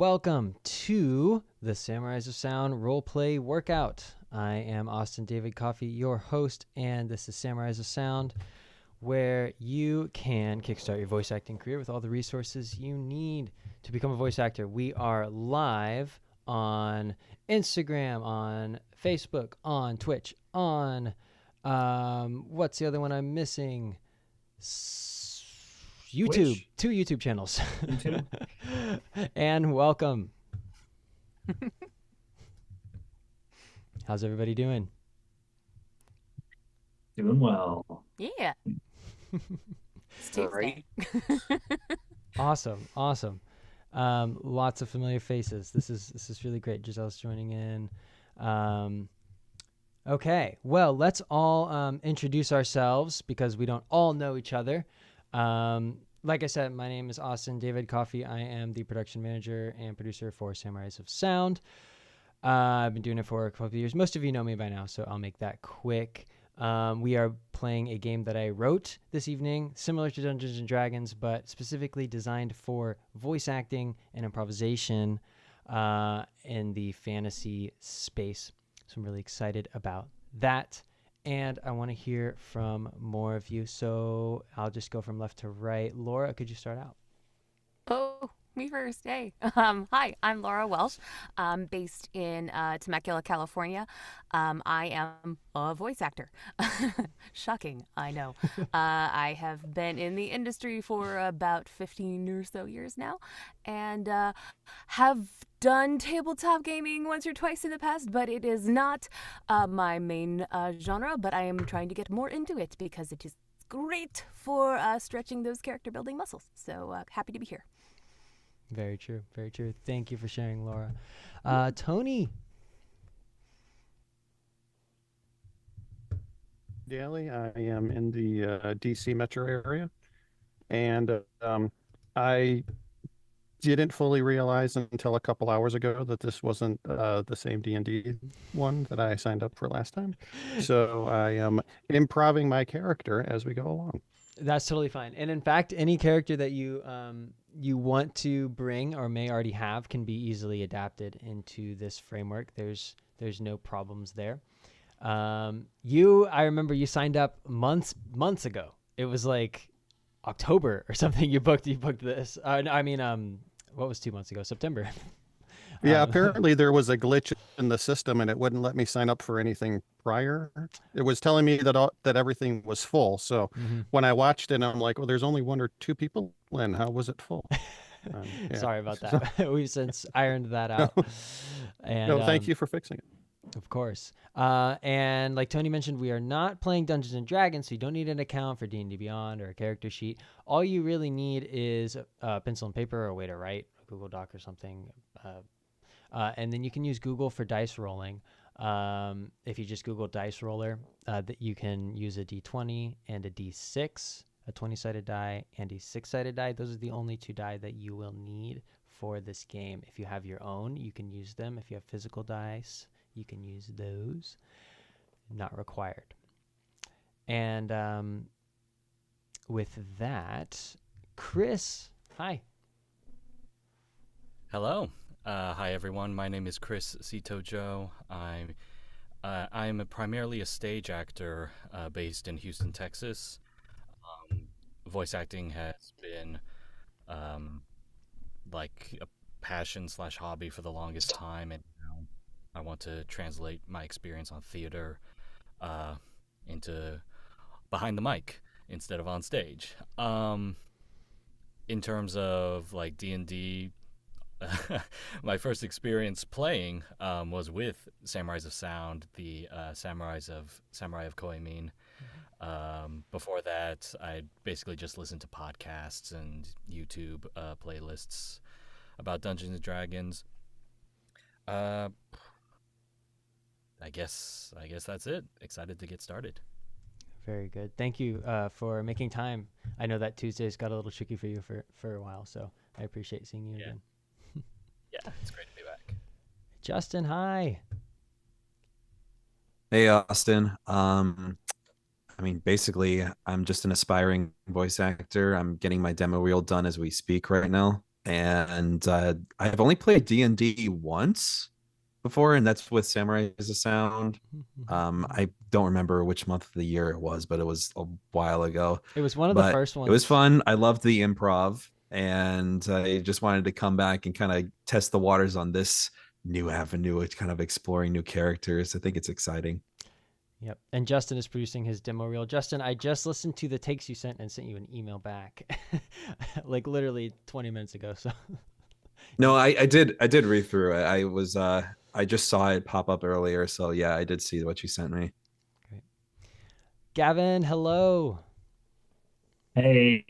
welcome to the Samurais of Sound roleplay workout. I am Austin David Coffey, your host, and this is Samurais of Sound, where you can kickstart your voice acting career with all the resources you need to become a voice actor. We are live on Instagram, on Facebook, on Twitch, on what's the other one I'm missing? YouTube. Twitch? 2 YouTube channels. YouTube? And welcome. How's everybody doing? Doing well. Yeah. It's Tuesday. Awesome. Lots of familiar faces. This is really great. Giselle's joining in. Okay. Well, let's all introduce ourselves because we don't all know each other. Like I said, my name is Austin David Coffey. I am the production manager and producer for Samurais of Sound. I've been doing it for a couple of years. Most of you know me by now, so I'll make that quick. We are playing a game that I wrote this evening, similar to Dungeons and Dragons, but specifically designed for voice acting and improvisation in the fantasy space. So I'm really excited about that. And I want to hear from more of you. So I'll just go from left to right. Laura, could you start out? Oh, me first. Hey. Hi, I'm Laura Welsh. I'm based in Temecula, California. I am a voice actor. Shocking, I know. I have been in the industry for about 15 or so years now, and have done tabletop gaming once or twice in the past, but it is not my main genre, but I am trying to get more into it because it is great for stretching those character building muscles. So happy to be here. Very true. Very true. Thank you for sharing, Laura. Tony. Daly. I am in the DC metro area, and I didn't fully realize until a couple hours ago that this wasn't the same D&D one that I signed up for last time. So I am improving my character as we go along. That's totally fine. And in fact, any character that you want to bring or may already have can be easily adapted into this framework. There's no problems there. I remember you signed up months ago. It was like October or something. You booked this. What was 2 months ago? September. Yeah, apparently there was a glitch in the system and it wouldn't let me sign up for anything prior. It was telling me that everything was full. So when I watched it, I'm like, well, there's only 1 or 2 people in. How was it full? Yeah. Sorry about that. We've since ironed that out. And, no, thank you for fixing it. Of course. And like Tony mentioned, we are not playing Dungeons and Dragons, so you don't need an account for D&D Beyond or a character sheet. All you really need is a pencil and paper or a way to write, a Google Doc or something. And then you can use Google for dice rolling. If you just Google dice roller, that you can use a D20 and a D6, a 20-sided die and a 6-sided die. Those are the only 2 die that you will need for this game. If you have your own, you can use them. If you have physical dice, you can use those. Not required. And with that, Chris, hi. Hello. Hi, everyone. My name is Chris Cito-Joe. I'm primarily a stage actor based in Houston, Texas. Voice acting has been like a passion/hobby for the longest time, and now I want to translate my experience on theater into behind the mic instead of on stage. In terms of like D&D, my first experience playing was with Samurais of Sound, the Samurai of Koimin. Before that, I basically just listened to podcasts and YouTube playlists about Dungeons and Dragons. I guess that's it. Excited to get started. Very good. Thank you for making time. I know that Tuesdays got a little tricky for you for a while, so I appreciate seeing you again. Yeah, it's great to be back. Justin, hi. Hey, Austin. Basically, I'm just an aspiring voice actor. I'm getting my demo reel done as we speak right now. and I've only played D&D once before, and that's with Samurai as a Sound. I don't remember which month of the year it was, but it was a while ago. It was one of the But first ones. it was fun. I loved the improv, and I just wanted to come back and kind of test the waters on this new avenue of kind of exploring new characters. I think it's exciting. Yep. And Justin is producing his demo reel. Justin, I just listened to the takes you sent and sent you an email back, like literally 20 minutes ago. So No, I did read through it. I just saw it pop up earlier, so yeah, I did see what you sent me. great. Gavin, hello. Hey,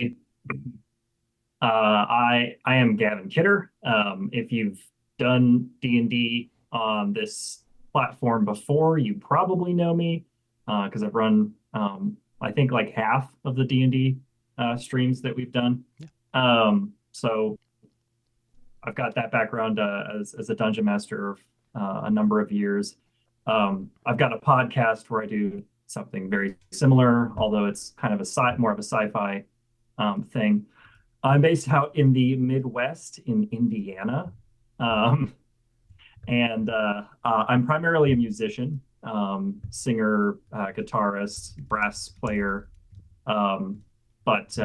I am Gavin Kidder. If you've done D&D on this platform before, you probably know me because I've run I think like half of the D&D streams that we've done. Yeah. So I've got that background as a dungeon master a number of years. I've got a podcast where I do something very similar, although it's kind of more of a sci-fi thing. I'm based out in the Midwest in Indiana, and I'm primarily a musician, singer, guitarist, brass player. But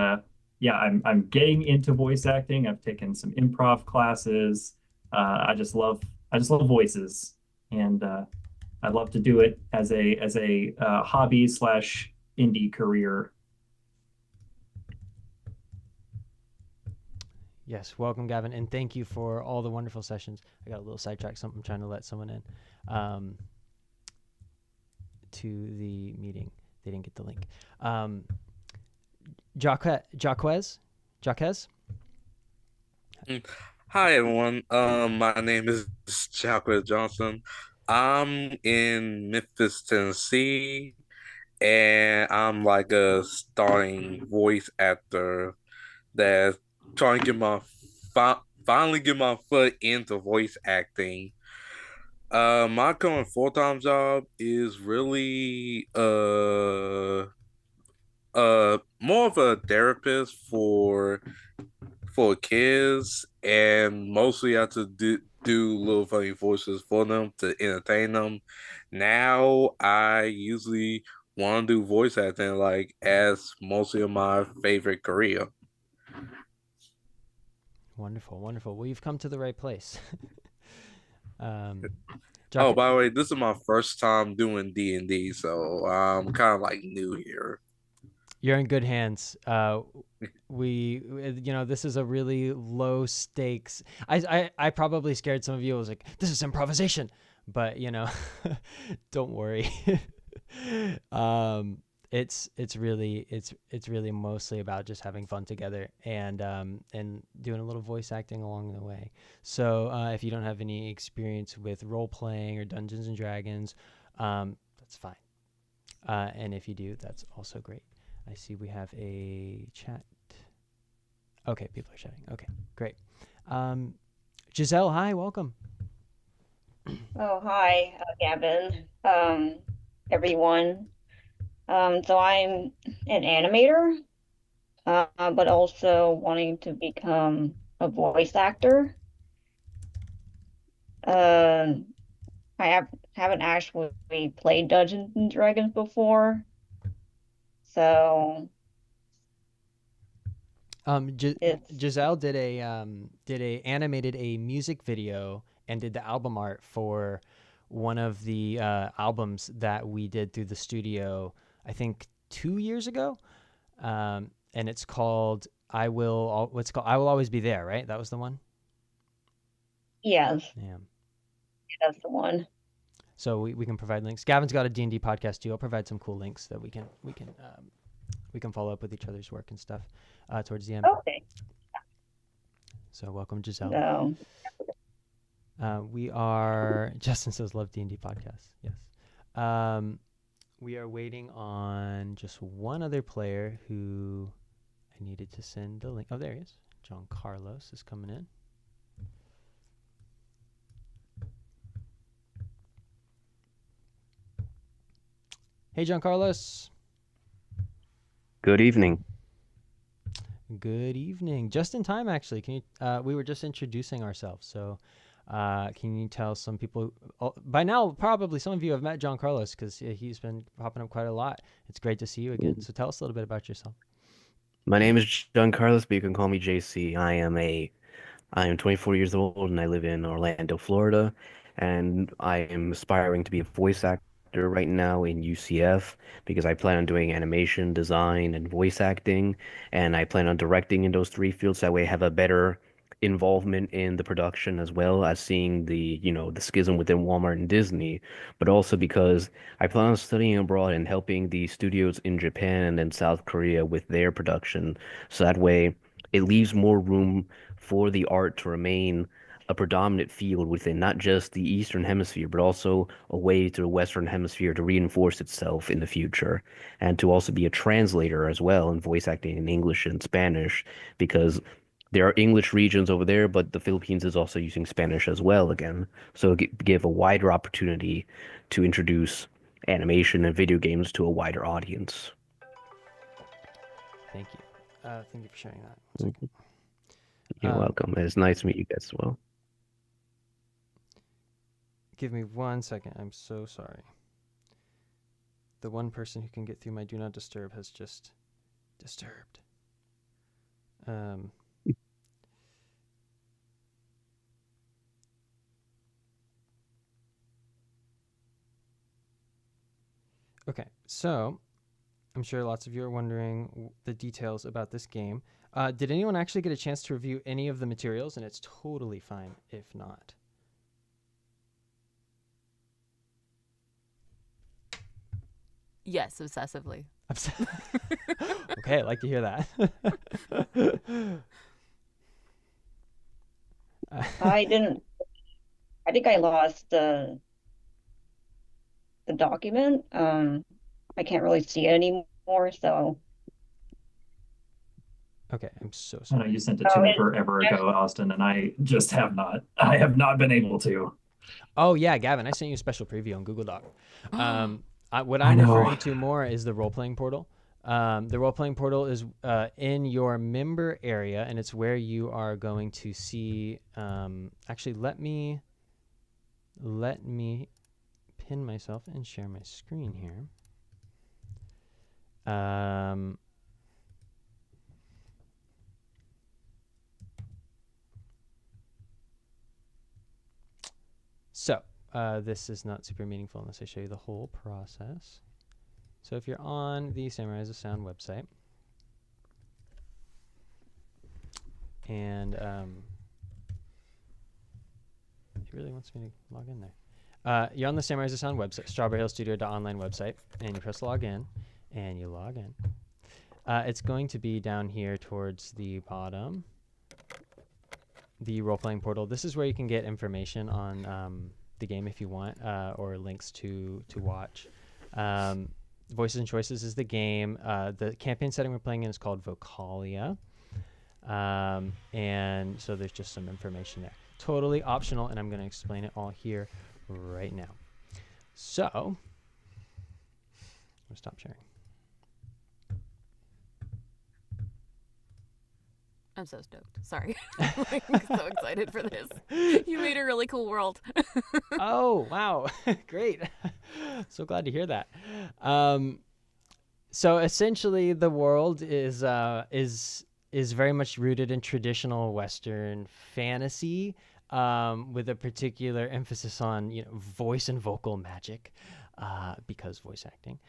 yeah, I'm getting into voice acting. I've taken some improv classes. I just love voices, and I'd love to do it as a hobby / indie career. Yes, welcome, Gavin, and thank you for all the wonderful sessions. I got a little sidetracked. I'm trying to let someone in to the meeting. They didn't get the link. Jaquez? Hi everyone. My name is Jacquez Johnson. I'm in Memphis, Tennessee, and I'm like a starting voice actor that's trying to finally get my foot into voice acting. My current full-time job is really more of a therapist for kids, and mostly I have to do little funny voices for them to entertain them. Now I usually want to do voice acting like as mostly of my favorite career. Wonderful, wonderful. Well, you've come to the right place. Oh, by the way, this is my first time doing D&D, so I'm kind of like new here. You're in good hands. This is a really low stakes. I probably scared some of you. I was like, this is improvisation, but don't worry. It's really mostly about just having fun together and doing a little voice acting along the way. So if you don't have any experience with role playing or Dungeons and Dragons, that's fine. And if you do, that's also great. I see we have a chat. Okay, people are chatting. Okay, great. Giselle, hi, welcome. Oh, hi, Gavin, everyone. So I'm an animator, but also wanting to become a voice actor. I haven't actually played Dungeons and Dragons before, so Giselle did animated a music video and did the album art for one of the albums that we did through the studio, I think 2 years ago. And it's called I Will Always Be There, right? That was the one? yes, Yeah. that's the one. So we can provide links. Gavin's got a D&D podcast too. I'll provide some cool links that we can follow up with each other's work and stuff towards the end. Okay. So welcome, Giselle. So We are, Justin says, love D&D podcast. Yes. We are waiting on just one other player who I needed to send the link. Oh, there he is. John Carlos is coming in. Hey, John Carlos. Good evening. Good evening. Just in time, actually. Can you? We were just introducing ourselves, so can you tell some people? By now, probably some of you have met John Carlos because he's been popping up quite a lot. It's great to see you again. So tell us a little bit about yourself. My name is John Carlos, but you can call me JC. I am 24 years old and I live in Orlando, Florida, and I am aspiring to be a voice actor right now in UCF because I plan on doing animation, design, and voice acting, and I plan on directing in those three fields. That way I have a better involvement in the production as well as seeing the schism within Walmart and Disney, but also because I plan on studying abroad and helping the studios in Japan and South Korea with their production. So that way it leaves more room for the art to remain a predominant field within not just the Eastern Hemisphere, but also a way to the Western Hemisphere to reinforce itself in the future, and to also be a translator as well in voice acting in English and Spanish, because there are English regions over there, but the Philippines is also using Spanish as well again. So give a wider opportunity to introduce animation and video games to a wider audience. Thank you. Thank you for sharing that. You're welcome. It's nice to meet you guys as well. Give me 1 second. I'm so sorry. The one person who can get through my do not disturb has just disturbed. Okay, so I'm sure lots of you are wondering the details about this game. Did anyone actually get a chance to review any of the materials? And it's totally fine if not. Yes, obsessively. Okay, I'd like to hear that. I didn't. I think I lost the document. I can't really see it anymore, so. Okay, I'm so I sorry. know you sent it to me forever ago, Austin, and I have not been able to. Oh yeah, Gavin, I sent you a special preview on Google Doc. What I I'm know. referring to more is the role-playing portal. The role-playing portal is in your member area, and it's where you are going to see. Actually, let me pin myself and share my screen here. So this is not super meaningful unless I show you the whole process. So if you're on the Samurai as a Sound website, and it really wants me to log in there. You're on the Samurai as a Sound website, strawberryhillstudio.online website, and you press log in, and you log in. It's going to be down here towards the bottom, the role-playing portal. This is where you can get information on the game if you want, or links to watch. Voices and Choices is the game. The campaign setting we're playing in is called Vocalia. And so there's just some information there. Totally optional, and I'm going to explain it all here right now. So, I'm going to stop sharing. I'm so stoked. Sorry. I'm so excited for this. You made a really cool world. Oh, wow. Great. So glad to hear that. So essentially the world is very much rooted in traditional Western fantasy, with a particular emphasis on, voice and vocal magic, because voice acting.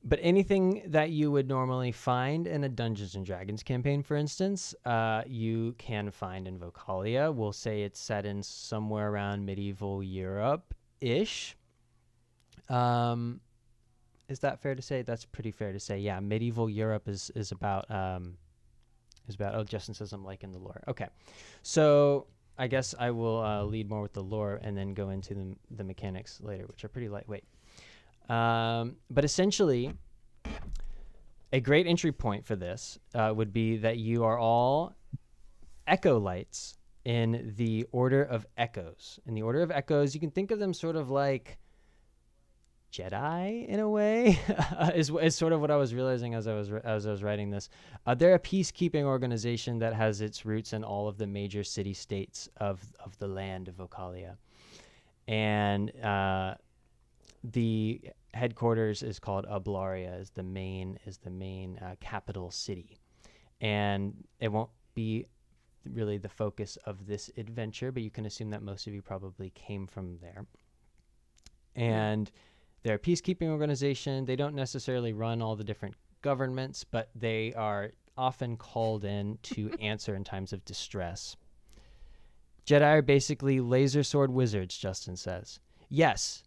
But anything that you would normally find in a Dungeons and Dragons campaign, for instance, you can find in Vocalia. We'll say it's set in somewhere around medieval Europe-ish. Is that fair to say? That's pretty fair to say. Yeah, medieval Europe is about oh, Justin says I'm liking the lore. Okay, so I guess I will lead more with the lore and then go into the mechanics later, which are pretty lightweight. But essentially, a great entry point for this would be that you are all Echo-lights in the Order of Echoes. In the Order of Echoes, you can think of them sort of like Jedi in a way, is sort of what I was realizing as I was writing this. They're a peacekeeping organization that has its roots in all of the major city-states of the land of Vocalia, and the headquarters is called Ablaria, is the main capital city, and it won't be really the focus of this adventure, but you can assume that most of you probably came from there. And they're a peacekeeping organization. They don't necessarily run all the different governments, but they are often called in to answer in times of distress. Jedi are basically laser sword wizards, Justin says. Yes,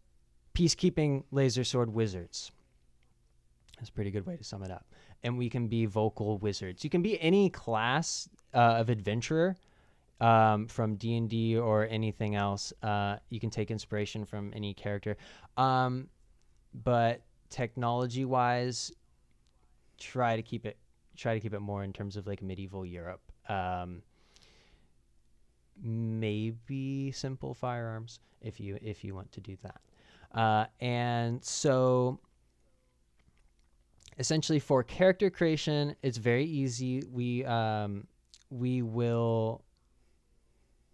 peacekeeping laser sword wizards. That's a pretty good way to sum it up. And we can be vocal wizards. You can be any class of adventurer from D&D or anything else. You can take inspiration from any character. But technology-wise, try to keep it more in terms of like medieval Europe. Maybe simple firearms if you want to do that. And so essentially for character creation, it's very easy.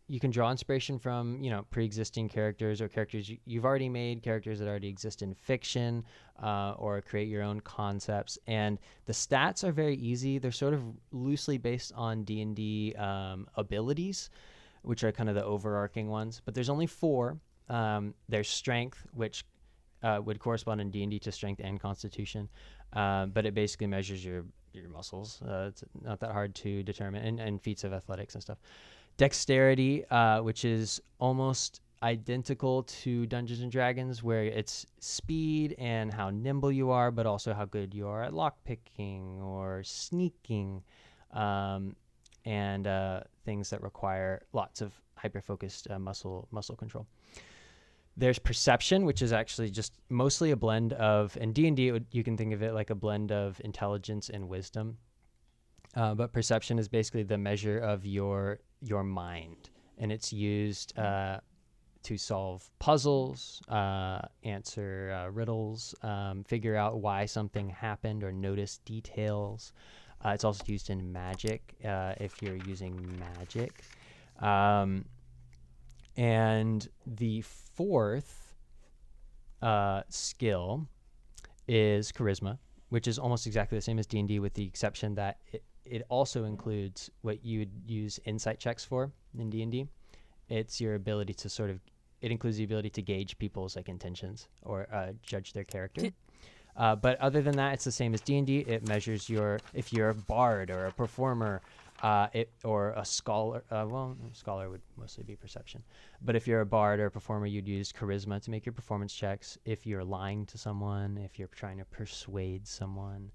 You can draw inspiration from, pre-existing characters or characters you've already made, characters that already exist in fiction, or create your own concepts. And the stats are very easy. They're sort of loosely based on D&D abilities, which are kind of the overarching ones. But there's only 4. There's strength, which would correspond in D&D to strength and constitution. But it basically measures your muscles. It's not that hard to determine, and feats of athletics and stuff. Dexterity, which is almost identical to Dungeons and Dragons, where it's speed and how nimble you are, but also how good you are at lockpicking or sneaking, and things that require lots of hyper-focused muscle control. There's perception, which is actually just mostly a blend of, in D&D, you can think of it like a blend of intelligence and wisdom. But perception is basically the measure of your mind, and it's used to solve puzzles, answer riddles, figure out why something happened, or notice details. It's also used in magic if you're using magic. And the 4th skill is charisma, which is almost exactly the same as D&D, with the exception that it also includes what you would use insight checks for in D&D. It's your ability to it includes the ability to gauge people's like intentions or judge their character. But other than that, it's the same as D&D. It measures if you're a bard or a performer, or a scholar. Scholar would mostly be perception. But if you're a bard or a performer, you'd use charisma to make your performance checks. If you're lying to someone, if you're trying to persuade someone,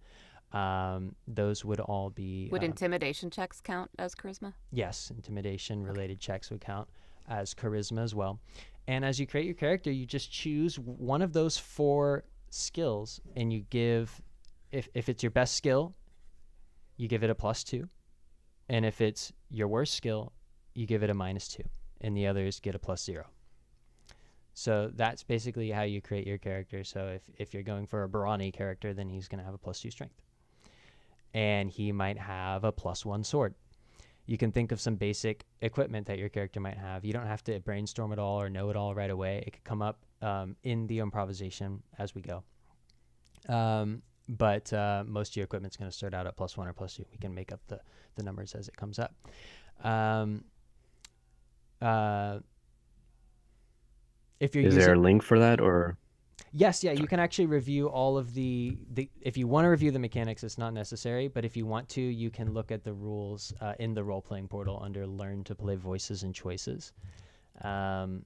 those would all be. Would intimidation checks count as charisma? Yes, intimidation-related checks would count as charisma as well. And as you create your character, you just choose one of those 4 skills, and you give, if it's your best skill, you give it a +2. And if it's your worst skill, you give it a -2, and the others get a +0. So that's basically how you create your character. So if you're going for a Brawny character, then he's going to have a +2 strength. And he might have a +1 sword. You can think of some basic equipment that your character might have. You don't have to brainstorm it all or know it all right away. It could come up in the improvisation as we go. But most of your equipment's going to start out at +1 or +2. We can make up the numbers as it comes up. If you're Is there a link for that, or? Yes, yeah, you can actually review all of the if you want to review the mechanics, it's not necessary, but if you want to, you can look at the rules in the role-playing portal under Learn to Play Voices and Choices. And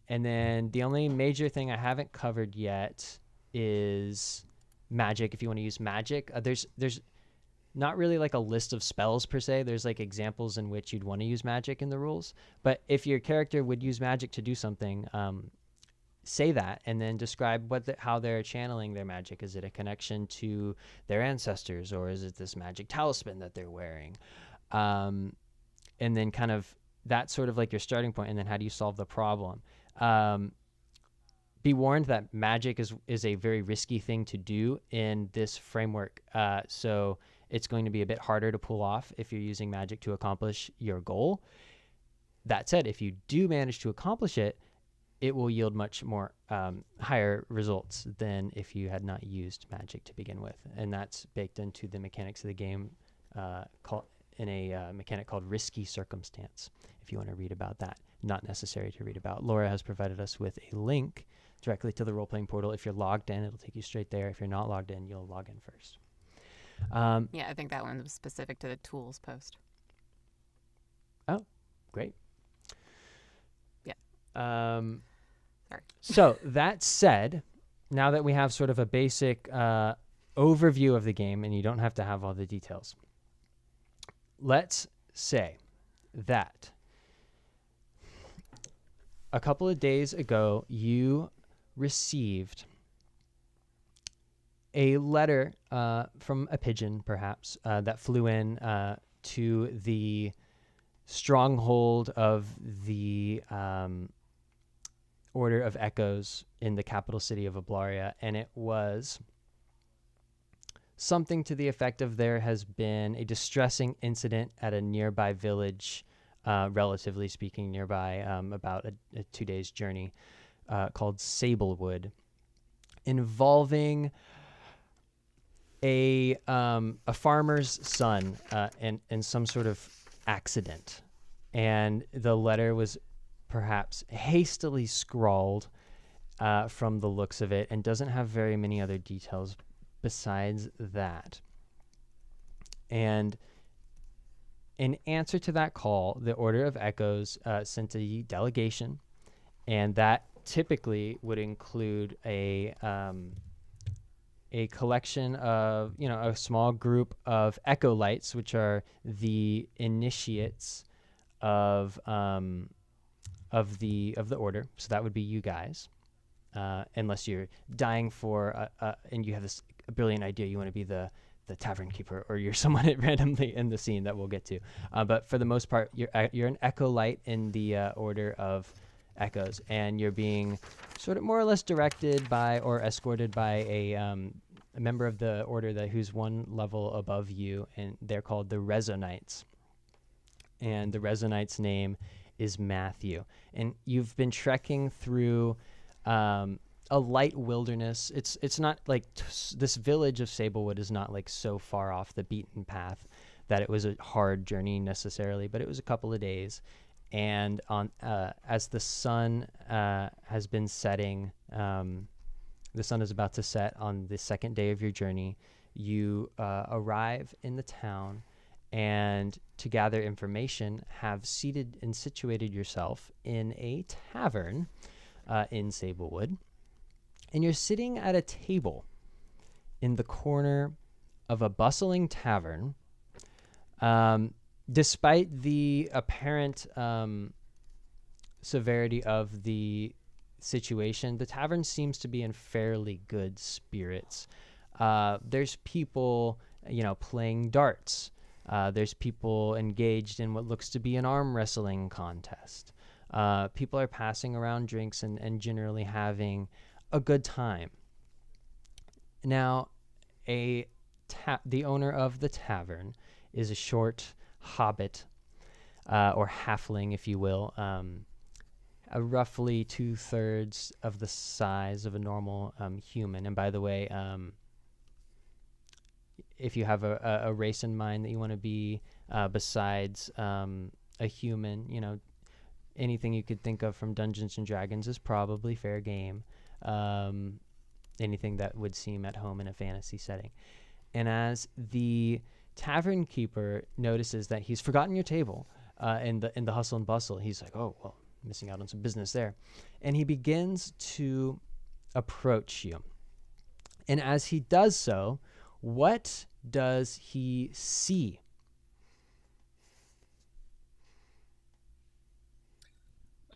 then the only major thing I haven't covered yet is magic. If you want to use magic, there's not really like a list of spells per se. There's like examples in which you'd want to use magic in the rules. But if your character would use magic to do something, say that and then describe how they're channeling their magic. Is it a connection to their ancestors, or is it this magic talisman that they're wearing? And then kind of that's sort of like your starting point. And then how do you solve the problem? be warned that magic is a very risky thing to do in this framework. So it's going to be a bit harder to pull off if you're using magic to accomplish your goal. That said, if you do manage to accomplish it, it will yield much more higher results than if you had not used magic to begin with. And that's baked into the mechanics of the game in a mechanic called Risky Circumstance, if you want to read about that. Not necessary to read about. Laura has provided us with a link directly to the role-playing portal. If you're logged in, it'll take you straight there. If you're not logged in, you'll log in first. Yeah, I think that one was specific to the tools post. Oh, great. Yeah. Sorry. So that said, now that we have sort of a basic overview of the game, and you don't have to have all the details, let's say that a couple of days ago, you received a letter from a pigeon, perhaps, that flew in to the stronghold of the Order of Echoes in the capital city of Oblaria, and it was something to the effect of there has been a distressing incident at a nearby village, relatively speaking nearby, about a 2 days journey, called Sablewood, involving a farmer's son and some sort of accident. And the letter was perhaps hastily scrawled from the looks of it, and doesn't have very many other details besides that. And in answer to that call, the Order of Echoes sent a delegation, and that typically would include a collection of, a small group of Echolites, which are the initiates of the order. So that would be you guys, unless you're dying for and you have this brilliant idea, you want to be the tavern keeper, or you're someone randomly in the scene that we'll get to. But for the most part, you're an Echolite in the Order of Echoes, and you're being sort of more or less directed by or escorted by a member of the order who's one level above you, and they're called the Rezonites. And the Rezonites' name is Matthew. And you've been trekking through a light wilderness. It's not like this village of Sablewood is not like so far off the beaten path that it was a hard journey necessarily, but it was a couple of days. And on as the sun has been setting, the sun is about to set on the second day of your journey. You arrive in the town, and to gather information, have seated and situated yourself in a tavern in Sablewood. And you're sitting at a table in the corner of a bustling tavern. Despite the apparent severity of the situation, the tavern seems to be in fairly good spirits. There's people, playing darts. There's people engaged in what looks to be an arm wrestling contest. People are passing around drinks and generally having a good time. Now, the owner of the tavern is a short hobbit, or halfling, if you will, roughly 2/3 of the size of a normal human. And by the way, if you have a race in mind that you want to be besides a human, anything you could think of from Dungeons and Dragons is probably fair game. Anything that would seem at home in a fantasy setting. And as the tavern keeper notices that he's forgotten your table in the hustle and bustle, he's like, oh, well, missing out on some business there. And he begins to approach you. And as he does so, what does he see?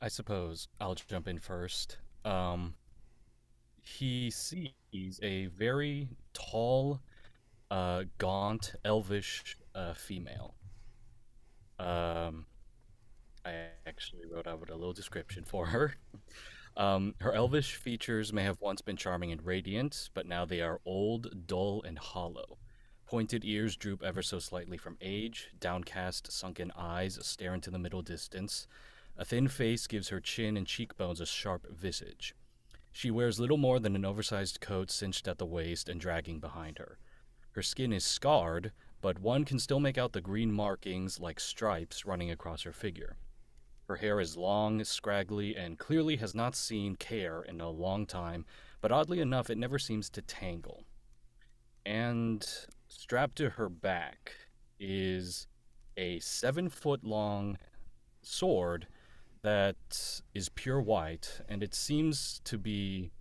I suppose I'll jump in first. He sees a very tall, gaunt, elvish female. I actually wrote out a little description for her. Her elvish features may have once been charming and radiant, but now they are old, dull, and hollow. Pointed ears droop ever so slightly from age, downcast, sunken eyes stare into the middle distance. A thin face gives her chin and cheekbones a sharp visage. She wears little more than an oversized coat cinched at the waist and dragging behind her. Her skin is scarred, but one can still make out the green markings like stripes running across her figure. Her hair is long, scraggly, and clearly has not seen care in a long time, but oddly enough, it never seems to tangle. And strapped to her back is a 7-foot-long sword that is pure white, and it seems to be,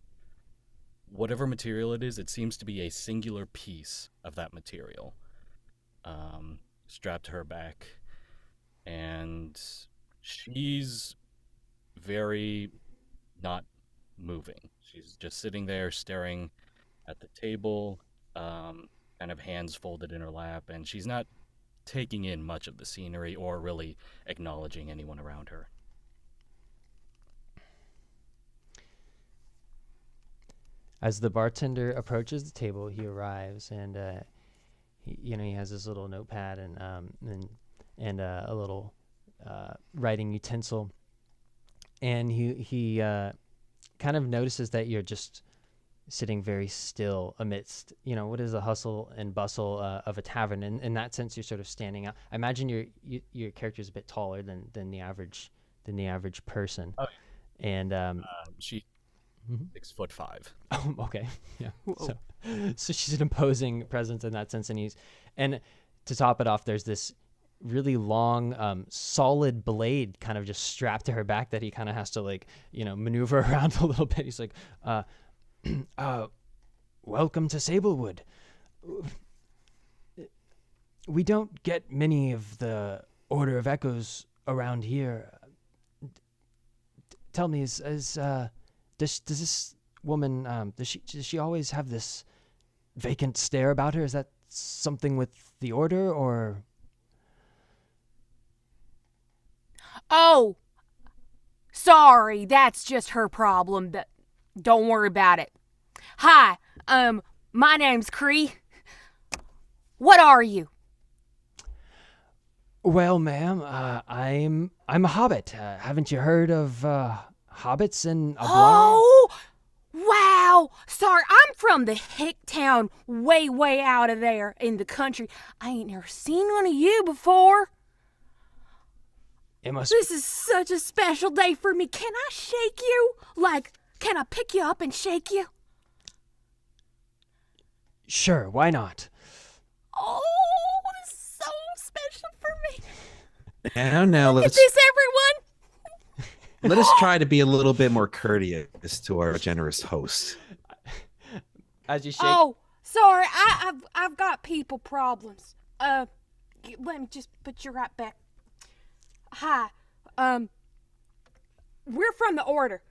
whatever material it is, it seems to be a singular piece of that material. Strapped to her back, and she's very not moving. She's just sitting there staring at the table, kind of hands folded in her lap, and she's not taking in much of the scenery or really acknowledging anyone around her. As the bartender approaches the table, he arrives, and he has his little notepad and a little writing utensil, and he kind of notices that you're just sitting very still amidst what is the hustle and bustle of a tavern. And in that sense, you're sort of standing out. I imagine your character is a bit taller than the average person. Oh, and she 6'5". Oh, okay, yeah. So she's an imposing presence in that sense, and to top it off, there's this really long, solid blade kind of just strapped to her back that he kind of has to maneuver around a little bit. He's like, welcome to Sablewood. We don't get many of the Order of Echoes around here. Tell me, does this woman, does she always have this vacant stare about her? Is that something with the Order, or? Oh, sorry, that's just her problem. Don't worry about it. Hi, my name's Cree. What are you? Well, ma'am, I'm a hobbit. Haven't you heard of hobbits in Ablois? Oh, wow. Sorry, I'm from the hick town way out of there in the country. I ain't never seen one of you before. This is such a special day for me. Can I shake you? Can I pick you up and shake you? Sure, why not? Oh, this is so special for me. Now Look let's at this, everyone. let us try to be a little bit more courteous to our generous host. As you shake. Oh, sorry, I've got people problems. Let me just put you right back. Hi, we're from the Order.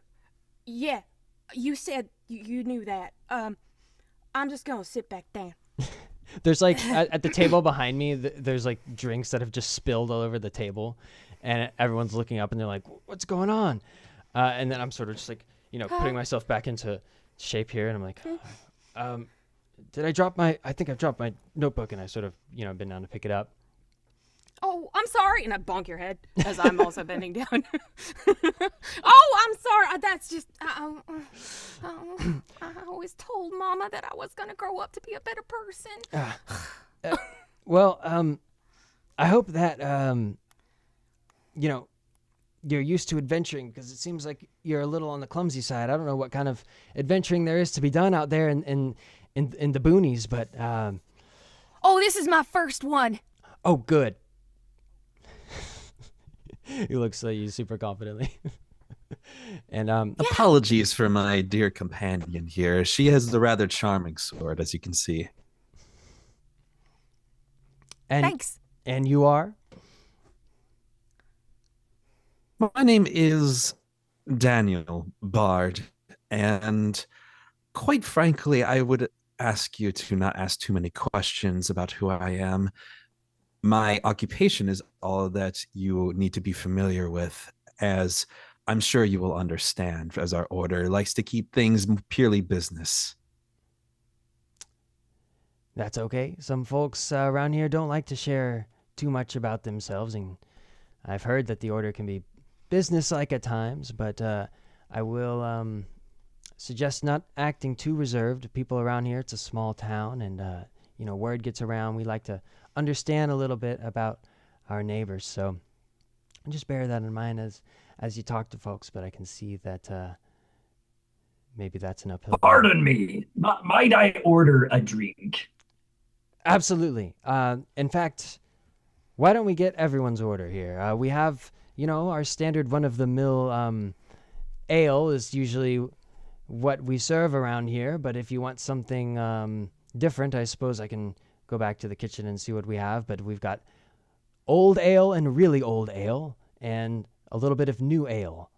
Yeah, you said you knew that. I'm just gonna sit back down. There's at the table behind me, there's drinks that have just spilled all over the table, and everyone's looking up and they're like, "What's going on?" And then I'm sort of just putting myself back into shape here, and I'm like, "Did I drop my? I think I've dropped my notebook," and I sort of been down to pick it up. Oh, I'm sorry. And I bonk your head as I'm also bending down. Oh, I'm sorry. That's just, I always told Mama that I was going to grow up to be a better person. Well, I hope that, you're used to adventuring, because it seems like you're a little on the clumsy side. I don't know what kind of adventuring there is to be done out there in the boonies, but... Oh, this is my first one. Oh, good. He looks at you super confidently. And apologies for my dear companion here. She has the rather charming sword, as you can see. And, thanks. And you are? My name is Daniel Bard, and quite frankly, I would ask you to not ask too many questions about who I am. My occupation is all that you need to be familiar with, as I'm sure you will understand, as our order likes to keep things purely business. That's okay. Some folks around here don't like to share too much about themselves, and I've heard that the order can be businesslike at times, but I will suggest not acting too reserved. People around here, it's a small town, and word gets around. We like to understand a little bit about our neighbors, so just bear that in mind as you talk to folks. But I can see that maybe that's an uphill battle. Pardon me. Might I order a drink? Absolutely. In fact, why don't we get everyone's order here? We have, our standard run-of-the-mill ale is usually what we serve around here, but if you want something different, I suppose I can go back to the kitchen and see what we have. But we've got old ale and really old ale and a little bit of new ale.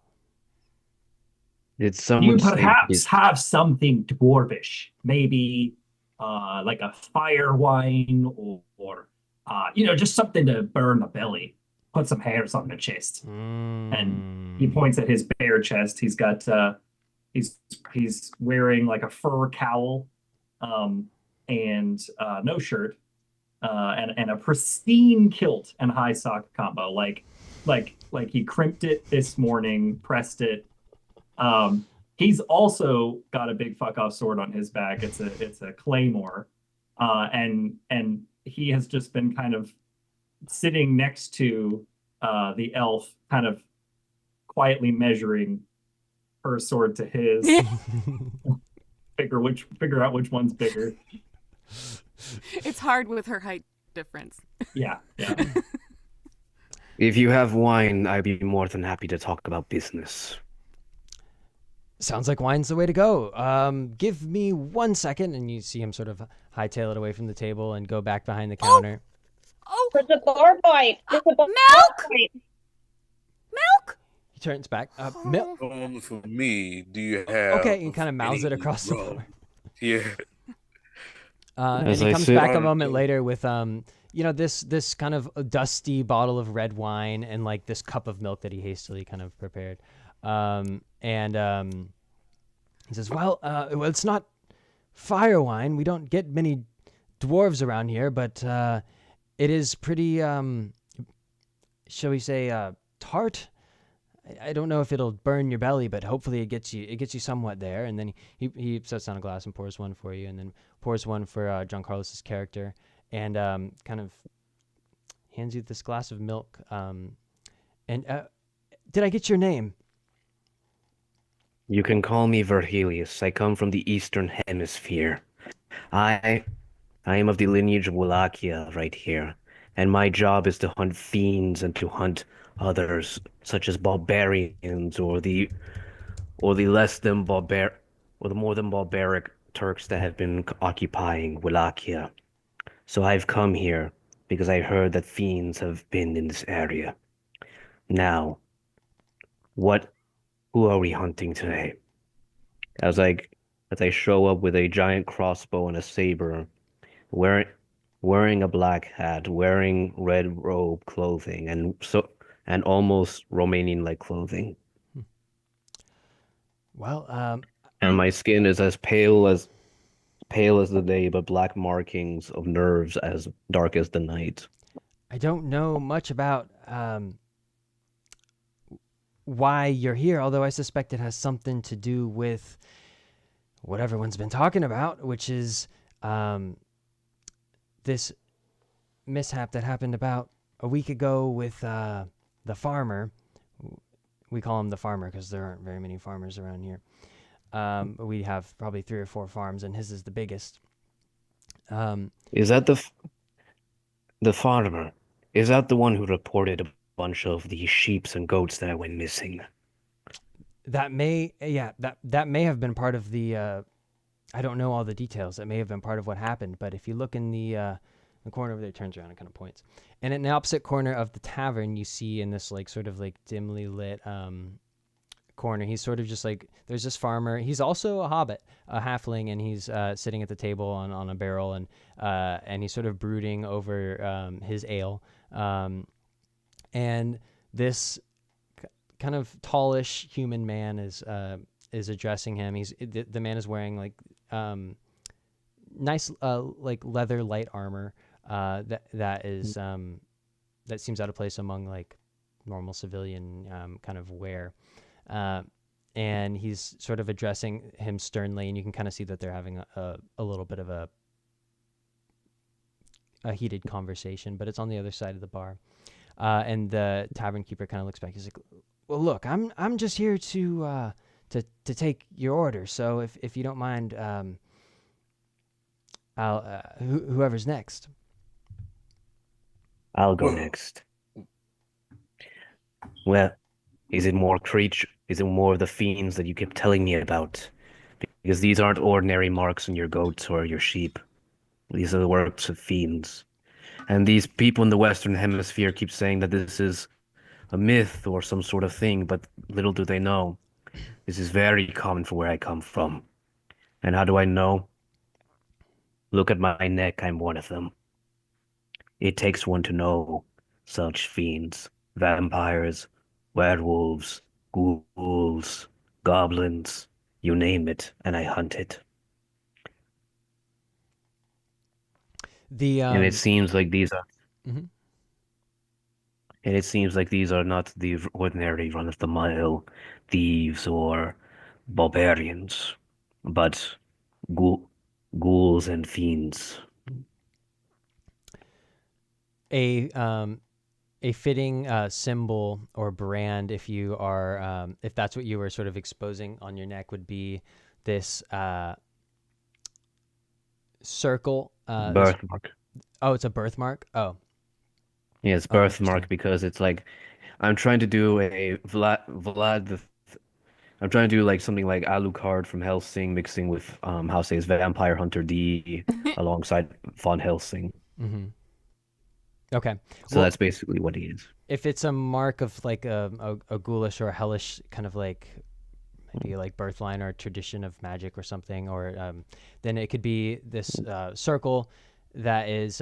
Did You someone say perhaps have something dwarvish, maybe like a fire wine or just something to burn the belly, put some hairs on the chest. And he points at his bare chest. He's got he's wearing like a fur cowl and no shirt and a pristine kilt and high sock combo, like he crimped it this morning, pressed it. He's also got a big fuck off sword on his back. It's a claymore, and he has just been kind of sitting next to the elf, kind of quietly measuring her sword to his. Figure out which one's bigger. It's hard with her height difference. Yeah. If you have wine, I'd be more than happy to talk about business. Sounds like wine's the way to go. Give me 1 second, and you see him sort of hightail it away from the table and go back behind the counter. Oh, There's a bar bite. There's a bar milk! bite. Milk! He turns back. Milk. Only for me, do you have? Okay, he kind of mouths it any across the rum? floor. Yeah. And As he I comes sit- back a moment later with this kind of dusty bottle of red wine and like this cup of milk that he hastily kind of prepared. He says, well, it's not fire wine. We don't get many dwarves around here, but it is pretty, shall we say, tart. I don't know if it'll burn your belly, but hopefully it gets you somewhat there. And then he sets down a glass and pours one for you, and then pours one for John Carlos's character, and kind of hands you this glass of milk. Did I get your name? You can call me Verhelius. I come from the Eastern Hemisphere. I am of the lineage of Wallachia right here, and my job is to hunt fiends and to hunt others, such as barbarians or the less than or the more than barbaric Turks that have been occupying Wallachia. So I've come here because I heard that fiends have been in this area. Now, who are we hunting today? As I show up with a giant crossbow and a saber, wearing a black hat, wearing red robe clothing, and almost Romanian-like clothing. Well, And my skin is as pale as the day, but black markings of nerves as dark as the night. I don't know much about why you're here, although I suspect it has something to do with what everyone's been talking about, which is this mishap that happened about a week ago with the farmer. We call him the farmer because there aren't very many farmers around here. We have probably 3 or 4 farms, and his is the biggest. Is that the farmer? Is that the one who reported a bunch of the sheeps and goats that went missing? That may have been part of the. I don't know all the details. That may have been part of what happened. But if you look in the corner over there, turns around and kind of points. And in the opposite corner of the tavern, you see in this like sort of like dimly lit corner, he's sort of just like, there's this farmer. He's also a hobbit, a halfling, and he's sitting at the table on a barrel, and he's sort of brooding over his ale. And this kind of tallish human man is addressing him. The man is wearing like nice like leather light armor that seems out of place among like normal civilian kind of wear. And he's sort of addressing him sternly, and you can kind of see that they're having a little bit of a heated conversation, but it's on the other side of the bar. And the tavern keeper kind of looks back. He's like, "Well, look, I'm just here to take your order. So if you don't mind, I'll whoever's next." I'll go next. Well, is it more of the fiends that you kept telling me about? Because these aren't ordinary marks on your goats or your sheep. These are the works of fiends. And these people in the Western Hemisphere keep saying that this is a myth or some sort of thing, but little do they know. This is very common for where I come from. And how do I know? Look at my neck, I'm one of them. It takes one to know such fiends, vampires, werewolves, ghouls, goblins, you name it, and I hunt it. And it seems like these are Mhm. and it seems like these are not the ordinary run-of-the-mile thieves or barbarians, but ghouls and fiends. A fitting symbol or brand, if you are if that's what you were sort of exposing on your neck, would be this circle. Birthmark. Oh, it's a birthmark. Oh, Yeah, it's Oh, birthmark because it's like I'm trying to do a I'm trying to do like something like Alucard from Hellsing mixing with how say is Vampire Hunter D alongside Von Helsing. mm-hmm. Okay. So Well, that's basically what he is. if it's a mark of like a ghoulish or a hellish kind of like maybe like birth line or tradition of magic or something, or then it could be this circle that is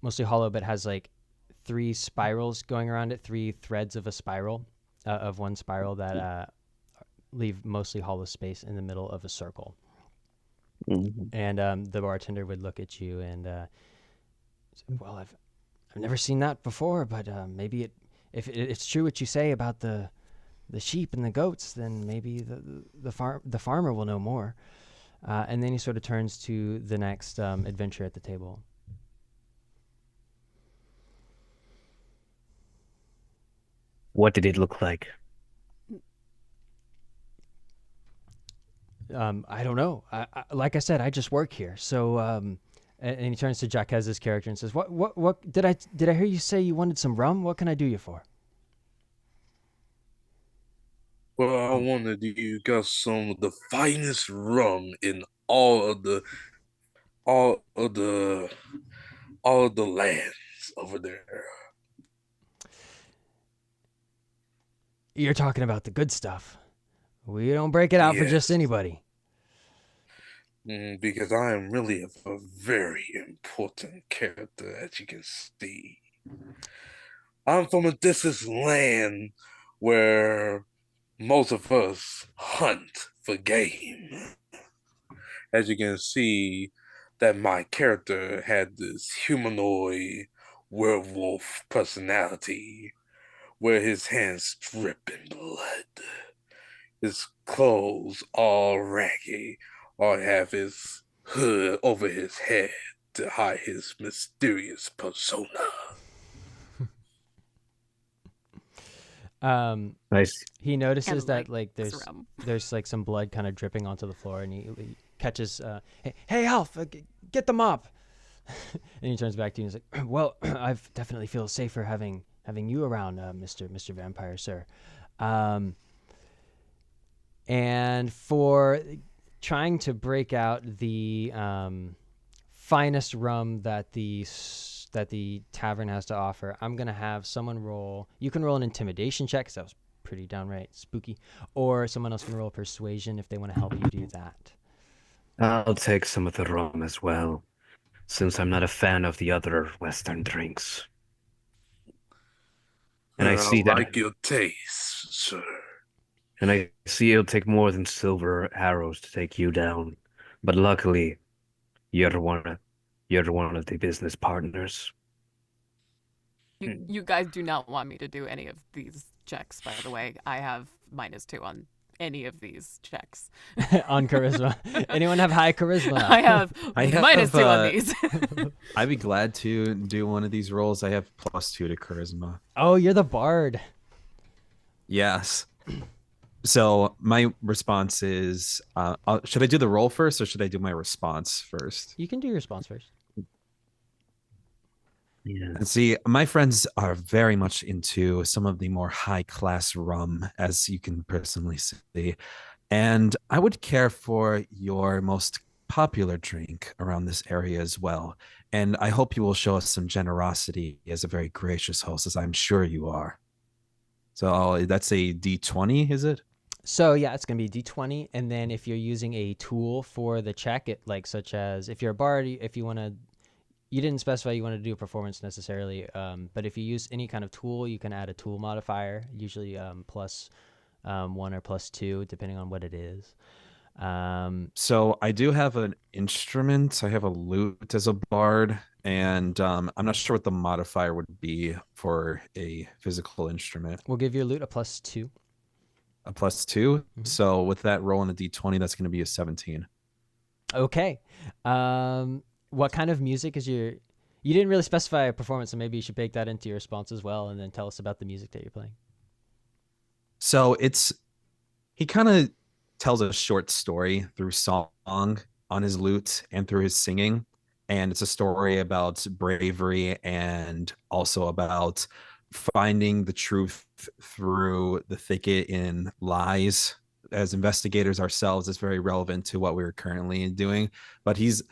mostly hollow but has like 3 spirals going around it, 3 threads of a spiral of one spiral that leave mostly hollow space in the middle of a circle. Mhm. And the bartender would look at you and say, well, I've never seen that before, but maybe if it's true what you say about the sheep and the goats, then maybe the farmer will know more. And then he sort of turns to the next adventure at the table. What did it look like? I don't know. Like I said, I just work here. So, and he turns to Jaquez's character and says, "What did I hear you say you wanted some rum? What can I do you for?" Well, I wanted you got some of the finest rum in all of the lands over there. You're talking about the good stuff. We don't break it out for just Yes. anybody. Because I am really a very important character, as you can see. I'm from a distant land where most of us hunt for game. As you can see, that my character had this humanoid werewolf personality where his hands drip in blood, his clothes all raggy, or have his hood over his head to hide his mysterious persona. Nice. He notices And, that like, like rum. there's like some blood kind of dripping onto the floor, and he catches hey Alf, get the mop. And he turns back to you and he's like, well, I definitely feel safer having you around, Mr. Vampire, sir. And for trying to break out the finest rum that the tavern has to offer, I'm gonna have someone roll. You can roll an intimidation check, because that was pretty downright spooky, or someone else can roll persuasion if they want to help you do that. I'll take some of the rum as well, since I'm not a fan of the other Western drinks. And I see that like your taste, sir. And I see it'll take more than silver arrows to take you down. But luckily, you're one of the business partners. You guys do not want me to do any of these checks, by the way. I have -2 on any of these checks. On charisma. Anyone have high charisma? I have -2 on these. I'd be glad to do one of these rolls. I have +2 to charisma. Oh, you're the bard. Yes. So my response is, should I do the roll first or should I do my response first? You can do your response first. Yeah. And see, my friends are very much into some of the more high class rum, as you can personally see. And I would care for your most popular drink around this area as well. And I hope you will show us some generosity as a very gracious host, as I'm sure you are. So that's a D20, is it? So yeah, it's gonna be D20, and then if you're using a tool for the check, such as if you're a bard, if you want to, you didn't specify you want to do a performance necessarily, but if you use any kind of tool, you can add a tool modifier, usually +1 or +2, depending on what it is. So I do have an instrument. I have a lute as a bard, and I'm not sure what the modifier would be for a physical instrument. We'll give your lute a +2. A +2. So with that roll on a D20, that's going to be a 17. Okay. What kind of music is your? You didn't really specify a performance, so maybe you should bake that into your response as well, and then tell us about the music that you're playing. So he kind of tells a short story through song on his lute and through his singing, and it's a story about bravery and also about finding the truth through the thicket in lies. As investigators ourselves, it's very relevant to what we're currently doing, but he's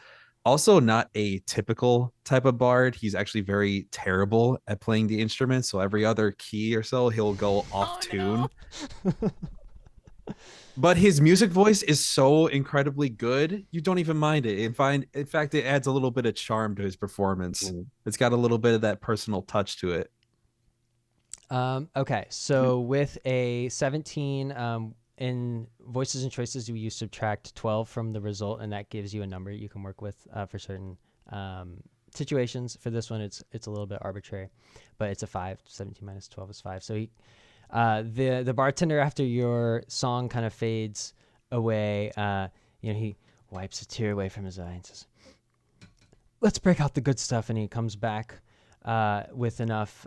also not a typical type of bard. He's actually very terrible at playing the instrument, so every other key or so he'll go off tune. No. But his music voice is so incredibly good, you don't even mind it. In fact, it adds a little bit of charm to his performance. It's got a little bit of that personal touch to it. Okay, so with a 17, in voices and choices, you subtract 12 from the result, and that gives you a number you can work with for certain situations. For this one, it's a little bit arbitrary, but it's a 5. 17 minus 12 is 5. So the bartender, after your song kind of fades away, he wipes a tear away from his eye and says, "Let's break out the good stuff." And he comes back with enough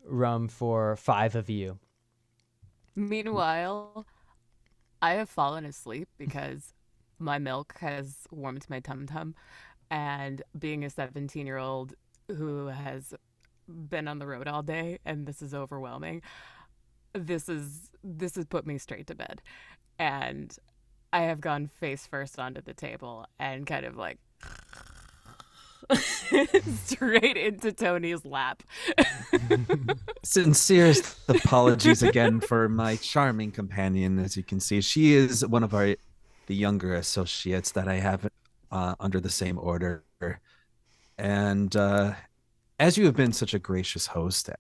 rum for 5 of you. Meanwhile, I have fallen asleep because my milk has warmed my tum-tum, and being a 17-year-old who has been on the road all day, and this is overwhelming, this has put me straight to bed. And I have gone face first onto the table and kind of like straight into Tony's lap. Sincerest apologies again for my charming companion. As you can see, she is one of the younger associates that I have under the same order. And as you have been such a gracious host,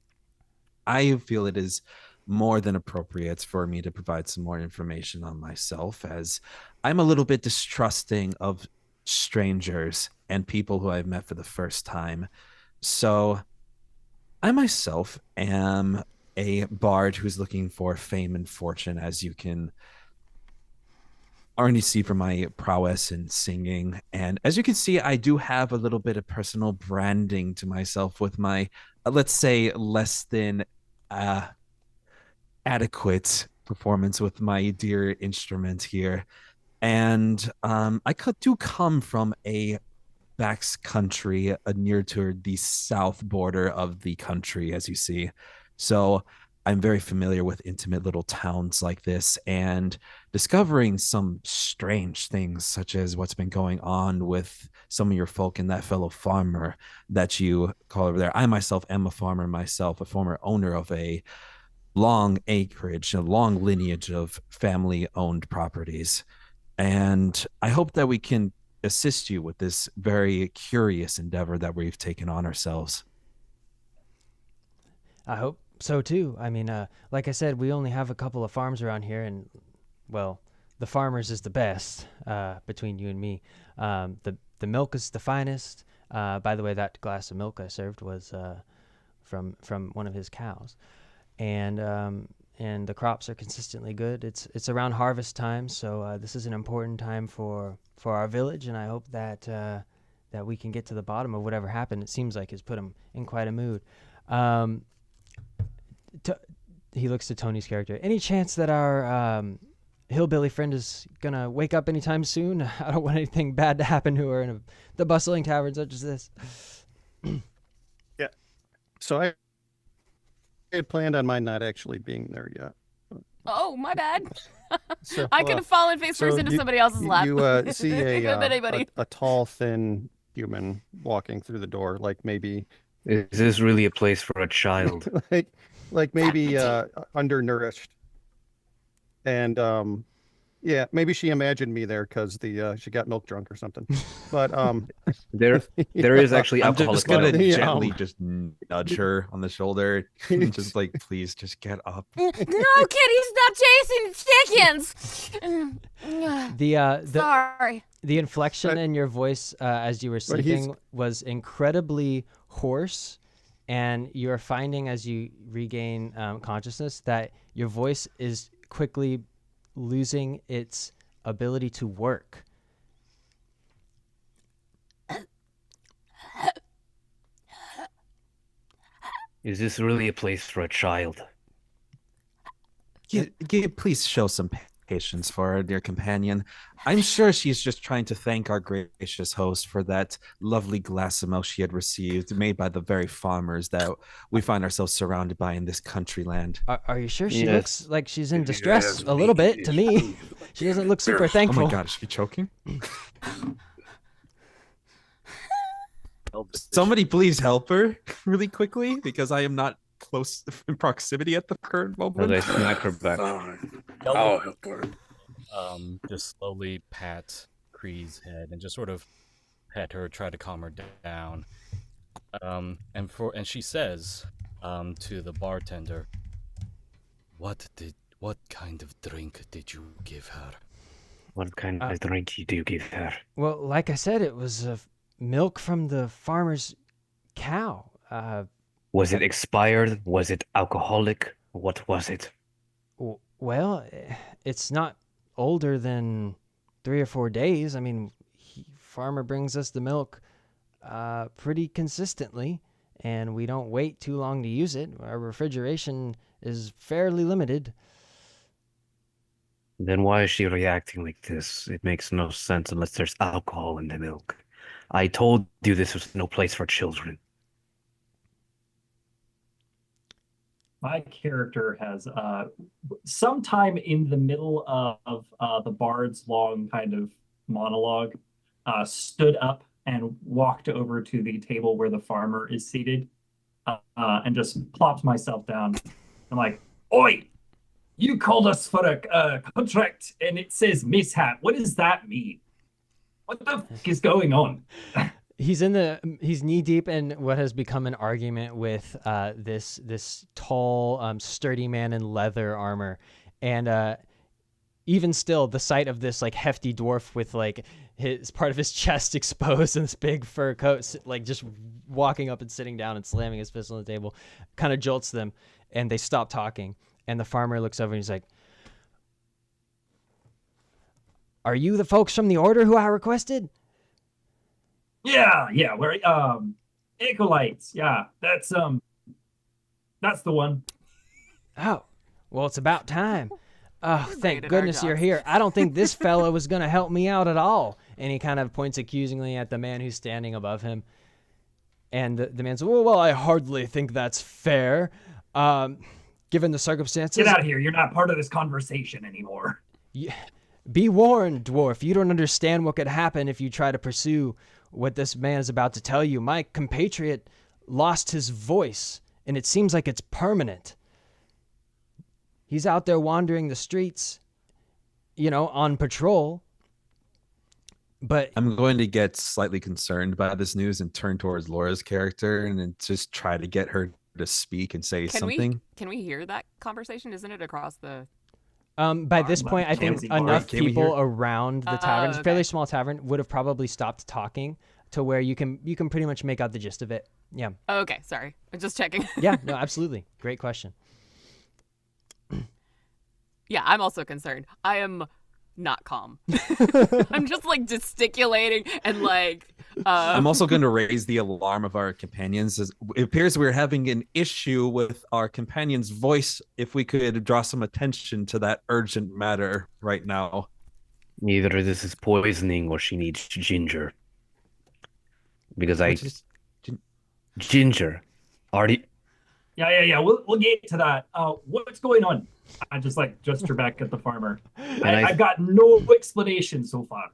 I feel it is more than appropriate for me to provide some more information on myself, as I'm a little bit distrusting of strangers and people who I've met for the first time. So I myself am a bard who's looking for fame and fortune, as you can already see from my prowess in singing. And as you can see, I do have a little bit of personal branding to myself with my, let's say, less than adequate performance with my dear instrument here. And I do come from a backcountry near to the south border of the country, as you see. So I'm very familiar with intimate little towns like this, and discovering some strange things, such as what's been going on with some of your folk and that fellow farmer that you call over there. I myself am a farmer myself, a former owner of a long acreage, a long lineage of family-owned properties. And I hope that we can assist you with this very curious endeavor that we've taken on ourselves. I hope so too. I mean, like I said, we only have a couple of farms around here, and well, the farmers is the best between you and me. The milk is the finest. By the way, that glass of milk I served was from one of his cows, and the crops are consistently good. It's around harvest time, so this is an important time for our village, and I hope that that we can get to the bottom of whatever happened. It seems like it's put him in quite a mood. He looks to Tony's character. Any chance that our hillbilly friend is gonna wake up anytime soon? I don't want anything bad to happen to her in the bustling tavern such as this. Yeah. So I had planned on mine not actually being there yet. Oh, my bad. So, I could have fallen face first into somebody else's lap. You see anybody. a tall, thin human walking through the door, like maybe Is this really a place for a child? like maybe undernourished, and yeah, maybe she imagined me there because she got milk drunk or something. But There is actually I'm alcoholic just gonna milk. gently just nudge her on the shoulder, and just like, please, just get up. No, Kitty, stop chasing chickens. Sorry. The inflection in your voice as you were But he's- speaking was incredibly hoarse, and you're finding as you regain consciousness that your voice is quickly losing its ability to work. Is this really a place for a child? Please show some patience for our dear companion. I'm sure she's just trying to thank our gracious host for that lovely glass of milk she had received, made by the very farmers that we find ourselves surrounded by in this country land. Are you sure? She Yes. looks like she's in distress a little bit to me. She doesn't look super Oh thankful. my god, is she choking? Somebody please help her really quickly, because I am not close in proximity at the current As moment. I smack her back. Fine. I'll help her. Just slowly pat Kree's head and just sort of pet her, try to calm her down. And she says to the bartender, "What kind of drink did you give her?" What kind of drink do you give her? Well, like I said, it was milk from the farmer's cow. Was it expired? Was it alcoholic? What was it? Well, it's not older than 3 or 4 days. I mean, farmer brings us the milk pretty consistently, and we don't wait too long to use it. Our refrigeration is fairly limited. Then why is she reacting like this? It makes no sense unless there's alcohol in the milk. I told you this was no place for children. My character has sometime in the middle of the bard's long kind of monologue stood up and walked over to the table where the farmer is seated and just plopped myself down. I'm like, "Oi, you called us for a contract and it says mishap. What does that mean? What the fuck is going on?" He's knee deep in what has become an argument with this tall, sturdy man in leather armor, and even still, the sight of this like hefty dwarf with like his part of his chest exposed and this big fur coat, like just walking up and sitting down and slamming his fist on the table, kind of jolts them, and they stop talking. And the farmer looks over and he's like, "Are you the folks from the order who I requested?" Yeah, we're acolytes. Yeah, that's the one. Oh, well, it's about time. Oh, We're great thank at our goodness you're jobs. here. I don't think this fellow was going to help me out at all. And he kind of points accusingly at the man who's standing above him. And the man says, well, I hardly think that's fair. Given the circumstances. Get out of here. You're not part of this conversation anymore. Be warned, dwarf. You don't understand what could happen if you try to pursue what this man is about to tell you. My compatriot lost his voice, and it seems like it's permanent. He's out there wandering the streets, on patrol. But I'm going to get slightly concerned by this news and turn towards Laura's character and then just try to get her to speak and say Can something. we hear that conversation? Isn't it across the? By this point, I think enough Can we people hear- around the tavern, it's a fairly okay. small tavern, would have probably stopped talking to where you can pretty much make out the gist of it. Yeah. Oh, okay, sorry. I'm just checking. Yeah. No, absolutely. Great question. Yeah, I'm also concerned. I am not calm. I'm just like gesticulating and like. I'm also going to raise the alarm of our companions. It appears we're having an issue with our companion's voice. If we could draw some attention to that urgent matter right now. Either this is poisoning or she needs ginger. Because Which is- ginger. Already. Yeah. We'll get to that. What's going on? I just like gesture back at the farmer. I've got no explanation so far.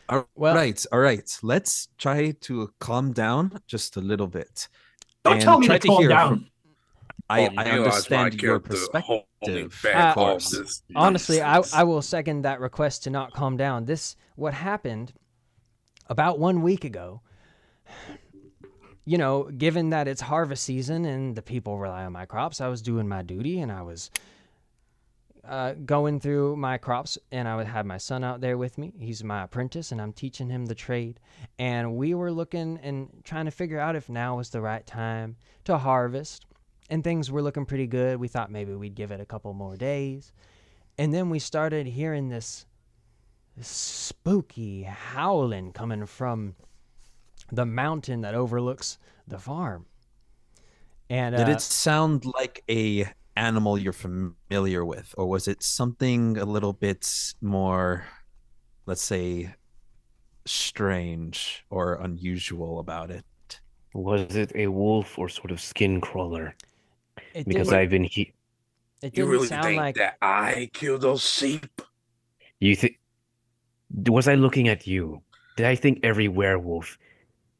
All right. Let's try to calm down just a little bit. Don't and tell me try to calm hear down. from- I Realize my understand your character holding perspective, back of all course. this Honestly, nonsense. I will second that request to not calm down. What happened about 1 week ago, you know, given that it's harvest season and the people rely on my crops, I was doing my duty and I was going through my crops, and I would have my son out there with me. He's my apprentice and I'm teaching him the trade. And we were looking and trying to figure out if now was the right time to harvest. And things were looking pretty good. We thought maybe we'd give it a couple more days. And then we started hearing this spooky howling coming from the mountain that overlooks the farm. And Did it sound like a animal you're familiar with, or was it something a little bit more, let's say, strange or unusual about it? Was it a wolf or sort of skin crawler? it Because didn't, I've been it You didn't really sound think like that I killed those sheep? You think? Was I looking at you? Did I think every werewolf?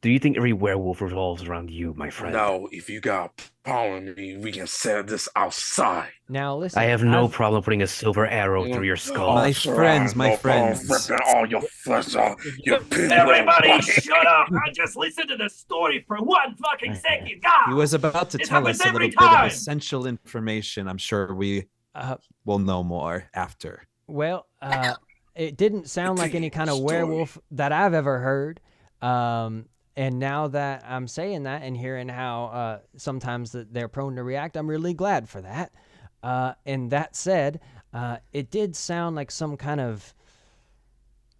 Do you think every werewolf revolves around you, my friend? No, if you got a problem with me, we can settle this outside. now listen. I have no I've- problem putting a silver arrow through your skull. My sure, friends, I my no problem friends. ripping all your flesh off. You Everybody, shut up! I just listened to the story for 1 fucking second. God! He was about to It tell happens us a little every bit of time. essential information. I'm sure we Uh, will know more after. well, it didn't sound like any kind of Story. werewolf that I've ever heard. And now that I'm saying that and hearing how sometimes that they're prone to react, I'm really glad for that. And that said, it did sound like some kind of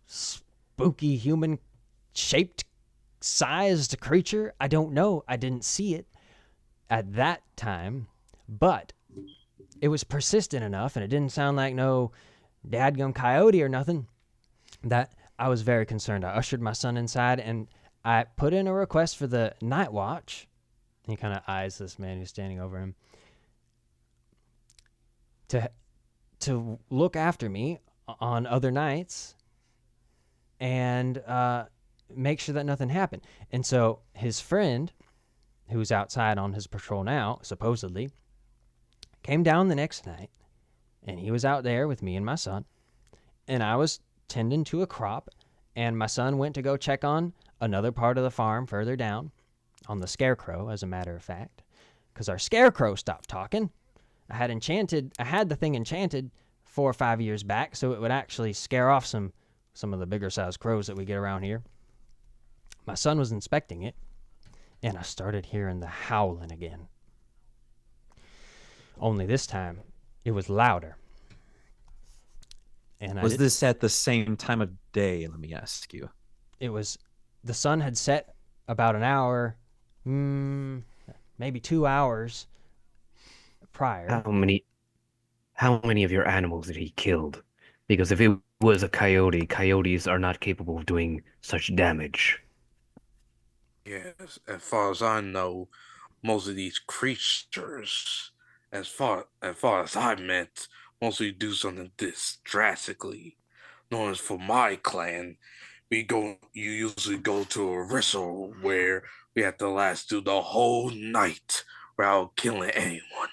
spooky human-shaped, sized creature. I don't know. I didn't see it at that time, but it was persistent enough, and it didn't sound like no dadgum coyote or nothing, that I was very concerned. I ushered my son inside, and I put in a request for the night watch. He kind of eyes this man who's standing over him to look after me on other nights and make sure that nothing happened. And so his friend, who's outside on his patrol now, supposedly, came down the next night, and he was out there with me and my son, and I was tending to a crop, and my son went to go check on another part of the farm further down, on the scarecrow, as a matter of fact, because our scarecrow stopped talking. I had the thing enchanted 4 or 5 years back, so it would actually scare off some of the bigger sized crows that we get around here. My son was inspecting it, and I started hearing the howling again. Only this time, it was louder. And Was this at the same time of day, let me ask you? It was, the sun had set about an hour, maybe 2 hours prior. How many of your animals did he killed? Because if it was a coyote, coyotes are not capable of doing such damage. Yes, as far as I know, most of these creatures, as far as I meant, mostly do something this drastically. Known as for my clan, you usually go to a ritual where we have to last through the whole night without killing anyone.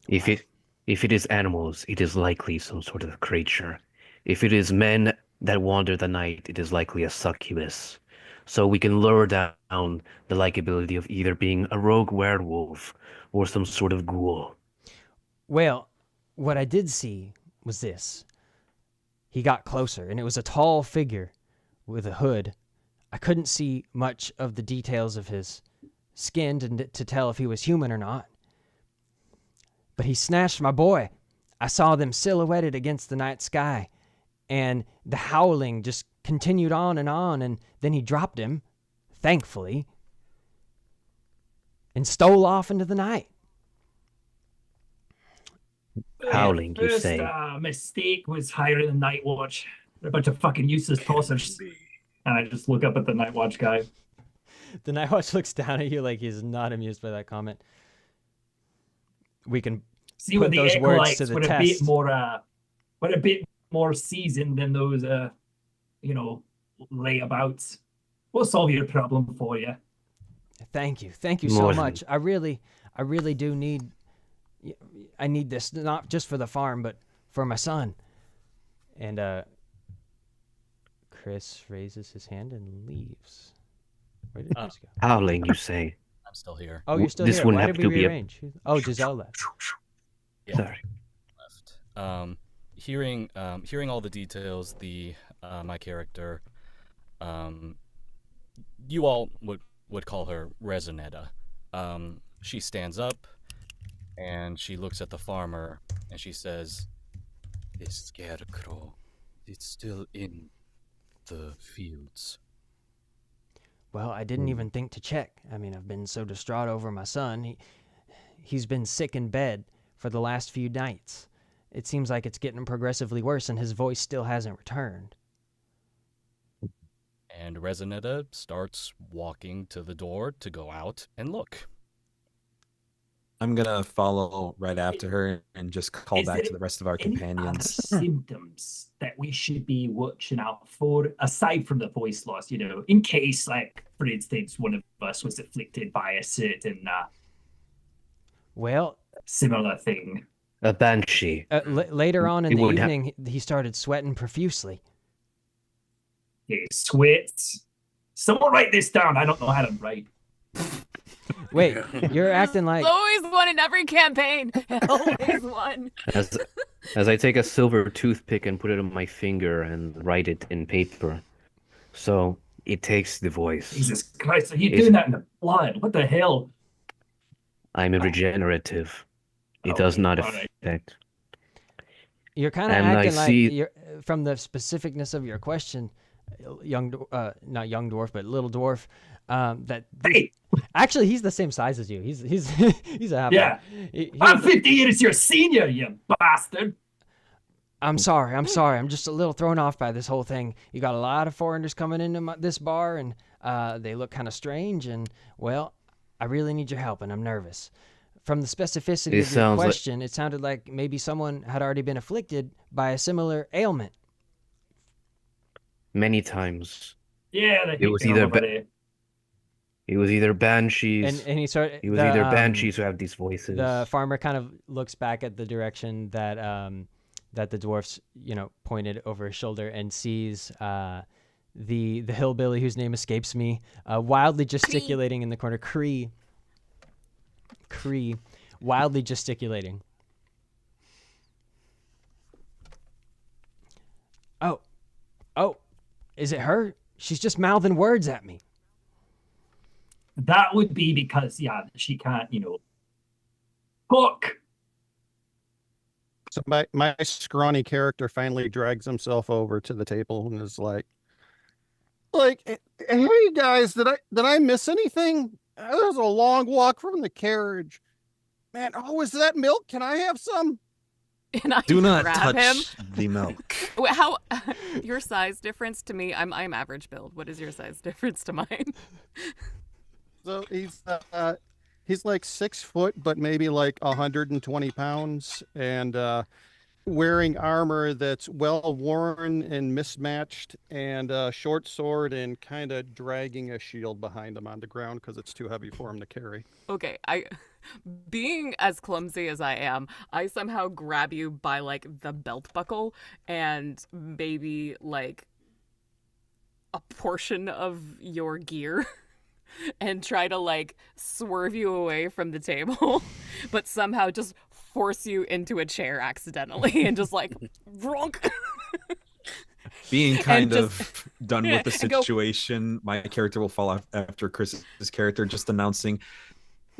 If it is animals, it is likely some sort of creature. If it is men that wander the night, it is likely a succubus. so we can lure down the likability of either being a rogue werewolf or some sort of ghoul. Well, what I did see was this. He got closer, and it was a tall figure with a hood. I couldn't see much of the details of his skin to tell if he was human or not. But he snatched my boy. I saw them silhouetted against the night sky, and the howling just continued on, and then he dropped him, thankfully, and stole off into the night. Howling, you First, say? mistake was hiring the Night Watch. They're a bunch of fucking useless tossers. And I just look up at the Night Watch guy. The Night Watch looks down at you like he's not amused by that comment. We can See put what the those words to acolytes the were test. were a bit more seasoned than those layabouts. We'll solve your problem for you. Thank you so More than- much. I really do need. I need this not just for the farm, but for my son. And Chris raises his hand and leaves. Where did Chris go? Howling, you say? I'm still here. Oh, you're still This here. wouldn't Why have did we to be a- rearrange? Oh, Giselle left. Yeah, Sorry. left. Hearing all the details, my character, you all would call her Resonetta. She stands up and she looks at the farmer and she says, "The scarecrow, it's still in the fields." Well, I didn't even think to check. I mean, I've been so distraught over my son. He's been sick in bed for the last few nights. It seems like it's getting progressively worse, and his voice still hasn't returned. And Resonetta starts walking to the door to go out and look. I'm gonna follow right after her and just call Is back there to the rest of our Any other companions. symptoms that we should be watching out for, aside from the voice loss, in case, like, for instance, one of us was afflicted by a certain Well, similar thing. A banshee. later on in It the would ha- evening, he started sweating profusely. Okay, sweats. Someone write this down. I don't know how to write. Wait, you're acting like... Always won in every campaign. Always won. As I take a silver toothpick and put it on my finger and write it in paper. So it takes the voice. Jesus Christ, are you Is- doing that in the blood? What the hell? I'm a regenerative. It Oh, does not all right. affect. You're kind of And I acting like see- you're, from the specificness of your question, not young dwarf, but little dwarf. That Hey, actually he's the same size as you. He's he's a half. Yeah. He- I'm 50 years your senior, you bastard. I'm sorry. I'm just a little thrown off by this whole thing. You got a lot of foreigners coming into this bar, and they look kind of strange. And well, I really need your help, and I'm nervous. From the specificity It of your sounds like- question, it sounded like maybe someone had already been afflicted by a similar ailment. Many times. Yeah, It was either It was either banshees. And he started. It was either banshees who have these voices. The farmer kind of looks back at the direction that that the dwarfs pointed over his shoulder and sees the hillbilly whose name escapes me wildly gesticulating in the corner. Cree, wildly gesticulating. Oh, is it her? She's just mouthing words at me. That would be because, she can't, talk. So my scrawny character finally drags himself over to the table and is like, hey guys, did I miss anything? There's a long walk from the carriage. Man, is that milk? Can I have some? And I Do not grab him. touch the milk. How your size difference to me? I'm average build. What is your size difference to mine? So he's like 6 foot, but maybe like 120 pounds, and wearing armor that's well worn and mismatched, and a short sword, and kind of dragging a shield behind him on the ground because it's too heavy for him to carry. Okay, being as clumsy as I am, I somehow grab you by like the belt buckle and maybe like a portion of your gear and try to like swerve you away from the table, but somehow just force you into a chair accidentally and just like ronk. Being kind just- of done with the and go- situation, my character will fall off after Chris's character, just announcing,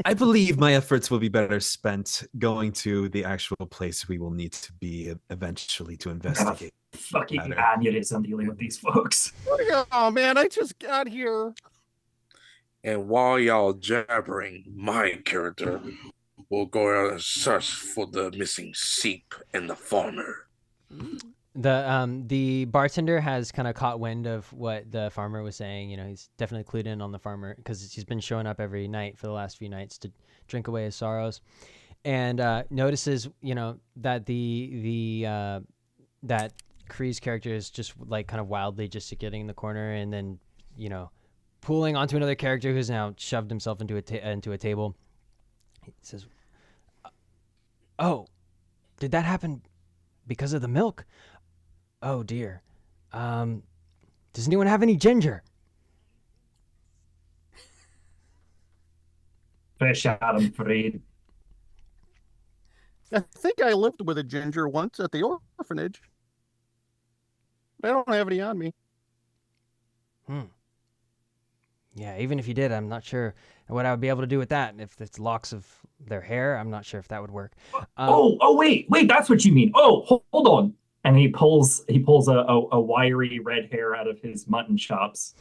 I believe my efforts will be better spent going to the actual place we will need to be eventually to investigate. Fucking Matter. aneurysm dealing with these folks. Oh man, I just got here. And while y'all jabbering, my character will go out and search for the missing sheep and the farmer. The bartender has kind of caught wind of what the farmer was saying. You know, he's definitely clued in on the farmer because he's been showing up every night for the last few nights to drink away his sorrows, and notices, you know, that that Kree's character is just like kind of wildly gesticulating in the corner, and then, you know, pulling onto another character who's now shoved himself into a table. He says, "Oh, did that happen because of the milk? Oh dear. Does anyone have any ginger?" Fish out, I'm afraid. I think I lived with a ginger once at the orphanage. I don't have any on me. Yeah, even if you did, I'm not sure what I would be able to do with that. If it's locks of their hair, I'm not sure if that would work. Wait, that's what you mean. Oh, hold on. And he pulls a wiry red hair out of his mutton chops.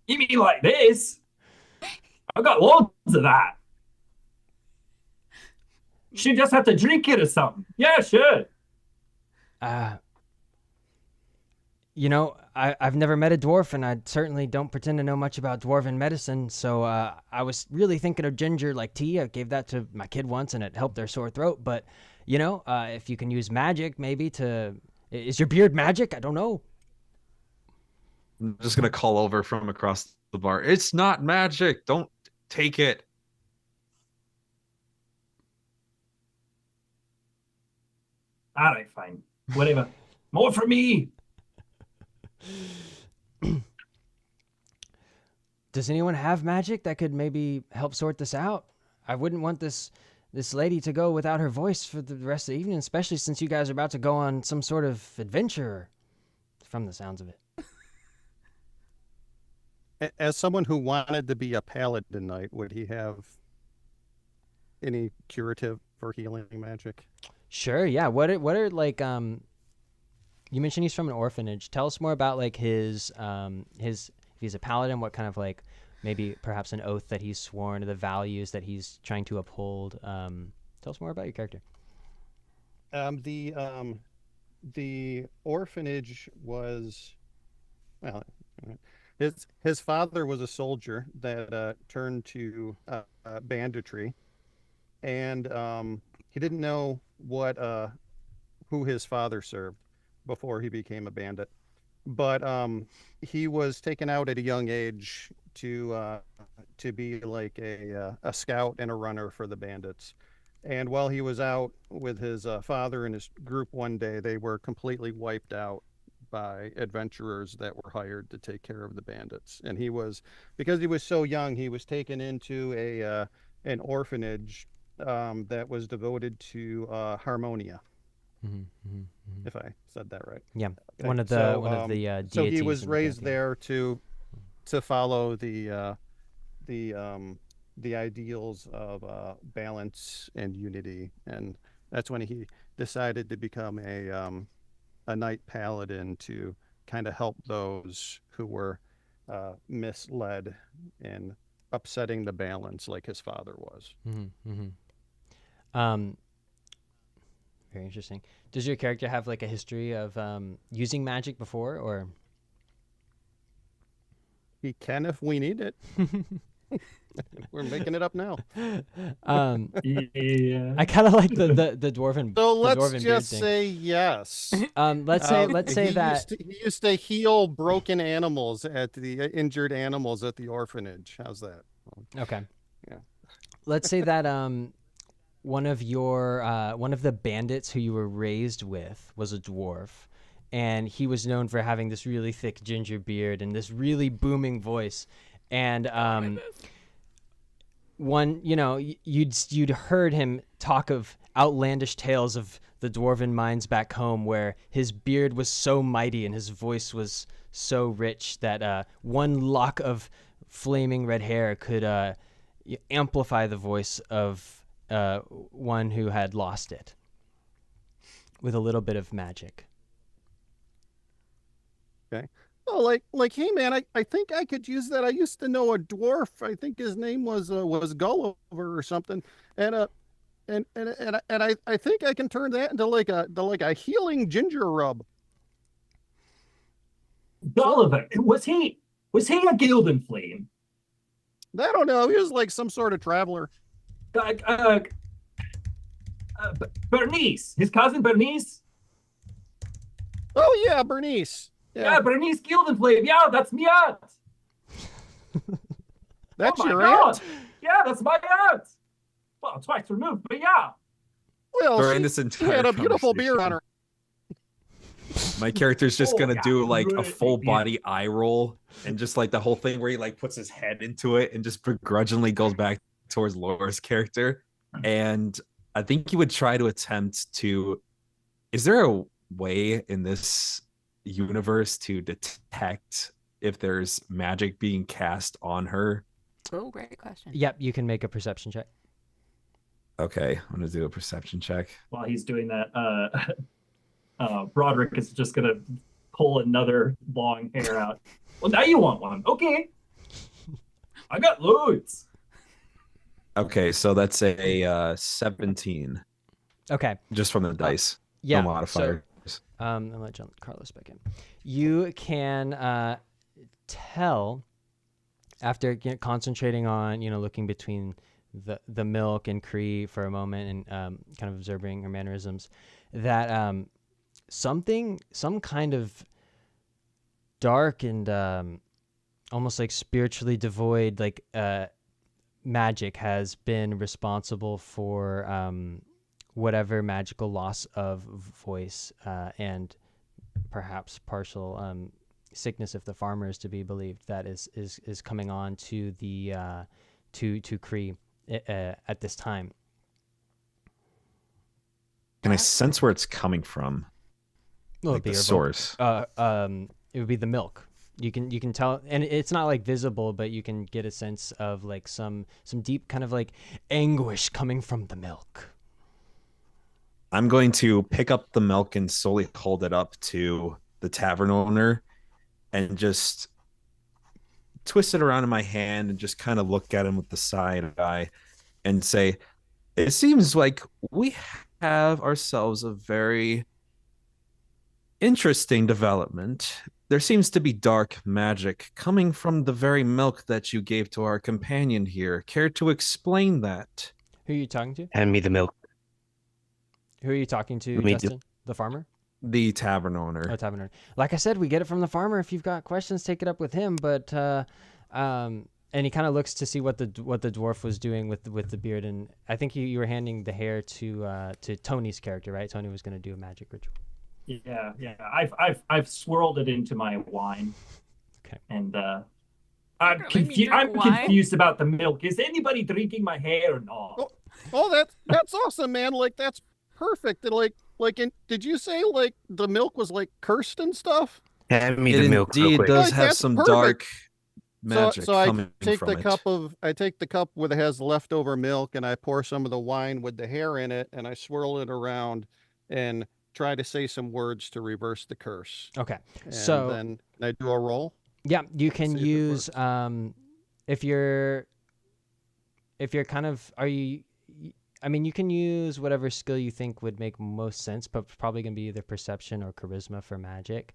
You mean like this? I got loads of that. She just have to drink it or something. Yeah, sure. You know, I've never met a dwarf, and I certainly don't pretend to know much about dwarven medicine, so I was really thinking of ginger like tea. I gave that to my kid once, and it helped their sore throat, but, you know, if you can use magic maybe to... Is your beard magic? I don't know. I'm just going to call over from across the bar. It's not magic. Don't take it. All right, fine. Whatever. More for me. Does anyone have magic that could maybe help sort this out? I wouldn't want this lady to go without her voice for the rest of the evening, especially since you guys are about to go on some sort of adventure, from the sounds of it. As someone who wanted to be a paladin knight, would he have any curative or healing magic? Sure, yeah. What are like you mentioned he's from an orphanage. Tell us more about like his if he's a paladin, what kind of like maybe perhaps an oath that he's sworn, or the values that he's trying to uphold. Tell us more about your character. The orphanage was, well, his father was a soldier that turned to banditry, and he didn't know who his father served before he became a bandit, but he was taken out at a young age to be like a scout and a runner for the bandits. And while he was out with his father and his group one day, they were completely wiped out by adventurers that were hired to take care of the bandits. And because he was so young, he was taken into an orphanage that was devoted to Harmonia. If I said that right. Yeah, Okay. one of the deities. So he was in the raised pantheon. there to follow the ideals of balance and unity, and that's when he decided to become a knight paladin to kind of help those who were misled and upsetting the balance, like his father was. Very interesting. Does your character have like a history of using magic before, or? He can if we need it. We're making it up now. Yeah. I kind of like the dwarven. So the let's dwarven beard just thing. say yes. Let's say he that. he used to heal broken animals injured animals at the orphanage. How's that? Okay. Yeah. Let's say that one of the bandits who you were raised with was a dwarf, and he was known for having this really thick ginger beard and this really booming voice. And you'd heard him talk of outlandish tales of the dwarven mines back home, where his beard was so mighty and his voice was so rich that one lock of flaming red hair could amplify the voice of one who had lost it with a little bit of magic. Okay. Oh, like, hey man, I think I could use that. I used to know a dwarf. I think his name was Gulliver or something, and I think I can turn that into like a healing ginger rub. Gulliver, was he a Gildan Flame? I don't know. He was like some sort of traveler. Bernice, his cousin Bernice. Oh yeah, Bernice. Yeah, Bernice Gildenflame. Yeah, that's me aunt. That's oh my your God. aunt? Yeah, that's my aunt. Well, twice removed, but yeah. Well, During she, this she entire had a beautiful beard on her. My character's just Oh, gonna yeah, do like a good full idea. body eye roll and just like the whole thing where he like puts his head into it and just begrudgingly goes back towards Laura's character. And I think he would try to attempt to. Is there a way in this universe to detect if there's magic being cast on her? Oh, great question. Yep, you can make a perception check. Okay, I'm gonna do a perception check. While he's doing that, Broderick is just gonna pull another long hair out. Well, now you want one. Okay. I got loads. Okay, so that's a 17 Okay. just from the dice. Yeah. No modifiers. And let Carlos back in. You can tell after concentrating on looking between the milk and Cree for a moment and kind of observing her mannerisms, that some kind of dark and almost like spiritually devoid magic has been responsible for whatever magical loss of voice and perhaps partial sickness, if the farmer is to be believed, that is coming on to the to Cree at this time. Can I sense where it's coming from? Well, Like the source. It would be the milk. You can tell, and it's not like visible, but you can get a sense of like some deep kind of like anguish coming from the milk. I'm going to pick up the milk and slowly hold it up to the tavern owner and just twist it around in my hand and just kind of look at him with the side eye and say, it seems like we have ourselves a very interesting development. There seems to be dark magic coming from the very milk that you gave to our companion here. Care to explain that? Who are you talking to? Hand me the milk. Who are you talking to, Me Justin? The farmer? The tavern owner. Oh, tavern owner. Like I said, we get it from the farmer. If you've got questions, take it up with him. But and he kind of looks to see what the dwarf was doing with the beard, and I think you were handing the hair to Tony's character, right? Tony was going to do a magic ritual. Yeah. I've swirled it into my wine. Okay. And Let I'm me confused. drink I'm wine. confused about the milk. Is anybody drinking my hair or not? Oh, that's awesome, man. Like that's perfect. And did you say like the milk was like cursed and stuff? Hand me It the milk real indeed quick. does Like, have that's some perfect. dark magic so I coming take from the it. cup where it has leftover milk and I pour some of the wine with the hair in it and I swirl it around and try to say some words to reverse the curse. Okay. And So then I do a roll. yeah, you can See if it use works. if you're kind of you can use whatever skill you think would make most sense, but probably gonna be either perception or charisma for magic.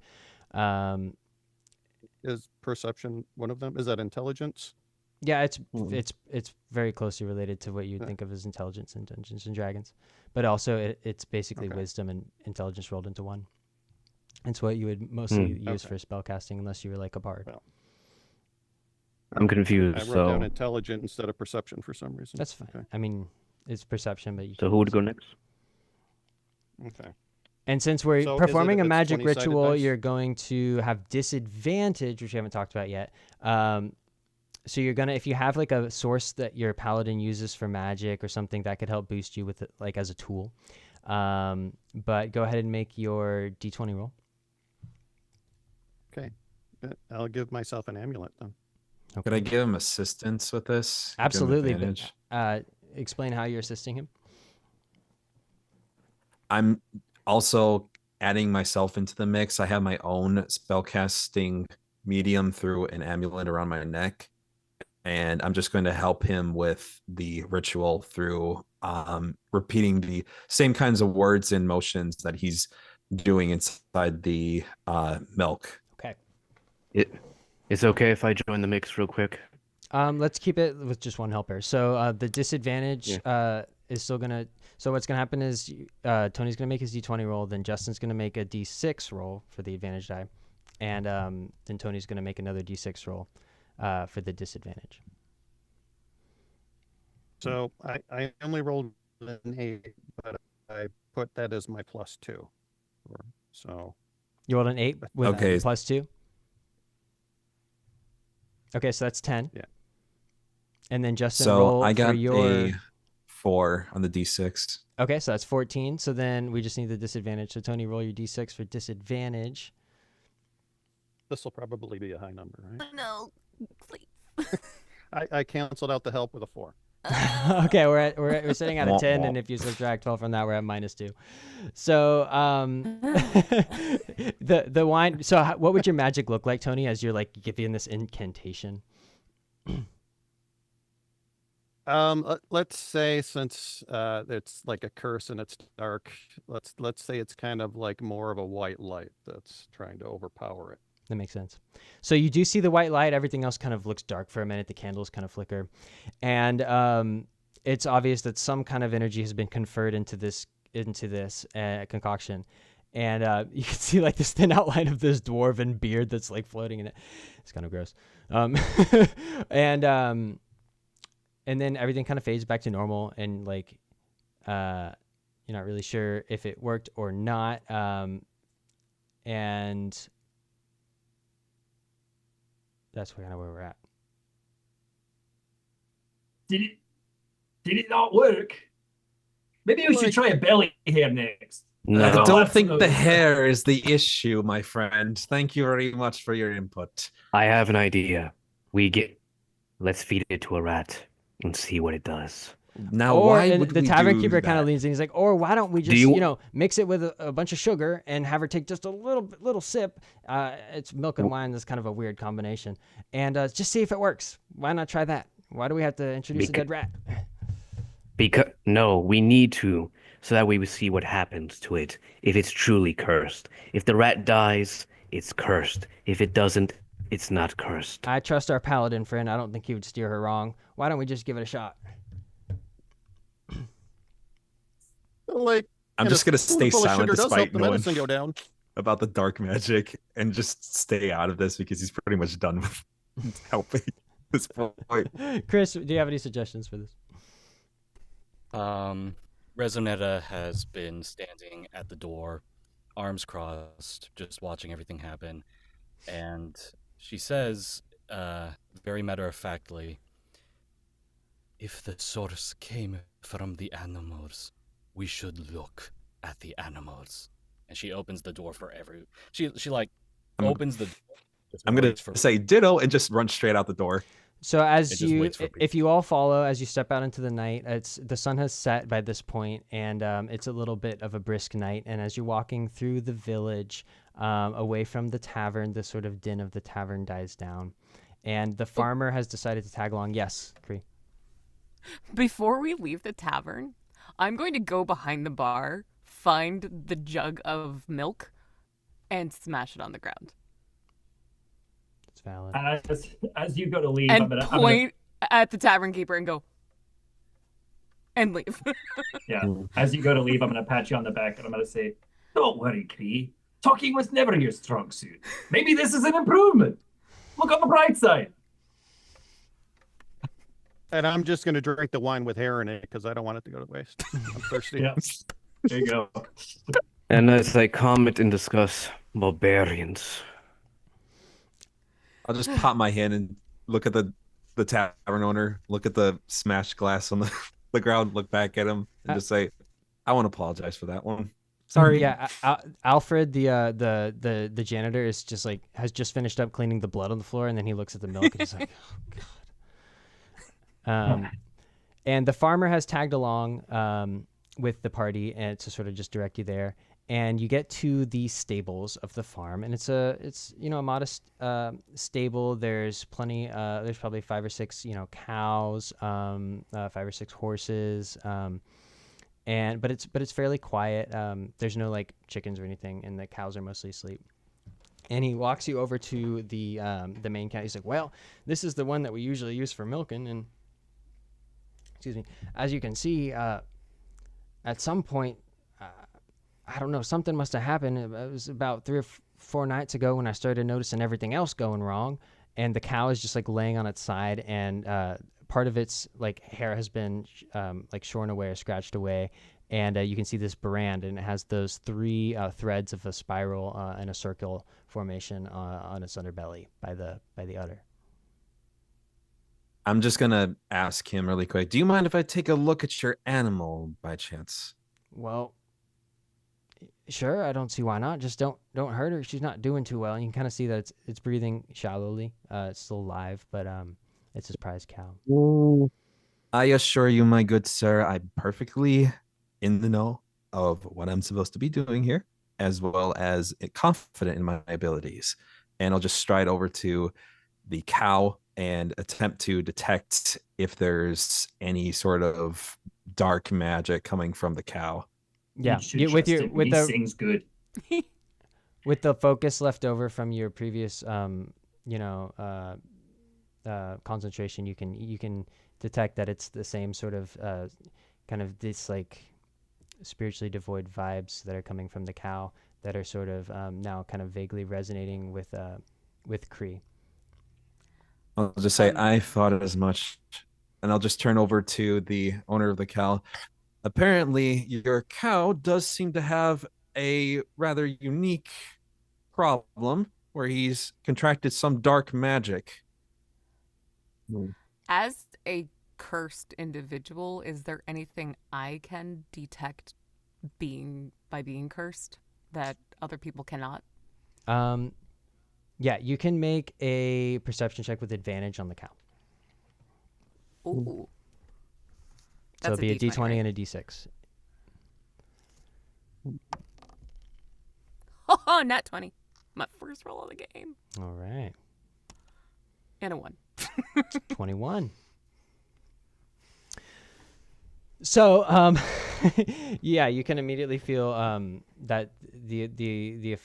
Is perception one of them? Is that intelligence? Yeah, it's Hmm. it's very closely related to what you'd Yeah. think of as intelligence in Dungeons and Dragons, but also it's basically Okay. wisdom and intelligence rolled into one. It's what you would mostly use Okay. for spellcasting, unless you were like a bard. Well, I'm confused. I wrote down So, intelligent instead of perception for some reason. That's fine. Okay. I mean, it's perception, but you so can who would use go it. next? Okay. And since we're So is it performing if a it's magic 20-sided ritual, dice? you're going to have disadvantage, which we haven't talked about yet. So you're gonna, if you have like a source that your paladin uses for magic or something that could help boost you with it, like as a tool. But go ahead and make your d20 roll. Okay. I'll give myself an amulet then. Could I give him assistance with this? Give him Absolutely. advantage? But, explain how you're assisting him. I'm also adding myself into the mix. I have my own spellcasting medium through an amulet around my neck, and I'm just going to help him with the ritual through repeating the same kinds of words and motions that he's doing inside the milk. Okay. It's okay if I join the mix real quick. Let's keep it with just one helper. So the disadvantage is still gonna. So what's gonna happen is Tony's gonna make his d20 roll, then Justin's gonna make a d6 roll for the advantage die, and then Tony's gonna make another d6 roll for the disadvantage. So I only rolled an 8, but I put that as my +2. So You rolled an 8 with Okay. +2. Okay, so that's 10. Yeah. And then Justin So roll I for got your. a 4 on the d6. Okay, so that's 14. So then we just need the disadvantage. So Tony, roll your d6 for disadvantage. this will probably be a high number, right? No, please. I canceled out the help with a 4. Okay, we're sitting at a Wah, 10, wah. and if you subtract 12 from that, we're at -2. So the wine. So what would your magic look like, Tony, as you're like giving this incantation? Let's say since it's like a curse and it's dark, let's say it's kind of like more of a white light that's trying to overpower it. That makes sense. So you do see the white light. Everything else kind of looks dark for a minute. The candles kind of flicker, and it's obvious that some kind of energy has been conferred into this concoction. And you can see like this thin outline of this dwarven beard that's like floating in it. It's kind of gross. And then everything kind of fades back to normal, and like you're not really sure if it worked or not. And that's kind of where we're at. Did it not work? Maybe we should try a belly hair next. No, I don't that's think no- the hair is the issue, my friend. Thank you very much for your input. I have an idea. Let's feed it to a rat and see what it does. Now, Or why and would the we tavern do keeper kind that? of leans in. He's like, or why don't we just you- mix it with a bunch of sugar and have her take just a little sip. It's milk and wine. That's kind of a weird combination, and just see if it works. Why not try that? Why do we have to introduce a dead rat? Because no, we need to, so that way we see what happens to it. If it's truly cursed. If the rat dies, it's cursed. If it doesn't, it's not cursed. I trust our paladin friend. I don't think he would steer her wrong. Why don't we just give it a shot? Like I'm and just a gonna stay spoonful of silent sugar does despite help the knowing medicine go down. about the dark magic and just stay out of this because he's pretty much done with helping at this point. Chris, do you have any suggestions for this? Resonetta has been standing at the door, arms crossed, just watching everything happen. And she says, very matter-of-factly, if the source came from the animals, we should look at the animals. And she opens the door for She like opens the door. just I'm gonna waits for- say ditto and just run straight out the door. So It just waits for if you all follow as you step out into the night, the sun has set by this point, and it's a little bit of a brisk night. And as you're walking through the village, away from the tavern, the sort of din of the tavern dies down, and the farmer has decided to tag along. Yes, Kree. Before we leave the tavern, I'm going to go behind the bar, find the jug of milk, and smash it on the ground. It's valid. As you go to leave, And I'm gonna point at the tavern keeper and go, and leave. yeah. As you go to leave, I'm gonna pat you on the back and I'm gonna say, "Don't worry, Kree. Talking was never your strong suit. Maybe this is an improvement. Look on the bright side." And I'm just going to drink the wine with hair in it because I don't want it to go to waste. I'm thirsty. Yeah. There you go. And as I comment and discuss barbarians. I'll just pop my hand and look at the tavern owner, look at the smashed glass on the ground, look back at him, and just say, "I want to apologize for that one. Sorry." Yeah, Alfred, the janitor, is just like has just finished up cleaning the blood on the floor, and then he looks at the milk and he's like, "Oh God." And the farmer has tagged along with the party, and to sort of just direct you there. And you get to the stables of the farm, and it's a modest stable. There's plenty. There's probably 5 or 6 cows, 5 or 6 horses, but it's fairly quiet. There's no like chickens or anything, and the cows are mostly asleep. And he walks you over to the main cow. He's like, "Well, this is the one that we usually use for milking, and excuse me, as you can see, at some point." I don't know, something must have happened. It was about 3 or 4 nights ago when I started noticing everything else going wrong. And the cow is just like laying on its side, and part of its like hair has been like shorn away or scratched away. And you can see this brand, and it has those 3 threads of a spiral and a circle formation on its underbelly by the udder. I'm just gonna ask him really quick. Do you mind if I take a look at your animal by chance? Well, sure, I don't see why not. Just don't hurt her. She's not doing too well. And you can kind of see that it's breathing shallowly. It's still alive, but it's his prize cow. I assure you, my good sir, I'm perfectly in the know of what I'm supposed to be doing here, as well as confident in my abilities. And I'll just stride over to the cow and attempt to detect if there's any sort of dark magic coming from the cow. Yeah, He sings good. with the focus left over from your previous concentration, you can detect that it's the same sort of kind of this like spiritually devoid vibes that are coming from the cow that are sort of now kind of vaguely resonating with Kree. I'll just say I thought as much, and I'll just turn over to the owner of the cow. Apparently, your cow does seem to have a rather unique problem where he's contracted some dark magic. As a cursed individual, is there anything I can detect by being cursed that other people cannot? Yeah, you can make a perception check with advantage on the cow. Ooh. So it'll be a D20 right? and a D6. Oh, nat 20. My first roll of the game. All right. And a 1. 21. So, yeah, you can immediately feel that the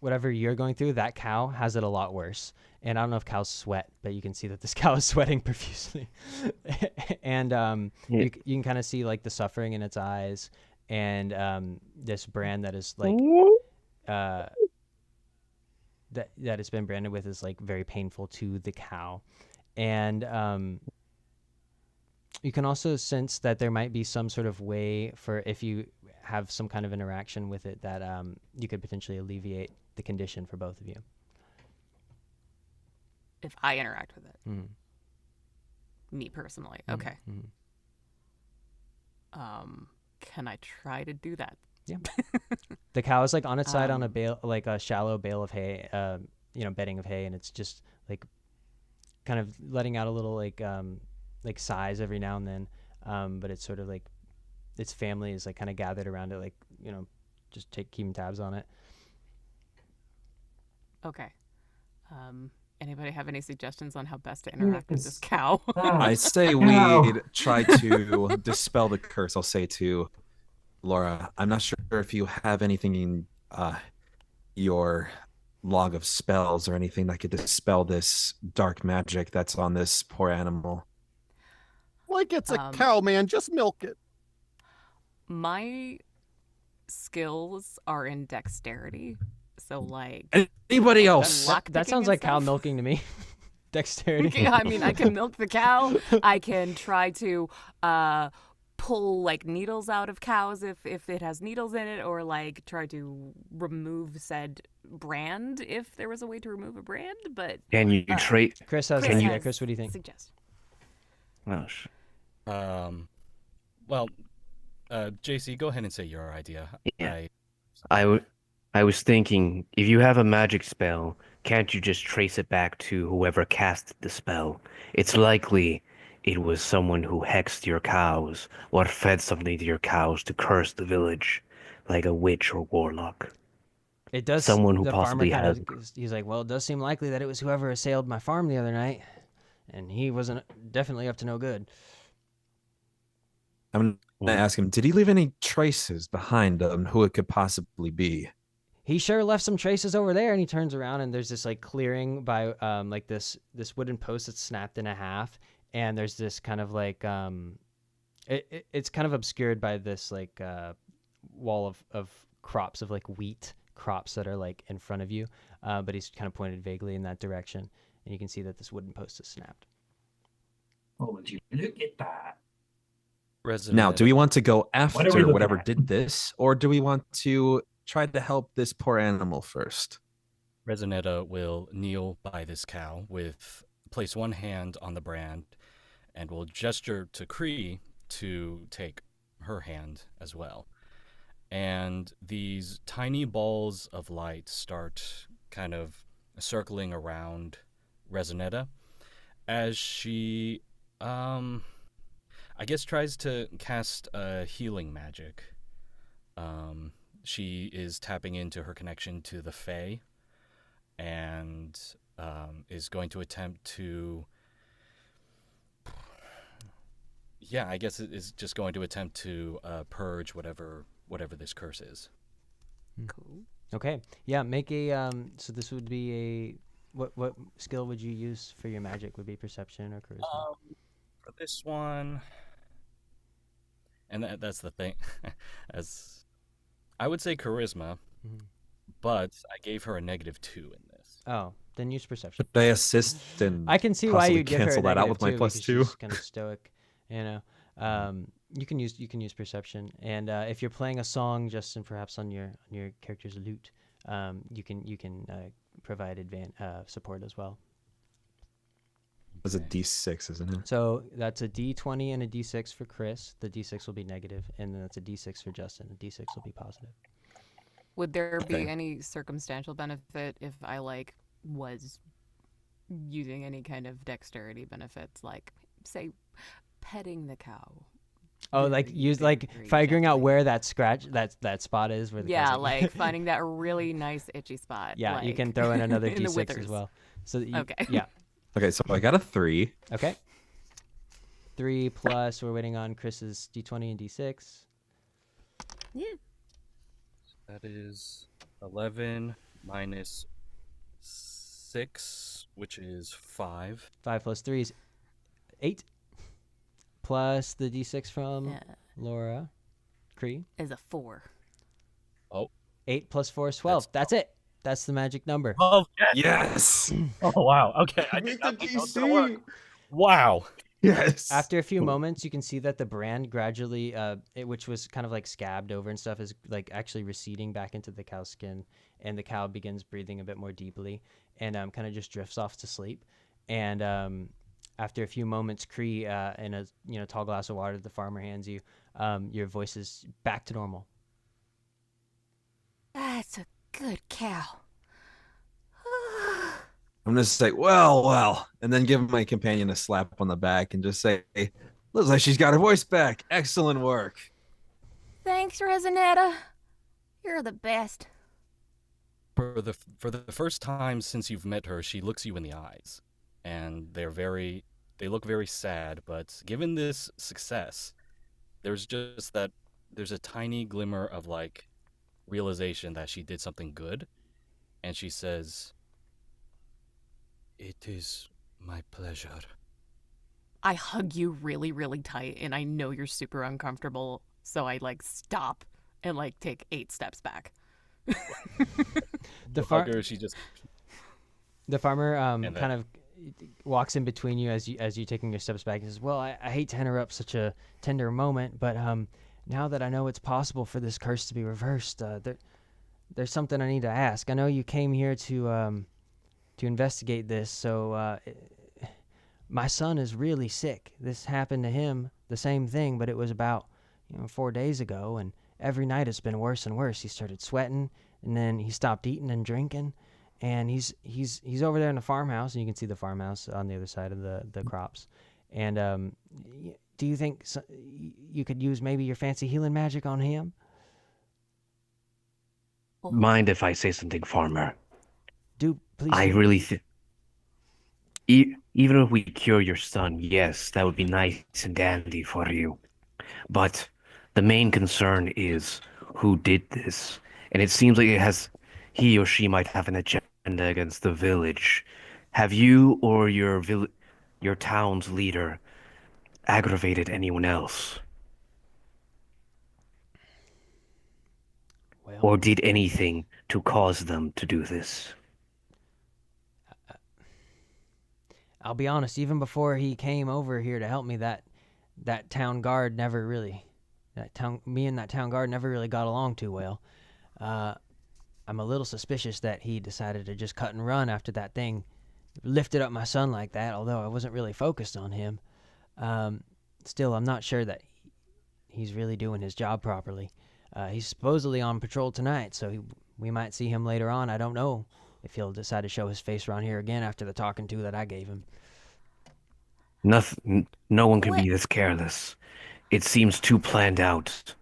whatever you're going through, that cow has it a lot worse. And I don't know if cows sweat, but you can see that this cow is sweating profusely. And you can kind of see like the suffering in its eyes, and this brand that is like that it's been branded with is like very painful to the cow. And you can also sense that there might be some sort of way for, if you have some kind of interaction with it, that you could potentially alleviate the condition for both of you. If I interact with it. Mm. Me personally. Mm. Okay. Mm. Can I try to do that? Yeah. The cow is like on its side on a bale, like a shallow bale of hay, bedding of hay, and it's just like kind of letting out a little like sighs every now and then. But it's sort of like its family is like kind of gathered around it, like, just keeping tabs on it. Okay. Anybody have any suggestions on how best to interact with this cow? I say we try to dispel the curse. I'll say to Laura, I'm not sure if you have anything in your log of spells or anything that could dispel this dark magic that's on this poor animal. Like it's a cow, man. Just milk it. My skills are in dexterity. So, like... Anybody else? That sounds like cow milking to me. Dexterity. I mean, I can milk the cow. I can try to pull like needles out of cows if it has needles in it, or like try to remove said brand if there was a way to remove a brand. But Can you trace? Chris has Chris an idea. has Chris, what do you think? suggest. Oh, Well, JC, go ahead and say your idea. Yeah. I was thinking, if you have a magic spell, can't you just trace it back to whoever cast the spell? It's likely it was someone who hexed your cows or fed something to your cows to curse the village, like a witch or warlock. It does. Someone who the possibly farmer has. He's like, well, it does seem likely that it was whoever assailed my farm the other night, and he wasn't definitely up to no good. I'm gonna ask him, did he leave any traces behind him who it could possibly be? He sure left some traces over there. And he turns around, and there's this like clearing by like this wooden post that's snapped in a half, and there's this kind of like it's kind of obscured by this like wall of crops of like wheat crops that are like in front of you, but he's kind of pointed vaguely in that direction, and you can see that this wooden post is snapped. Oh, would you look at that? Now, do we want to go after looking whatever at? did this, or do we want to try to help this poor animal first? Resonetta will kneel by this cow place one hand on the brand and will gesture to Cree to take her hand as well. And these tiny balls of light start kind of circling around Resonetta as she, I guess, tries to cast healing magic. She is tapping into her connection to the Fae and is going to attempt to... Yeah, I guess it is just going to attempt to purge whatever this curse is. Cool. Okay. Yeah, make a so this would be a what skill would you use for your magic? Would be perception or charisma? For this one, and that's the thing, as I would say charisma, but I gave her a -2 in this. Oh, then use perception. Should I assist and I can see why possibly you give her cancel a that out with my -2 plus because 2? she's kind of stoic, you know. You can use perception, and if you're playing a song, Justin, perhaps on your character's lute, you can provide support as well. It's a D6, isn't it? So that's a D20 and a D6 for Chris. The D6 will be negative, and then that's a D6 for Justin. The D6 will be positive. Would there Okay. be any circumstantial benefit if I like was using any kind of dexterity benefits, like say petting the cow? Oh, like Very, use very, like very figuring out gently. where that spot is where the Yeah, cow's like finding that really nice itchy spot. Yeah, you like, can throw in another in the D6 as withers. well. So that Okay. Yeah. Okay, so I got a 3. Okay. 3 plus. We're waiting on Chris's D20 and D6. Yeah. That is 11 minus 6, which is 5. 5 plus 3 is 8. Plus the D6 from Yeah. Laura. Cree. Is a 4. 8 plus 4 is 12. That's it. That's the magic number. Oh, Yes! Oh, wow. Okay. I did not think that was gonna work. Wow. Yes! After a few moments, you can see that the brand gradually, which was kind of like scabbed over and stuff, is like actually receding back into the cow's skin, and the cow begins breathing a bit more deeply, and kind of just drifts off to sleep. And after a few moments, Cree, in a tall glass of water that the farmer hands you, your voice is back to normal. That's a good cow. I'm going to say, well, and then give my companion a slap on the back and just say, looks like she's got her voice back. Excellent work. Thanks, Resonetta. You're the best. For the first time since you've met her, she looks you in the eyes, and they look very sad. But given this success, there's a tiny glimmer of like realization that she did something good, and she says, "It is my pleasure." I hug you really, really tight, and I know you're super uncomfortable, so I like stop and like take 8 steps back. The Hug her, she just The farmer And kind of walks in between you as you taking your steps back. He says, "Well, I hate to interrupt such a tender moment, but now that I know it's possible for this curse to be reversed, there's something I need to ask. I know you came here to investigate this, so my son is really sick. This happened to him, the same thing, but it was about 4 days ago, and every night it's been worse and worse. He started sweating, and then he stopped eating and drinking, and he's over there in the farmhouse, and you can see the farmhouse on the other side of the crops. And do you think you could use maybe your fancy healing magic on him?" Mind if I say something, Farmer? Do please. I really think, even if we cure your son, yes, that would be nice and dandy for you. But the main concern is who did this, and it seems like he or she might have an agenda against the village. Have you or your town's leader aggravated anyone else? Well, or did anything to cause them to do this? I'll be honest, even before he came over here to help me, that town guard never really, me and that town guard never really got along too well. I'm a little suspicious that he decided to just cut and run after that thing lifted up my son like that, although I wasn't really focused on him. Still, I'm not sure that he's really doing his job properly. He's supposedly on patrol tonight, so we might see him later on. I don't know if he'll decide to show his face around here again after the talking to that I gave him. No one can be this careless. It seems too planned out.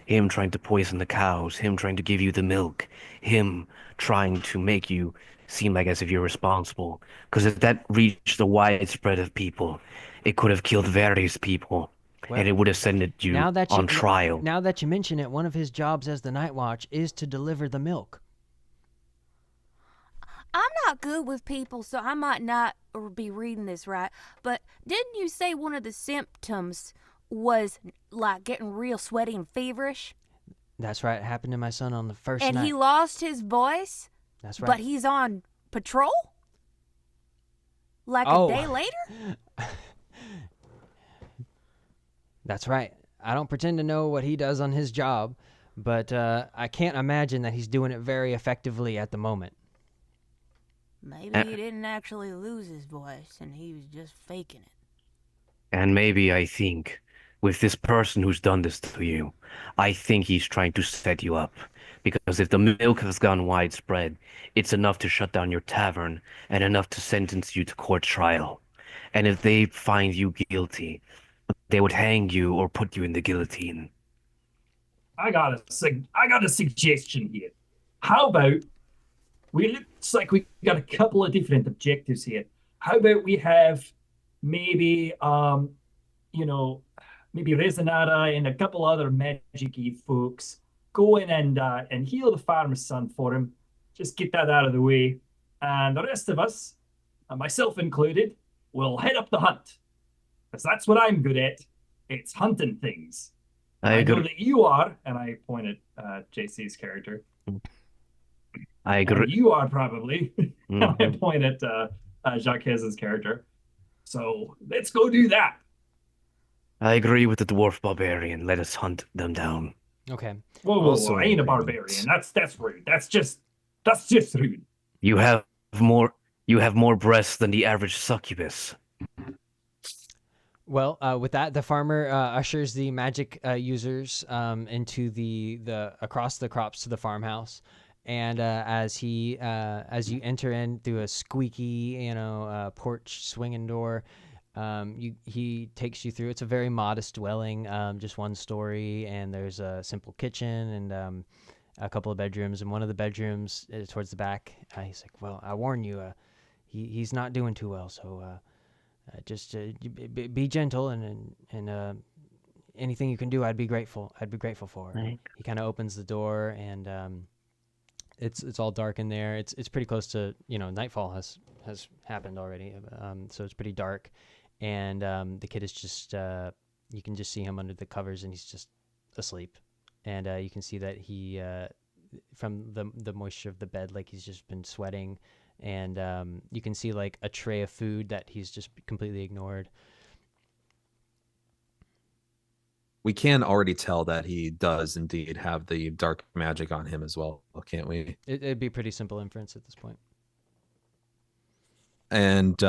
Him trying to poison the cows, him trying to give you the milk, him trying to make you seem like as if you're responsible. Because if that reached the widespread of people, it could have killed various people, and it would have sent you on trial. Now that you mention it, one of his jobs as the Night Watch is to deliver the milk. I'm not good with people, so I might not be reading this right, but didn't you say one of the symptoms was like getting real sweaty and feverish? That's right. It happened to my son on the first night. And he lost his voice? That's right. But he's on patrol? Like a day later? That's right. I don't pretend to know what he does on his job, but I can't imagine that he's doing it very effectively at the moment. Maybe he didn't actually lose his voice and he was just faking it. And maybe I think, with this person who's done this to you, I think he's trying to set you up. Because if the milk has gone widespread, it's enough to shut down your tavern and enough to sentence you to court trial. And if they find you guilty, they would hang you or put you in the guillotine. I got a suggestion here. How about looks like we got a couple of different objectives here. How about we have maybe maybe Resonata and a couple other magic-y folks go in and heal the farmer's son for him. Just get that out of the way. And the rest of us, myself included, will head up the hunt. Because that's what I'm good at. It's hunting things. I know that you are, and I point at JC's character. I agree. You are probably. Mm-hmm. I point at Jacquez's character. So let's go do that. I agree with the dwarf barbarian. Let us hunt them down. Okay. Whoa, I ain't a barbarian. That's rude. That's just rude. You have more breasts than the average succubus. Well, with that, the farmer ushers the magic users into the across the crops to the farmhouse, and as you enter in through a squeaky, porch swinging door, he takes you through. It's a very modest dwelling, just one story, and there's a simple kitchen and a couple of bedrooms. And one of the bedrooms towards the back, he's like, "Well, I warn you, he's not doing too well, so." Just be gentle and anything you can do, I'd be grateful for. Right. He kind of opens the door and it's all dark in there. It's pretty close to nightfall has happened already, so it's pretty dark. And the kid is just you can just see him under the covers and he's just asleep. And you can see that he from the moisture of the bed, like he's just been sweating and you can see like a tray of food that he's just completely ignored. We can already tell that he does indeed have the dark magic on him as well, can't we? It'd be pretty simple inference at this point. And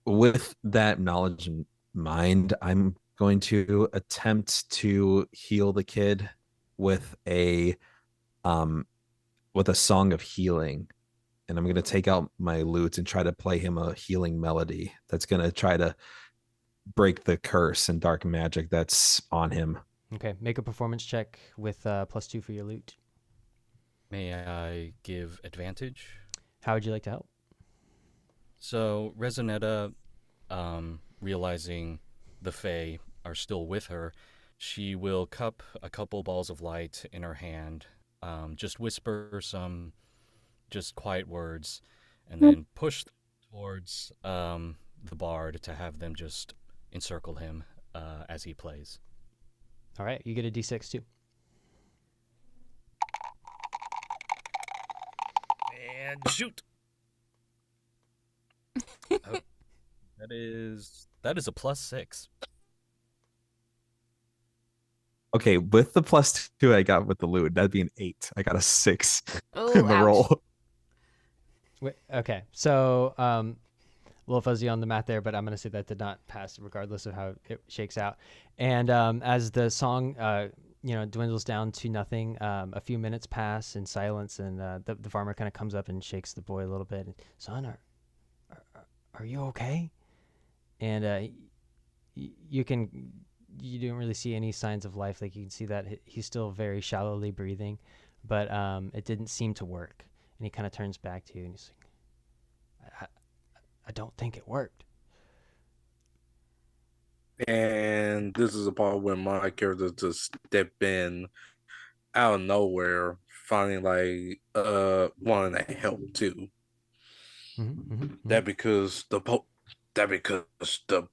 with that knowledge in mind, I'm going to attempt to heal the kid with a song of healing. And I'm going to take out my lute and try to play him a healing melody that's going to try to break the curse and dark magic that's on him. Okay, make a performance check with +2 for your loot. May I give advantage? How would you like to help? So Resonetta, realizing the Fae are still with her, she will cup a couple balls of light in her hand, just whisper some just quiet words, and then push towards the bard to have them just encircle him as he plays. All right, you get a d6 too. And shoot. Oh, that is a +6. Okay, with the +2 I got with the lute, that'd be an 8. I got a 6 Oh, in the ouch. roll. Wait, okay, so a little fuzzy on the math there, but I'm going to say that did not pass regardless of how it shakes out. And as the song dwindles down to nothing, a few minutes pass in silence, and the farmer kind of comes up and shakes the boy a little bit. Son, are you okay? And you don't really see any signs of life. Like, you can see that he's still very shallowly breathing, but it didn't seem to work. And he kind of turns back to you and he's like, I don't think it worked. And this is a part where my character just step in out of nowhere, finding like wanting to help too. That because the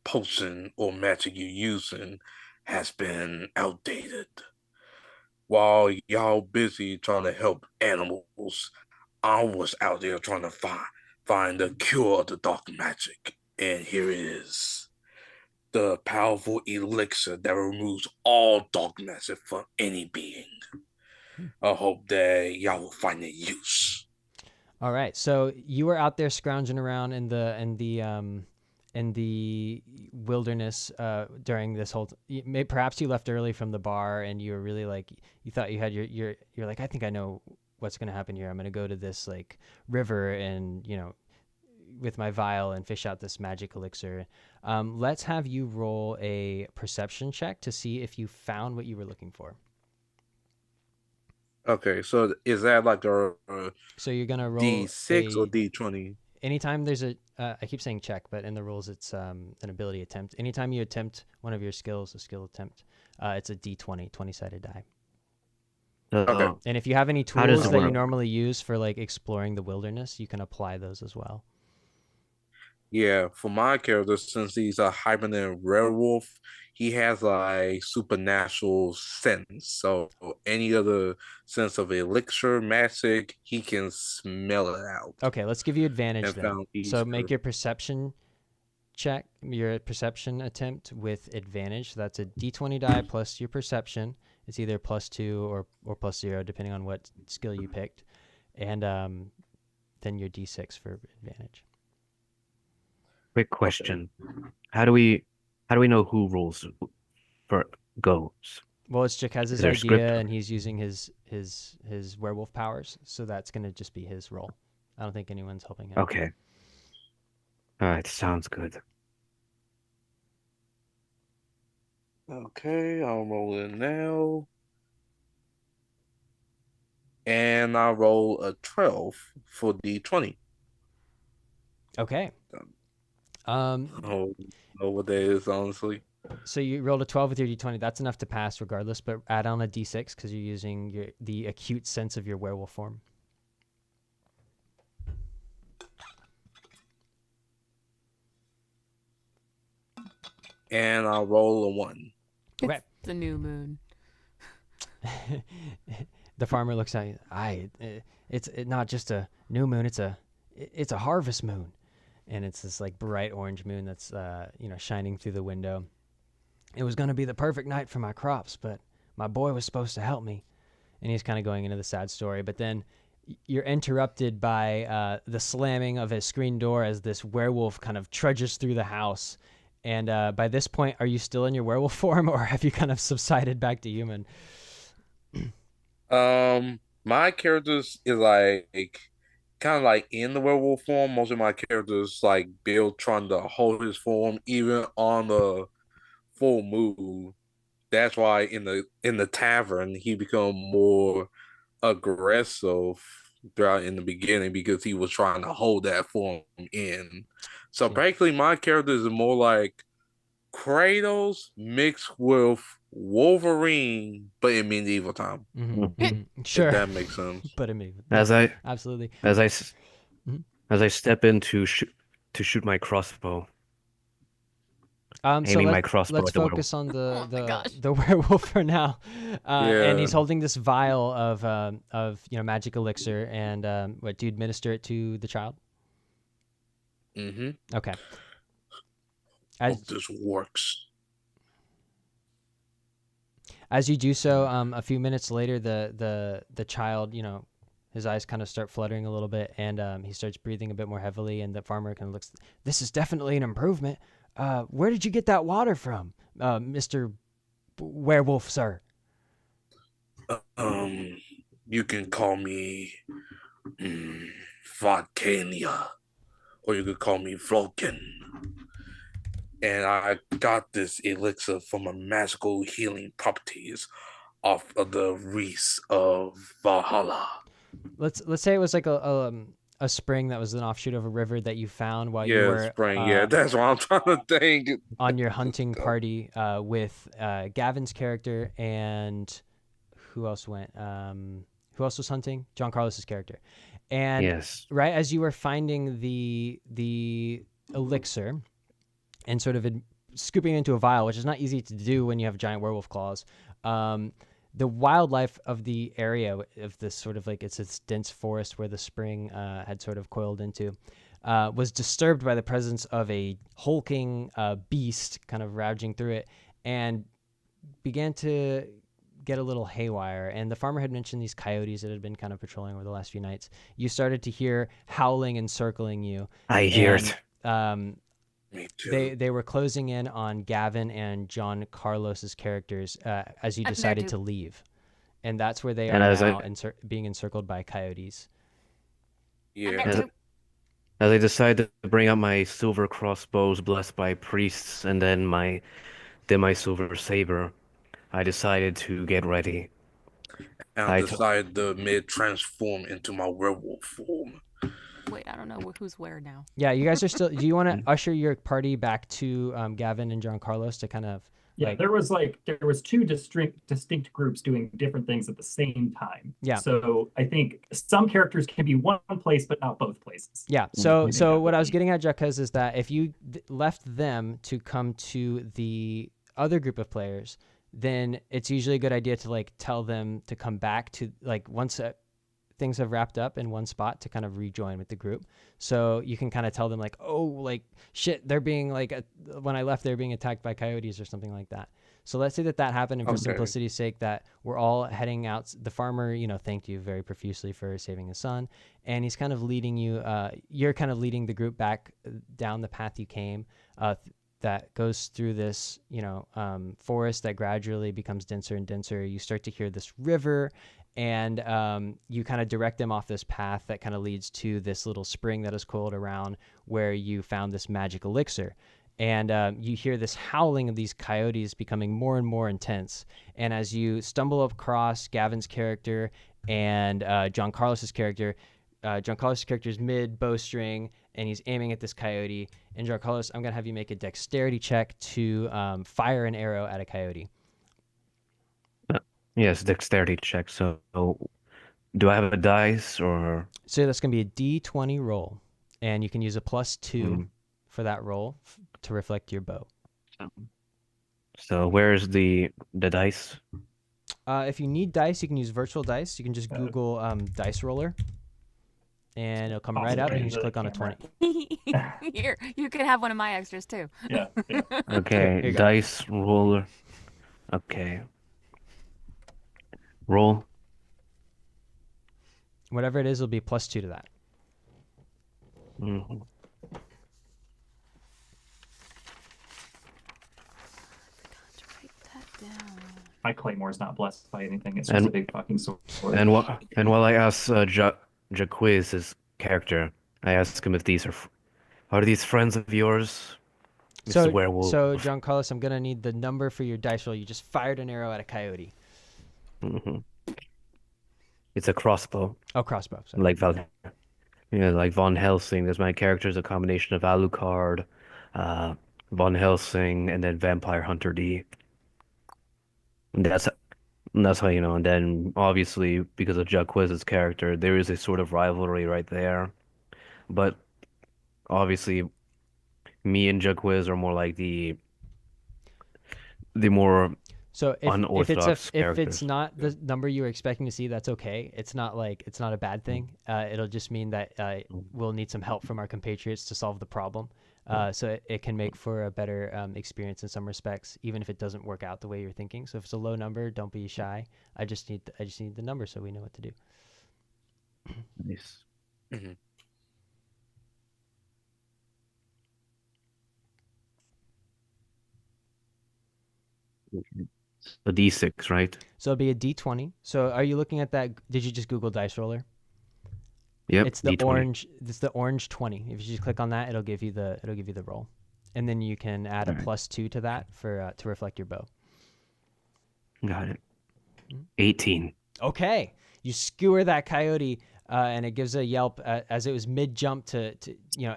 potion or magic you're using has been outdated. While y'all busy trying to help animals, I was out there trying to find the cure of the dark magic, and here it is. The powerful elixir that removes all dark magic from any being. I hope that y'all will find it use. All right, so you were out there scrounging around in the wilderness during this whole. Perhaps you left early from the bar, and you were really like, you thought you had you're like, I think I know what's going to happen here. I'm going to go to this like river and with my vial and fish out this magic elixir. Let's have you roll a perception check to see if you found what you were looking for. Okay, so is that like a So you're gonna roll D6 or D20? Anytime there's a, I keep saying check, but in the rules it's an ability attempt. Anytime you attempt one of your skills, a skill attempt, it's a D20, 20-sided die. Okay. And if you have any How does tools it that you work? normally use for like exploring the wilderness, you can apply those as well. Yeah, for my character, since he's a hibernate werewolf, he has like supernatural sense. So any other sense of elixir, magic, he can smell it out. Okay, let's give you advantage And then. found So make easier. your perception check, your perception attempt with advantage. So that's a D20 die plus your perception. It's either +2 or +0, depending on what skill you picked, and then your D6 for advantage. Quick question: How do we know who rolls for goes? Well, it's Jacaz's Is there a idea, script? and he's using his werewolf powers, so that's gonna just be his role. I don't think anyone's helping him. Okay. All right, sounds good. Okay, I'll roll it now. And I roll a 12 for D20. Okay. I don't know what that is, honestly. So you rolled a 12 with your D20. That's enough to pass regardless, but add on a D6 because you're using the acute sense of your werewolf form. And I'll roll a 1. Okay. It's the new moon. The farmer looks at you. It's not just a new moon. It's it's a harvest moon, and it's this like bright orange moon that's shining through the window. It was going to be the perfect night for my crops, but my boy was supposed to help me. And he's kind of going into the sad story, but then you're interrupted by the slamming of his screen door as this werewolf kind of trudges through the house. And by this point, are you still in your werewolf form, or have you kind of subsided back to human? My characters is like kind of like in the werewolf form. Most of my characters like Bill trying to hold his form even on the full moon. That's why in the tavern he become more aggressive throughout in the beginning because he was trying to hold that form in. So practically my character is more like Kratos mixed with Wolverine, but in medieval time. Sure, if that makes sense. But in medieval, absolutely. As I step in to shoot my crossbow. So my crossbow let's at the focus on the werewolf for now, and he's holding this vial of magic elixir, and do you administer it to the child? Okay. Hope this works. As you do so, a few minutes later, the child, his eyes kind of start fluttering a little bit, and he starts breathing a bit more heavily, and the farmer kind of looks, this is definitely an improvement. Where did you get that water from, Mr. Werewolf, sir? You can call me Vodkania, or you could call me Vulcan. And I got this elixir from a magical healing properties off of the Reese of Valhalla. Let's say it was like a spring that was an offshoot of a river that you found while you were spring. That's what I'm trying to think. On your hunting party with Gavin's character, and who else went? Who else was hunting? John Carlos's character. And right as you were finding the elixir and sort of scooping it into a vial, which is not easy to do when you have giant werewolf claws. The wildlife of the area of this sort of like it's this dense forest where the spring had sort of coiled into was disturbed by the presence of a hulking beast kind of ravaging through it and began to get a little haywire. And the farmer had mentioned these coyotes that had been kind of patrolling over the last few nights. You started to hear howling and circling you. I hear it. Me too. They were closing in on Gavin and John Carlos's characters as you decided to leave, and that's where they are now, being encircled by coyotes. As I decided to bring out my silver crossbows blessed by priests, and then my silver saber, I decided to get ready. And I decided to mid-transform into my werewolf form. Wait, I don't know who's where now. Yeah, you guys are still. Do you want to usher your party back to Gavin and John Carlos to kind of? Yeah, there was two distinct groups doing different things at the same time. Yeah. So I think some characters can be one place, but not both places. Yeah. So what I was getting at, Jacques, is that if you left them to come to the other group of players, then it's usually a good idea to like tell them to come back to like once things have wrapped up in one spot to kind of rejoin with the group. So you can kind of tell them like, oh, like shit, they're being like, when I left, they're being attacked by coyotes or something like that. So let's say that happened. And for simplicity's sake, that we're all heading out. The farmer, thanked you very profusely for saving his son. And he's kind of leading you, you're kind of leading the group back down the path you came, that goes through this, forest that gradually becomes denser and denser. You start to hear this river, and you kind of direct them off this path that kind of leads to this little spring that is coiled around where you found this magic elixir. And you hear this howling of these coyotes becoming more and more intense. And as you stumble across Gavin's character and John Carlos's character is mid bowstring, and he's aiming at this coyote. And John Carlos, I'm going to have you make a dexterity check to fire an arrow at a coyote. Yes, dexterity check. So do I have a dice or? So that's going to be a D20 roll. And you can use a +2 for that roll to reflect your bow. So where's the dice? If you need dice, you can use virtual dice. You can just Google dice roller. and it'll come right up, and you just click on a 20. Here, you can have one of my extras too. Yeah. Here Okay, you go. dice roller. Okay. Roll. Whatever it is, will be +2 to that. Mhm. My Claymore's not blessed by anything. It's just a big fucking sword. And while I ask Jaquiz's character, I ask him if these are these friends of yours, Mr. Werewolf? So John Carlos, I'm gonna need the number for your dice roll. You just fired an arrow at a coyote. hmm It's a crossbow, Oh, crossbow. Sorry. like like Von Helsing. There's my character is a combination of Alucard, Von Helsing, and then Vampire Hunter D. And that's how you know. And then obviously because of Jaquiz's character, there is a sort of rivalry right there. But obviously, me and Jaquiz are more like the more So if unorthodox if characters. it's not the number you were expecting to see, that's okay. It's not a bad thing. It'll just mean that we'll need some help from our compatriots to solve the problem. So it can make for a better experience in some respects, even if it doesn't work out the way you're thinking. So if it's a low number, don't be shy. I just need the number so we know what to do. Nice. Mhm. A D6, right? So it'll be a D20. So are you looking at that? Did you just Google dice roller? Yep. It's the D20. orange. It's the orange 20. If you just click on that, it'll give you the roll, and then you can add a Alright. +2 to that for to reflect your bow. Got it. Mm-hmm. 18. Okay, you skewer that coyote, and it gives a yelp as it was mid jump to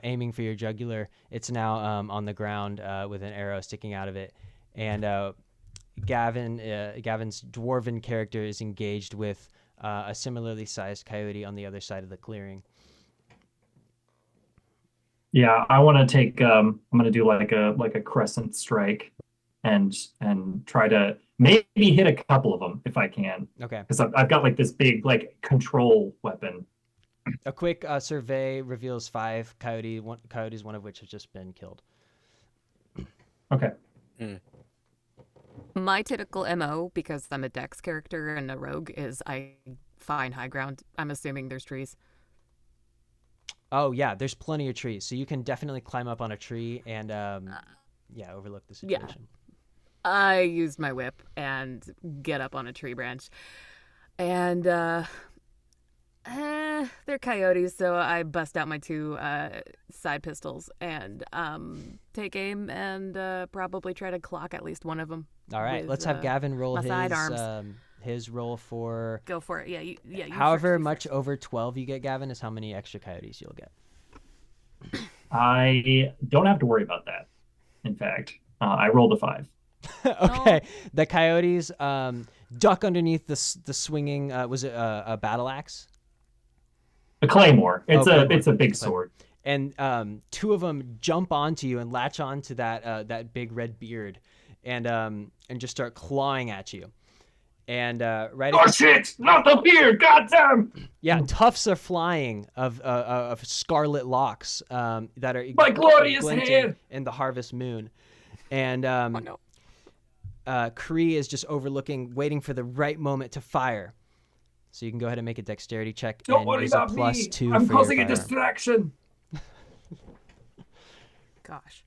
aiming for your jugular. It's now on the ground with an arrow sticking out of it, and Gavin's dwarven character is engaged with a similarly sized coyote on the other side of the clearing. Yeah, I want to take. I'm gonna do like a crescent strike, and try to maybe hit a couple of them if I can, Okay. because I've got like this big like control weapon. A quick survey reveals 5 coyotes, one of which has just been killed. Okay. My typical MO, because I'm a Dex character and a rogue, is I find high ground. I'm assuming there's trees. Oh yeah, there's plenty of trees, so you can definitely climb up on a tree and overlook the Yeah. situation. I used my whip and get up on a tree branch. And they're coyotes, so I bust out my 2 side pistols and take aim and probably try to clock at least one of them. All right, with, let's have Gavin roll my sidearms. his roll for Go for it. Yeah, you however first, you much first. over 12 you get, Gavin, is how many extra coyotes you'll get. I don't have to worry about that. In fact, I rolled a 5. Okay, the coyotes duck underneath the swinging. Was it a battle axe? A claymore. It's Claymore. it's a big Claymore. sword. And 2 of them jump onto you and latch onto that big red beard, and just start clawing at you. And right. Oh shit! Not the beard! Goddamn! Yeah, tufts are flying of scarlet locks that are My glorious glinting hair! in the harvest moon, and Oh no. Kree is just overlooking, waiting for the right moment to fire. So you can go ahead and make a dexterity check Don't and worry use about a me. +2 I'm for your causing a firearm. distraction. Gosh.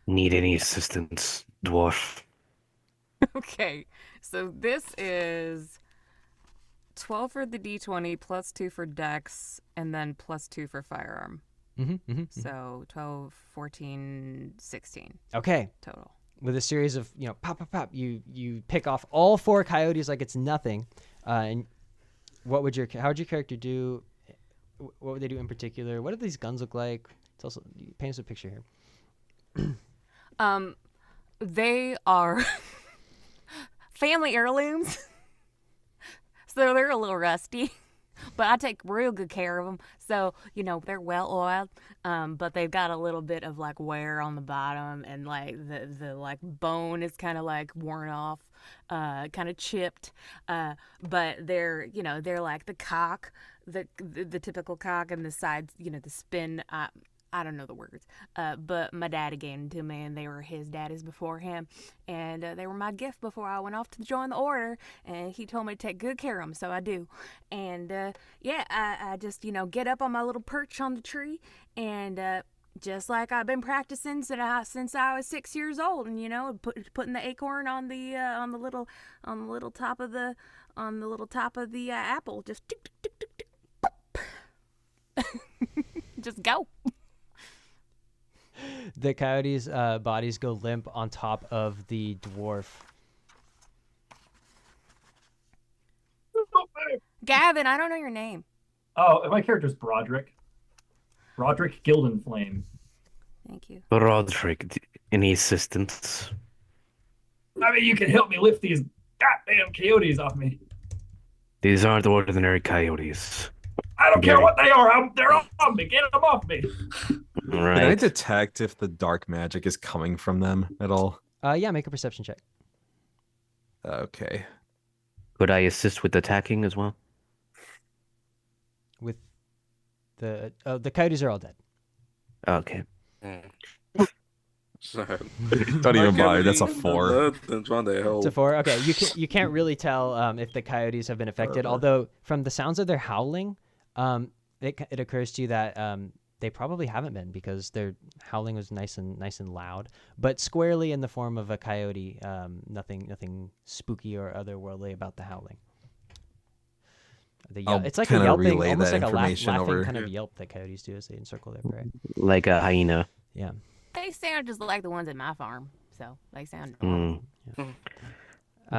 Need any assistance, dwarf? Okay, so this is 12 for the D20, +2 for Dex, and then +2 for firearm. So 12, 14, 16 Okay. total. With a series of pop pop pop, you pick off all 4 coyotes like it's nothing. And how would your character do? What would they do in particular? What do these guns look like? It's also paint us a picture here. They are family heirlooms, so they're a little rusty, but I take real good care of them. So they're well oiled, but they've got a little bit of like wear on the bottom, and like the like bone is kind of like worn off, kind of chipped. But they're they're like the cock the typical cock and the sides, the spin. I don't know the words, but my daddy gave them to me, and they were his daddy's before him, and they were my gift before I went off to join the order, and he told me to take good care of them, so I do. And I just get up on my little perch on the tree, and just like I've been practicing since I was 6 years old, and putting the acorn on the little top of the apple, just tick, tick, tick, tick, tick, pop. Just go. The coyotes' bodies go limp on top of the dwarf. Gavin, I don't know your name. Oh, my character's Broderick. Broderick Gildenflame. Thank you. Broderick, any assistance? I mean, you can help me lift these goddamn coyotes off me. These aren't ordinary coyotes. I don't care what they are. They're on me. Get them off me. All right. Can I detect if the dark magic is coming from them at all? Yeah, make a perception check. Okay. Could I assist with attacking as well? With the coyotes are all dead. Okay. Sorry. Don't even bother. That's a 4. It's a 4. Okay, you can't really tell if the coyotes have been affected. Although from the sounds of their howling, it occurs to you that they probably haven't been, because their howling was nice and loud, but squarely in the form of a coyote. Nothing spooky or otherworldly about the howling. It's like a yelping, almost like a laughing kind of yelp that coyotes do as they encircle their prey. Like a hyena. Yeah. They sound just like the ones at my farm, so they sound. Yeah.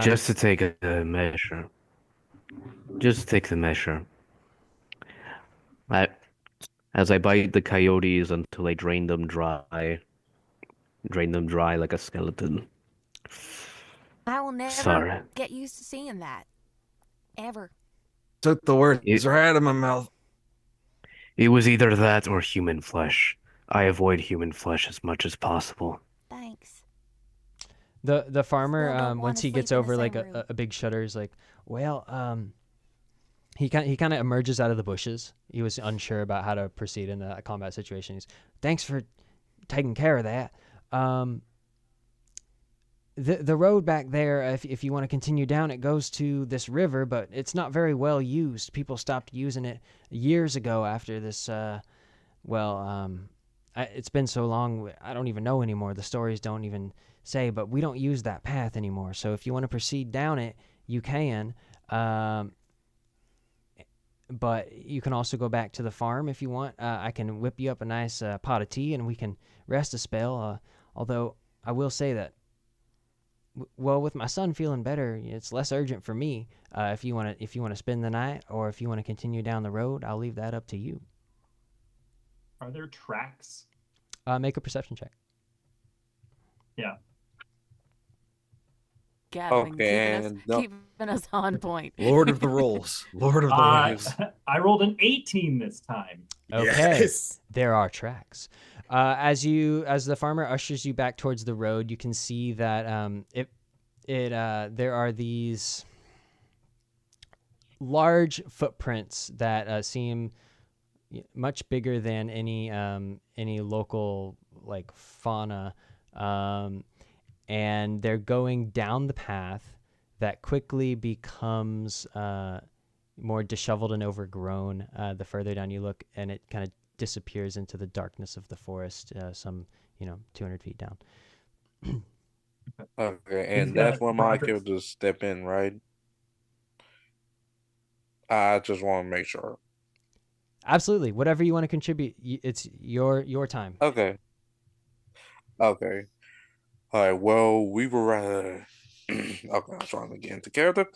Just to take a measure. Just to take the measure. As I bite the coyotes until I drain them dry like a skeleton. I will never Sorry. get used to seeing that. Ever. Took the words right out of my mouth. It was either that or human flesh. I avoid human flesh as much as possible. Thanks. The farmer, Still don't once wanna he gets sleep in the over like same room. a big shudder, is like, well, he kind of emerges out of the bushes. He was unsure about how to proceed in a combat situation. He's, thanks for taking care of that. The road back there, if you want to continue down, it goes to this river, but it's not very well used. People stopped using it years ago after this. It's been so long, I don't even know anymore. The stories don't even say, but we don't use that path anymore. So if you want to proceed down it, you can. But you can also go back to the farm if you want. I can whip you up a nice pot of tea, and we can rest a spell. Although I will say that, with my son feeling better, it's less urgent for me. If you want to spend the night, or if you want to continue down the road, I'll leave that up to you. Are there tracks? Make a perception check. Yeah. Gavin, Okay, keeping us on point. Lord of the rolls. Lord of the rolls. I rolled an 18 this time. Okay. Yes. There are tracks. As the farmer ushers you back towards the road, you can see that there are these large footprints that seem much bigger than any local like fauna, and they're going down the path that quickly becomes more disheveled and overgrown the further down you look, and it kind of disappears into the darkness of the forest, some 200 feet down. Okay, and that's when my characters step in, right? I just want to make sure. Absolutely, whatever you want to contribute, it's your time. Okay. All right. Well, we were okay, I'm trying to get into character.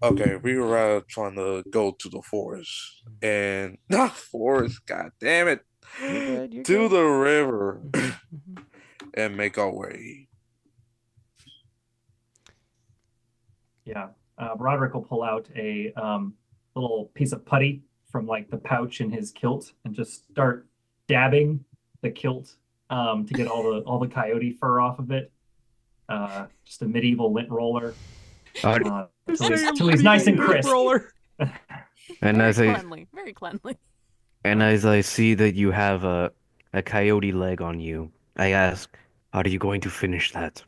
Okay, we were trying to go to the forest, and not forest. God damn it! You're to good. the river, and make our way. Yeah. Broderick will pull out a little piece of putty from like the pouch in his kilt and just start dabbing the kilt to get all the coyote fur off of it. Just a medieval lint roller. Till he's nice and crisp. And Very as I cleanly. Very cleanly. and as I see that you have a coyote leg on you, I ask, are you going to finish that?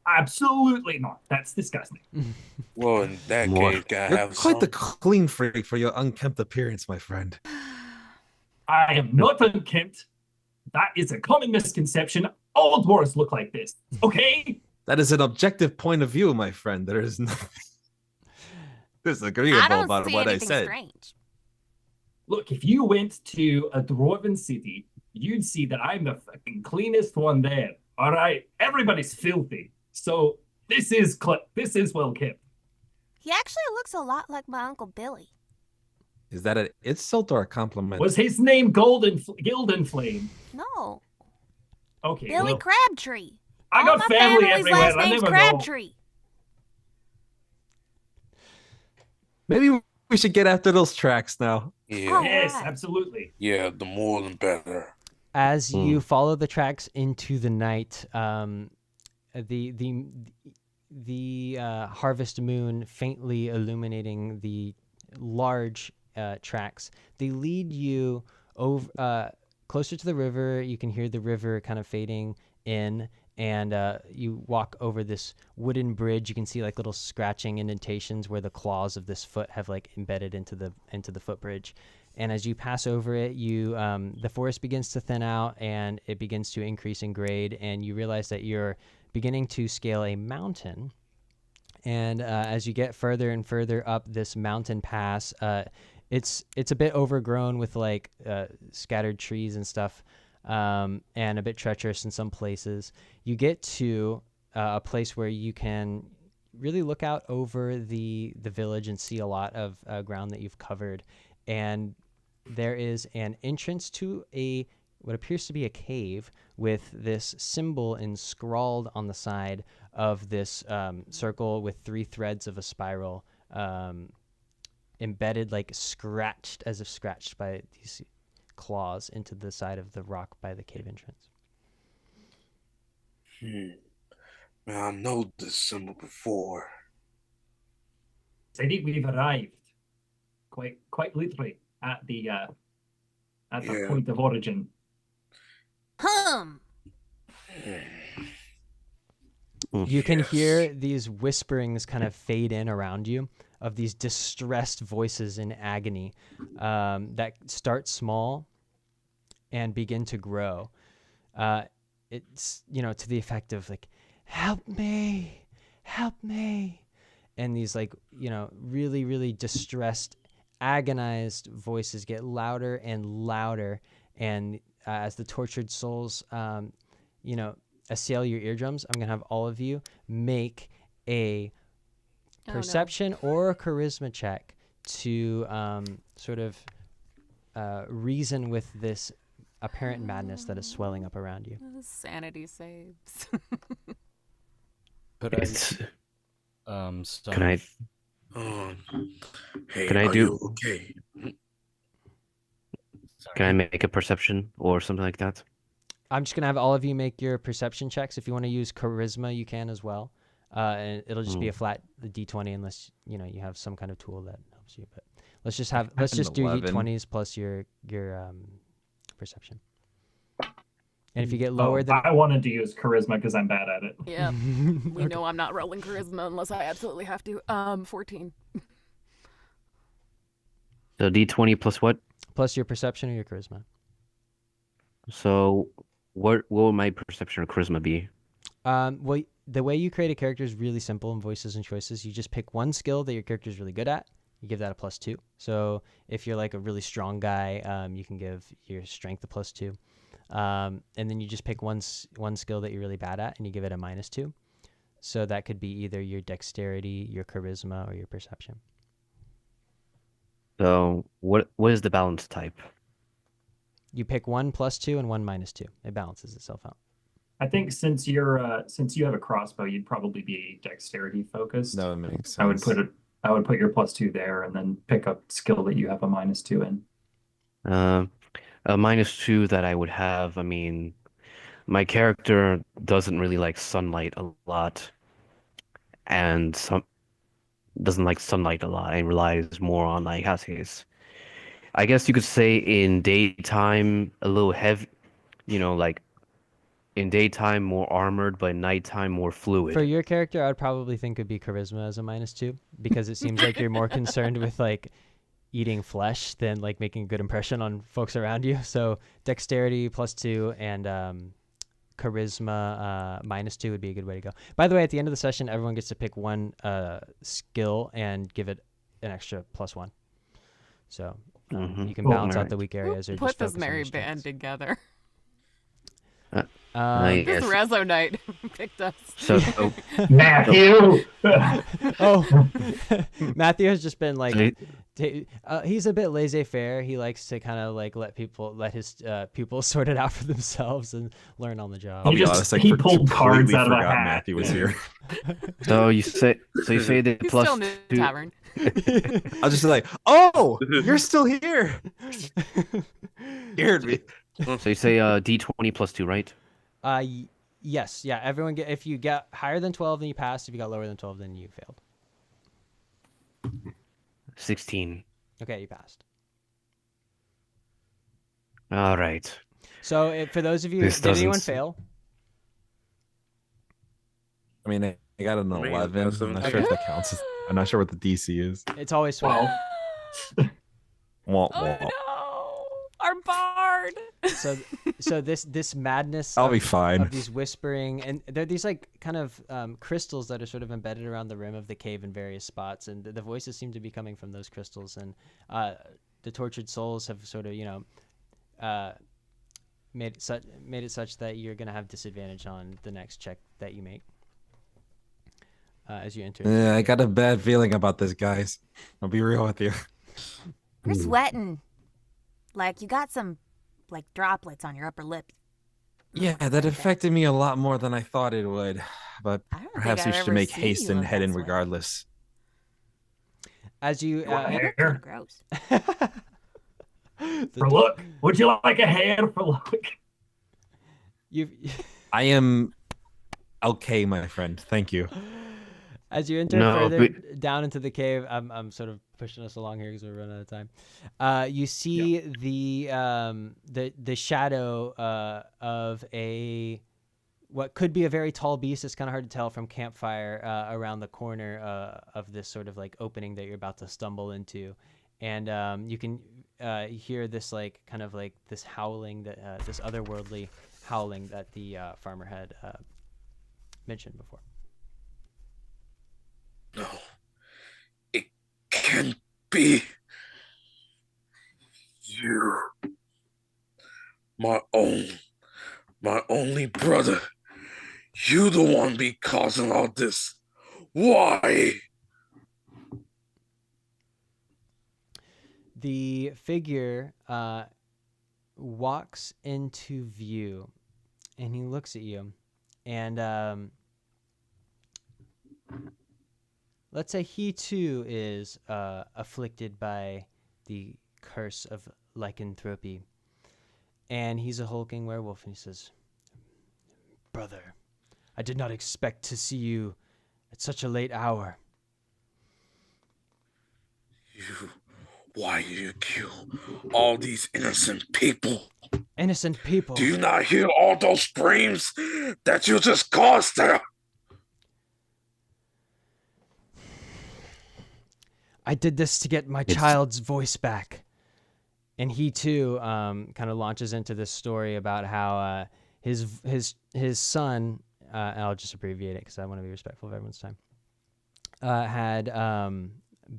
Absolutely not. That's disgusting. Well, in that More. case, gotta You're have quite the some. clean freak for your unkempt appearance, my friend. I am not unkempt. That is a common misconception. All dwarves look like this. Okay? That is an objective point of view, my friend. There is nothing I disagreeable don't about see what I anything said. strange. Look, if you went to a dwarven city, you'd see that I'm the fucking cleanest one there. All right? Everybody's filthy. So this is well kept. He actually looks a lot like my Uncle Billy. Is that an insult or a compliment? Was his name Gilden Flame? No. Okay. Billy well, Crabtree. I All got my family family's everywhere. last I name's never know. Crabtree. Maybe we should get after those tracks now. Yeah, Oh. Yes, Alright. absolutely. yeah, the more the better. As Hmm. you follow the tracks into the night, the harvest moon faintly illuminating the large tracks, they lead you over closer to the river. You can hear the river kind of fading in, and you walk over this wooden bridge. You can see like little scratching indentations where the claws of this foot have like embedded into the footbridge. And as you pass over it, the forest begins to thin out and it begins to increase in grade, and you realize that you're beginning to scale a mountain. And as you get further and further up this mountain pass, it's a bit overgrown with like scattered trees and stuff, and a bit treacherous in some places. You get to a place where you can really look out over the village and see a lot of ground that you've covered. And there is an entrance to what appears to be a cave with this symbol scrawled on the side of this circle with 3 threads of a spiral embedded, like scratched, as if scratched by these claws into the side of the rock by the cave entrance. Man, I know this symbol before. I think we've arrived quite literally at the Yeah. point of origin. Hum. You can Yes. hear these whisperings kind of fade in around you of these distressed voices in agony that start small and begin to grow. It's, to the effect of like, help me, and these like, really, really distressed, agonized voices get louder and louder, and as the tortured souls, assail your eardrums, I'm gonna have all of you make a Oh, no. perception or a charisma check to sort of reason with this apparent madness that is swelling up around you. Sanity saves. Could It's, some can I Hey, Can I are do- you okay? can I make a perception or something like that? I'm just gonna have all of you make your perception checks. If you want to use charisma, you can as well, and it'll just be a flat D20 unless you have some kind of tool that helps you. But let's just do 11. D20s plus your perception. And if you get lower than I wanted to use charisma because I'm bad at it. Yeah. We know I'm not rolling charisma unless I absolutely have to. 14. So D20 plus what? plus your perception or your charisma. So what will my perception or charisma be? Well, the way you create a character is really simple in Voices and Choices. You just pick one skill that your character is really good at. You give that a +2. So if you're like a really strong guy, you can give your strength a +2. And then you just pick one skill that you're really bad at, and you give it a -2. So that could be either your dexterity, your charisma, or your perception. So what is the balance type? You pick one +2 and one -2. It balances itself out. I think since you have a crossbow, you'd probably be dexterity focused. No, it makes sense. I would put your +2 there, and then pick a skill that you have a -2 in. A -2 that I would have. I mean, my character doesn't really like sunlight a lot, and doesn't like sunlight a lot and relies more on like how to say this. I guess you could say in daytime a little heavy, like in daytime more armored, but nighttime more fluid. For your character, I'd probably think it'd be charisma as a -2 because it seems like you're more concerned with like eating flesh than like making a good impression on folks around you. So dexterity +2 and charisma -2 would be a good way to go. By the way, at the end of the session, everyone gets to pick one skill and give it an extra +1. So you can balance out the weak areas. Or Put just this focus on merry your strengths. band together. Yes. This Rezo Knight picked us. So Matthew. Oh, Matthew has just been like, So he's a bit laissez-faire. He likes to kind of like let his pupils sort it out for themselves and learn on the job. I'll He be just- honest, I he pulled cards completely out of a forgot hat. Matthew was here. so you say the He's plus still in the 2. tavern. I'll just be like, "Oh, you're still here." Scared me. So you say D20 +2, right? Yes, yeah. Everyone if you get higher than 12, then you passed. If you got lower than 12, then you failed. 16. Okay, you passed. All right. So for those of you, This did anyone doesn't- fail? I mean, I got an I mean, 11. that's I'm not okay. sure if that counts. I'm not sure what the DC is. It's always 12. Womp Oh womp. no, our bard. So this madness. I'll of, be fine. Of these whispering, and there are these like kind of crystals that are sort of embedded around the rim of the cave in various spots, and the voices seem to be coming from those crystals, and the tortured souls have sort of made it such that you're gonna have disadvantage on the next check that you make as you enter. Yeah, I got a bad feeling about this, guys. I'll be real with you. You're sweating. Like you got some like droplets on your upper lip. Yeah, that affected me a lot more than I thought it would. But I don't think perhaps we I've should ever make seen haste you and in head that in sweat. regardless. As you Hair. Kinda gross. For look. Would you like a hair for look? you I am okay, my friend. Thank you. as you enter No, further down into the cave, I'm sort of pushing us along here because we're running out of time. You see the shadow of what could be a very tall beast. It's kind of hard to tell from campfire around the corner of this sort of like opening that you're about to stumble into, and you can hear this like kind of like this howling that this otherworldly howling that the farmer had mentioned before. No, it can't be. You, my only brother. You the one be causing all this. Why? The figure walks into view, and he looks at you, and let's say he too is afflicted by the curse of lycanthropy, and he's a hulking werewolf, and he says, "Brother, I did not expect to see you at such a late hour." Why do you kill all these innocent people? Innocent people. Do you not hear all those screams that you just caused there? I did this to get my child's voice back. And he too kind of launches into this story about how his son, and I'll just abbreviate it because I want to be respectful of everyone's time, had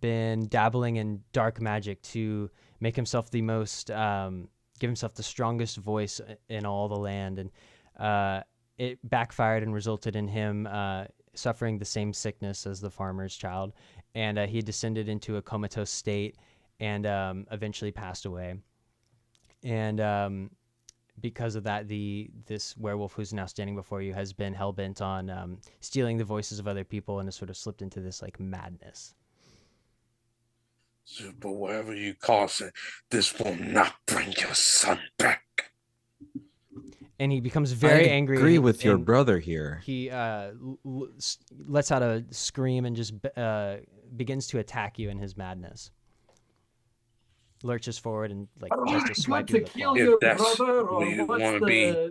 been dabbling in dark magic to make himself the most, give himself the strongest voice in all the land. And it backfired and resulted in him suffering the same sickness as the farmer's child. And he descended into a comatose state and eventually passed away. And because of that, this werewolf who's now standing before you has been hell-bent on stealing the voices of other people and has sort of slipped into this like madness. But whatever you cause it, this will not bring your son back. And he becomes very I angry. agree with your and brother here. He lets out a scream and just begins to attack you in his madness. Lurches forward and like Are tries we to swipe good you to with the kill claw. your If that's brother, or where you what's wanna the be.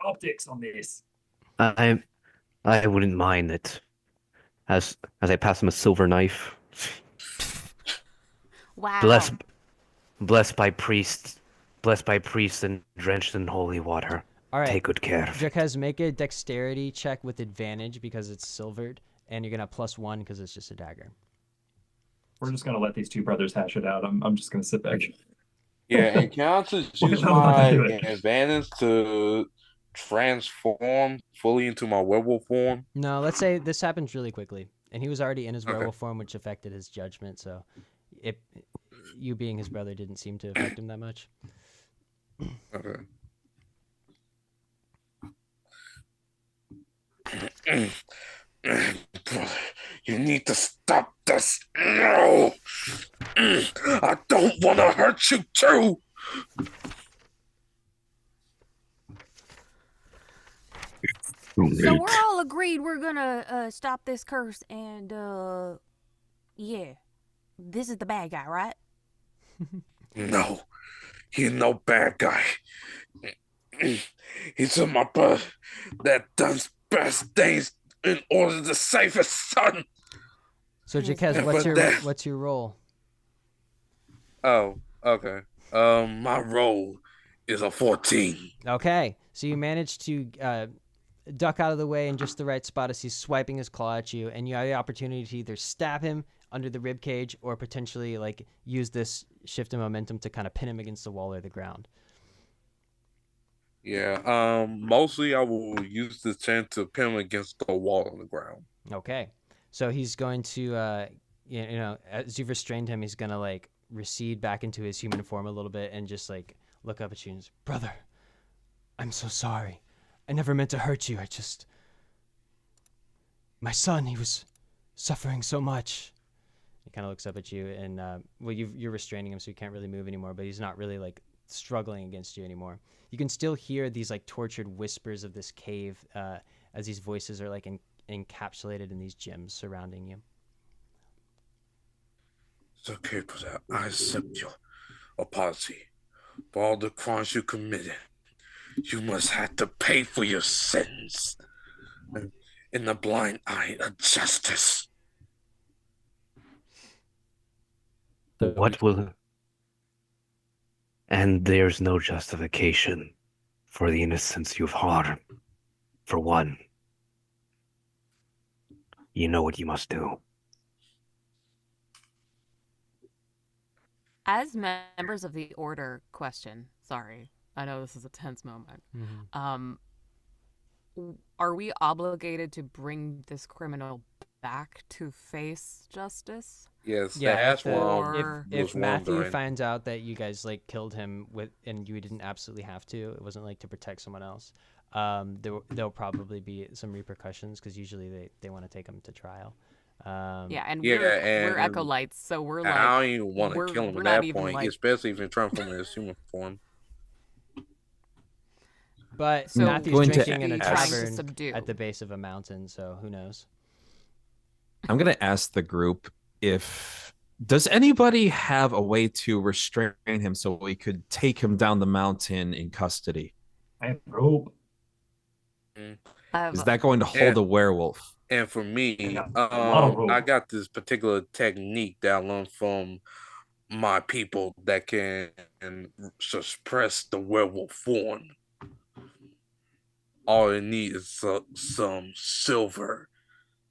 optics on this? I wouldn't mind it. As I pass him a silver knife, Wow. blessed by priests and drenched in holy water. All right, Take good care of it. Jaquez, make a dexterity check with advantage because it's silvered, and you're gonna have +1 because it's just a dagger. We're just gonna let these two brothers hash it out. I'm just gonna sit back. Yeah, and can I just We're use not about my to do it. advantage to transform fully into my werewolf form? No, let's say this happens really quickly, and he was already in his Okay. werewolf form, which affected his judgment. So, you being his brother didn't seem to affect him that much. Okay. Brother, you need to stop this. No! I don't want to hurt you too. So we're all agreed we're gonna stop this curse and yeah. This is the bad guy, right? No, he's no bad guy. He's my brother that does best things in order to save his son. So, Jaquez, Yeah, what's but what's your role? Oh, okay. My role is a 14. Okay, so you managed to duck out of the way in just the right spot as he's swiping his claw at you, and you have the opportunity to either stab him under the rib cage or potentially like use this shift in momentum to kind of pin him against the wall or the ground. Yeah. Mostly I will use this chance to pin him against the wall on the ground. Okay, so he's going to you know, as you've restrained him, he's gonna like recede back into his human form a little bit and just like look up at you and say, "Brother, I'm so sorry. I never meant to hurt you. My son, he was suffering so much." He kind of looks up at you and well, you're restraining him, so he can't really move anymore, but he's not really like struggling against you anymore. You can still hear these like tortured whispers of this cave as these voices are like encapsulated in these gems surrounding you. It's okay, brother. I accept your apology for all the crimes you committed. You must have to pay for your sins in the blind eye of justice. What will... And there's no justification for the innocents you've harmed. For one, you know what you must do. As members of the order, sorry, I know this is a tense moment. Are we obligated to bring this criminal back to face justice? Yes, Yeah, that's why if Matthew finds out that you guys like killed him and you didn't absolutely have to, it wasn't like to protect someone else. There'll probably be some repercussions because usually they want to take him to trial. Yeah, and we're acolytes, so we're like, I don't even want to kill him at that point, like... especially if you're transforming in his human form. But so Matthew's drinking in a trying to tavern subdue. at the base of a mountain, so who knows? I'm going to ask the group does anybody have a way to restrain him so we could take him down the mountain in custody? I have rope. Is that going to hold a werewolf? And for me, rope. I got this particular technique that I learned from my people that can suppress the werewolf form. All it needs is some silver,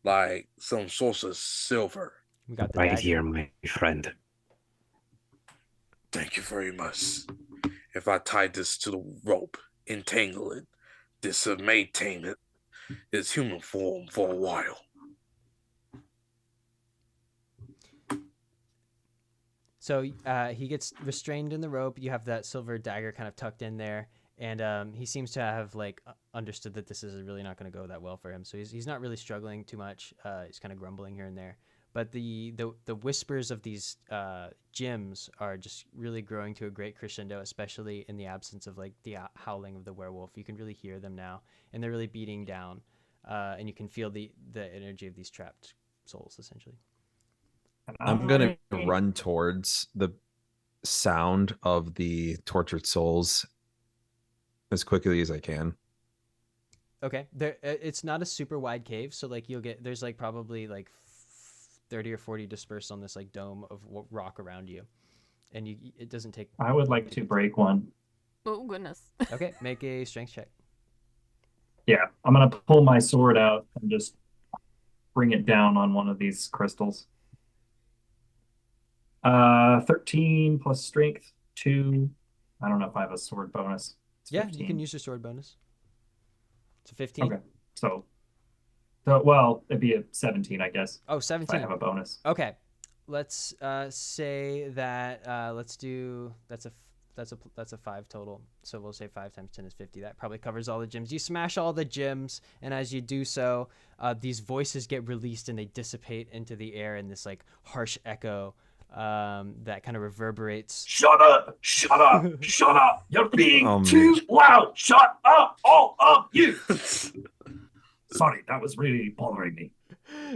like some source of silver. We got the Right dagger. here, my friend. Thank you very much. If I tie this to the rope, entangle it, this will maintain it its human form for a while. So he gets restrained in the rope. You have that silver dagger kind of tucked in there, and he seems to have like understood that this is really not going to go that well for him. So he's not really struggling too much. He's kind of grumbling here and there. But the whispers of these gems are just really growing to a great crescendo, especially in the absence of like the howling of the werewolf. You can really hear them now, and they're really beating down, and you can feel the energy of these trapped souls essentially. And I'm gonna I- run towards the sound of the tortured souls as quickly as I can. Okay, there. It's not a super wide cave, so like there's like probably like 30 or 40 dispersed on this like dome of rock around you, and it doesn't take. I would like to break one. Oh goodness. Okay, make a strength check. Yeah, I'm gonna pull my sword out and just bring it down on one of these crystals. 13 plus strength 2. I don't know if I have a sword bonus. It's Yeah, 15. you can use your sword bonus. It's a 15. Okay, so well, it'd be a 17, I guess. Oh, If I 17. have a bonus. Okay, let's say that that's a 5 total. So we'll say 5 times 10 is 50. That probably covers all the gems. You smash all the gems, and as you do so, these voices get released and they dissipate into the air in this like harsh echo that kind of reverberates. Shut up! Shut up! Shut up! You're being Oh, too man. loud! Shut up! All of you! Sorry, that was really bothering me.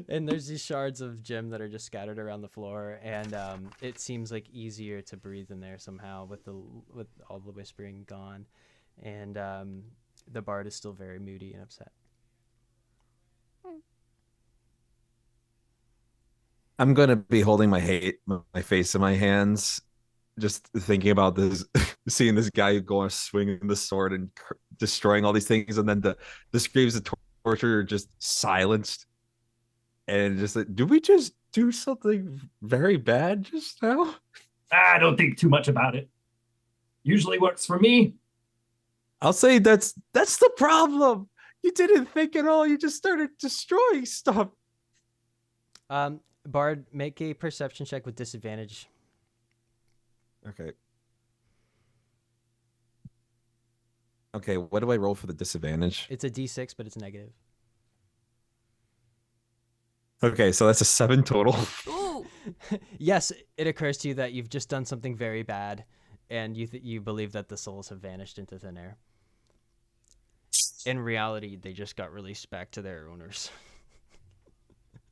And there's these shards of gem that are just scattered around the floor, and it seems like easier to breathe in there somehow with all the whispering gone, and the bard is still very moody and upset. I'm gonna be holding my face in my hands, just thinking about this, seeing this guy going swinging the sword and destroying all these things, and then the screams of torture are just silenced, and just like, did we just do something very bad just now? I don't think too much about it. Usually works for me. I'll say that's the problem. You didn't think at all. You just started destroying stuff. Bard, make a perception check with disadvantage. Okay. Okay, what do I roll for the disadvantage? It's a D6, but it's negative. Okay, so that's a 7 total. Ooh. Yes, it occurs to you that you've just done something very bad, and you believe that the souls have vanished into thin air. In reality, they just got released back to their owners.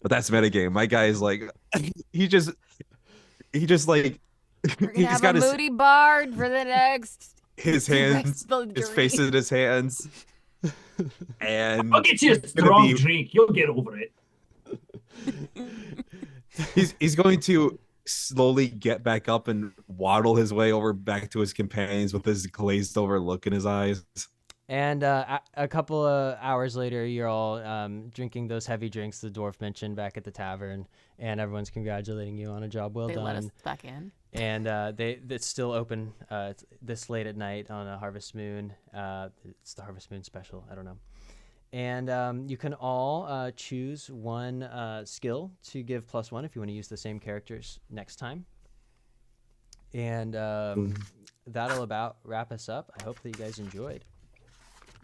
But that's metagame. My guy is like, he just like, We're he gonna just have got a moody bard for the next. his the hands, rest of the his face dream. in his hands, and I'll get you a he's gonna strong be- drink. You'll get over it. he's going to slowly get back up and waddle his way over back to his companions with this glazed over look in his eyes. And a couple of hours later, you're all drinking those heavy drinks the dwarf mentioned back at the tavern, and everyone's congratulating you on a job well They done. let us back in. And it's still open this late at night on a Harvest Moon. It's the Harvest Moon special. I don't know. And you can all choose one skill to give +1 if you want to use the same characters next time. And that'll about wrap us up. I hope that you guys enjoyed.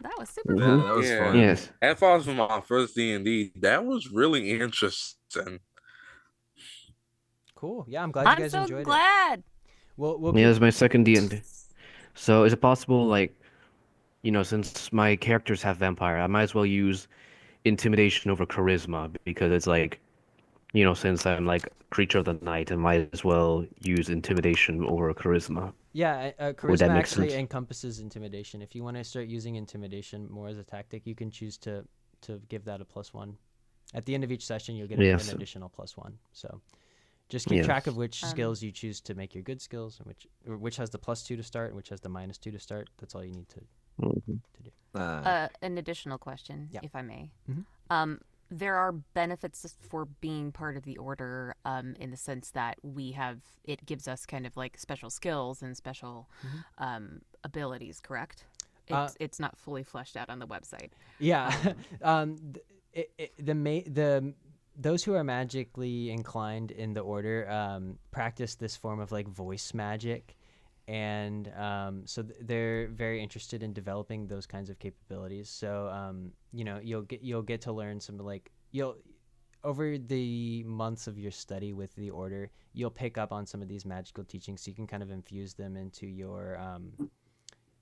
That was super Yeah, fun. that was Yeah. fun. Yes. As far as my first D&D, that was really interesting. Cool. Yeah, I'm glad you I'm guys so enjoyed it. glad. We'll Yeah, this is my second D&D. So is it possible, like, since my characters have vampire, I might as well use intimidation over charisma because it's like, since I'm like creature of the night, I might as well use intimidation over charisma. Yeah, Would charisma that make actually sense? encompasses intimidation. If you want to start using intimidation more as a tactic, you can choose to give that a +1. At the end of each session, you'll get Yes. an additional +1. So just keep track of which Um, skills you choose to make your good skills, and which has the +2 to start, and which has the -2 to start. That's all you need to Mhm. do. An additional question, Yeah. if I may. Mhm. There are benefits for being part of the order, in the sense that it gives us kind of like special skills and special abilities. Correct? It's not fully fleshed out on the website. Yeah, those who are magically inclined in the order practice this form of like voice magic, and so they're very interested in developing those kinds of capabilities. So you'll get to learn some over the months of your study with the order, you'll pick up on some of these magical teachings, so you can kind of infuse them into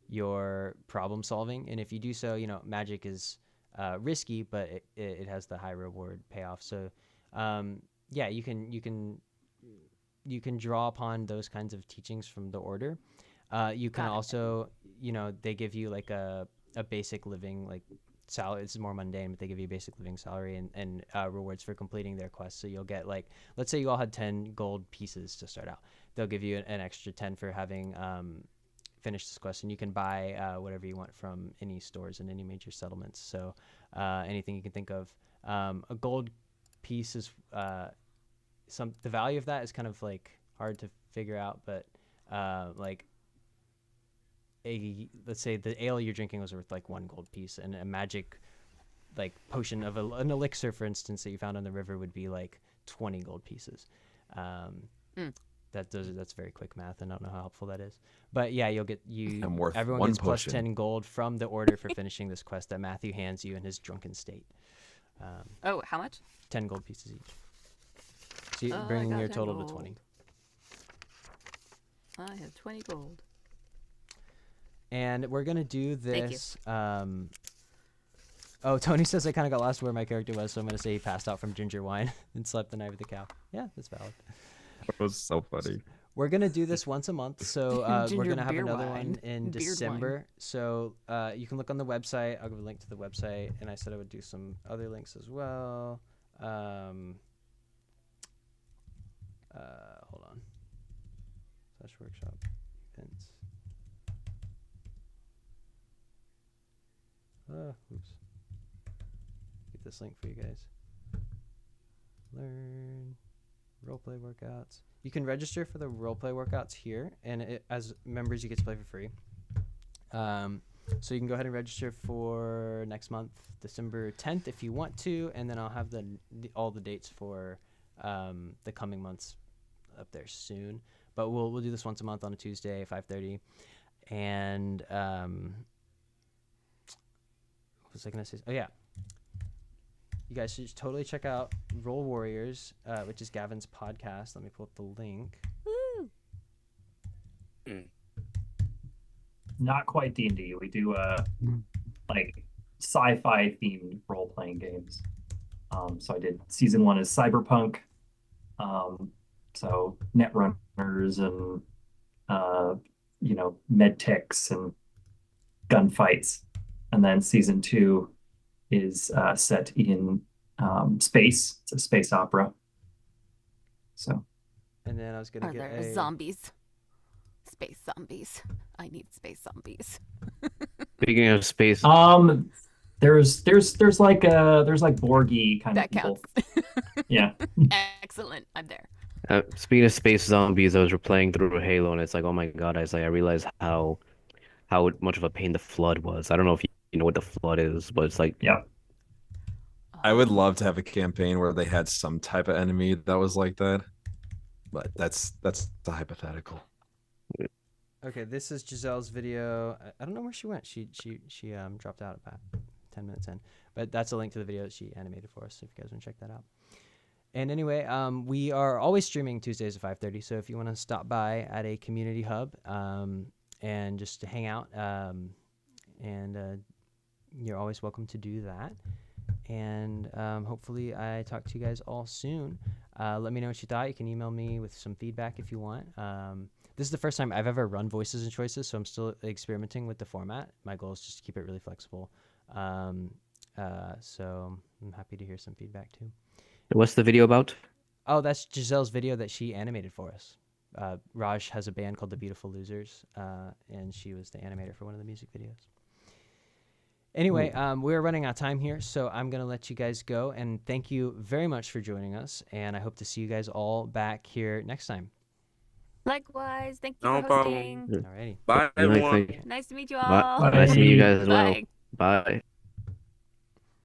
your problem solving. And if you do so, magic is risky, but it has the high reward payoff. So yeah, you can you can draw upon those kinds of teachings from the order. You can Got it. also, they give you like a basic living like salary. It's more mundane, but they give you a basic living salary and rewards for completing their quests. So you'll get like, let's say you all had 10 gold pieces to start out. They'll give you an extra 10 for having finished this quest, and you can buy whatever you want from any stores and any major settlements. So anything you can think of. A gold piece is the value of that is kind of like hard to figure out, but like let's say the ale you're drinking was worth like 1 gold piece, and a magic like potion of an elixir, for instance, that you found on the river would be like 20 gold pieces. That's very quick math, and I don't know how helpful that is, but yeah, I'm worth everyone one gets plus potion. 10 gold from the order for finishing this quest that Matthew hands you in his drunken state. Oh, how much? 10 gold pieces each, so Oh, I bringing got your 10 total gold. to 20. I have 20 gold. And we're gonna do Thank you. this. Oh, Tony says I kind of got lost where my character was, so I'm gonna say he passed out from ginger wine and slept the night with the cow. Yeah, that's valid. That was so funny. We're gonna do this once a month, so we're Ginger gonna have beer another wine. one in Beard wine. December. So you can look on the website. I'll give a link to the website, and I said I would do some other links as well. Hold on. / workshop events. Oops. Get this link for you guys. Learn roleplay workouts. You can register for the roleplay workouts here, and as members, you get to play for free. So you can go ahead and register for next month, December 10th, if you want to, and then I'll have all the dates for the coming months up there soon. But we'll do this once a month on a Tuesday, 5:30, and what was I gonna say? Oh yeah, you guys should totally check out Roll Warriors, which is Gavin's podcast. Let me pull up the link. Woo! Not quite D&D. We do like sci-fi themed role-playing games. So I did season 1 is Cyberpunk. So netrunners and medtechs and gunfights. And then season 2 is set in space. It's a space opera. So. And then I was gonna Are get there zombies? Space zombies. I need space zombies. Speaking of space, There's like Borgie kind That of people. counts. Yeah. Excellent. I'm there. speaking of space zombies, I was replaying through Halo, and it's like, oh my God, I realized how much of a pain the Flood was. I don't know if you know what the Flood is, but it's like, Yeah. I would love to have a campaign where they had some type of enemy that was like that, but that's a hypothetical. Okay, this is Giselle's video. I don't know where she went. She dropped out about 10 minutes in, but that's a link to the video that she animated for us. So if you guys want to check that out. And anyway, we are always streaming Tuesdays at 5:30. So if you want to stop by at a community hub and just to hang out, you're always welcome to do that. And hopefully I talk to you guys all soon. Let me know what you thought. You can email me with some feedback if you want. This is the first time I've ever run Voices and Choices, so I'm still experimenting with the format. My goal is just to keep it really flexible. So I'm happy to hear some feedback too. what's the video about? Oh, that's Giselle's video that she animated for us. Raj has a band called The Beautiful Losers, and she was the animator for one of the music videos. Anyway, we're running out of time here, so I'm going to let you guys go. And thank you very much for joining us. And I hope to see you guys all back here next time. Likewise. Thank you No for problem. hosting. Alrighty. Bye, Really everyone. think- Nice to meet you Bye. all. Bye. Nice to meet you guys as well. Bye. Bye.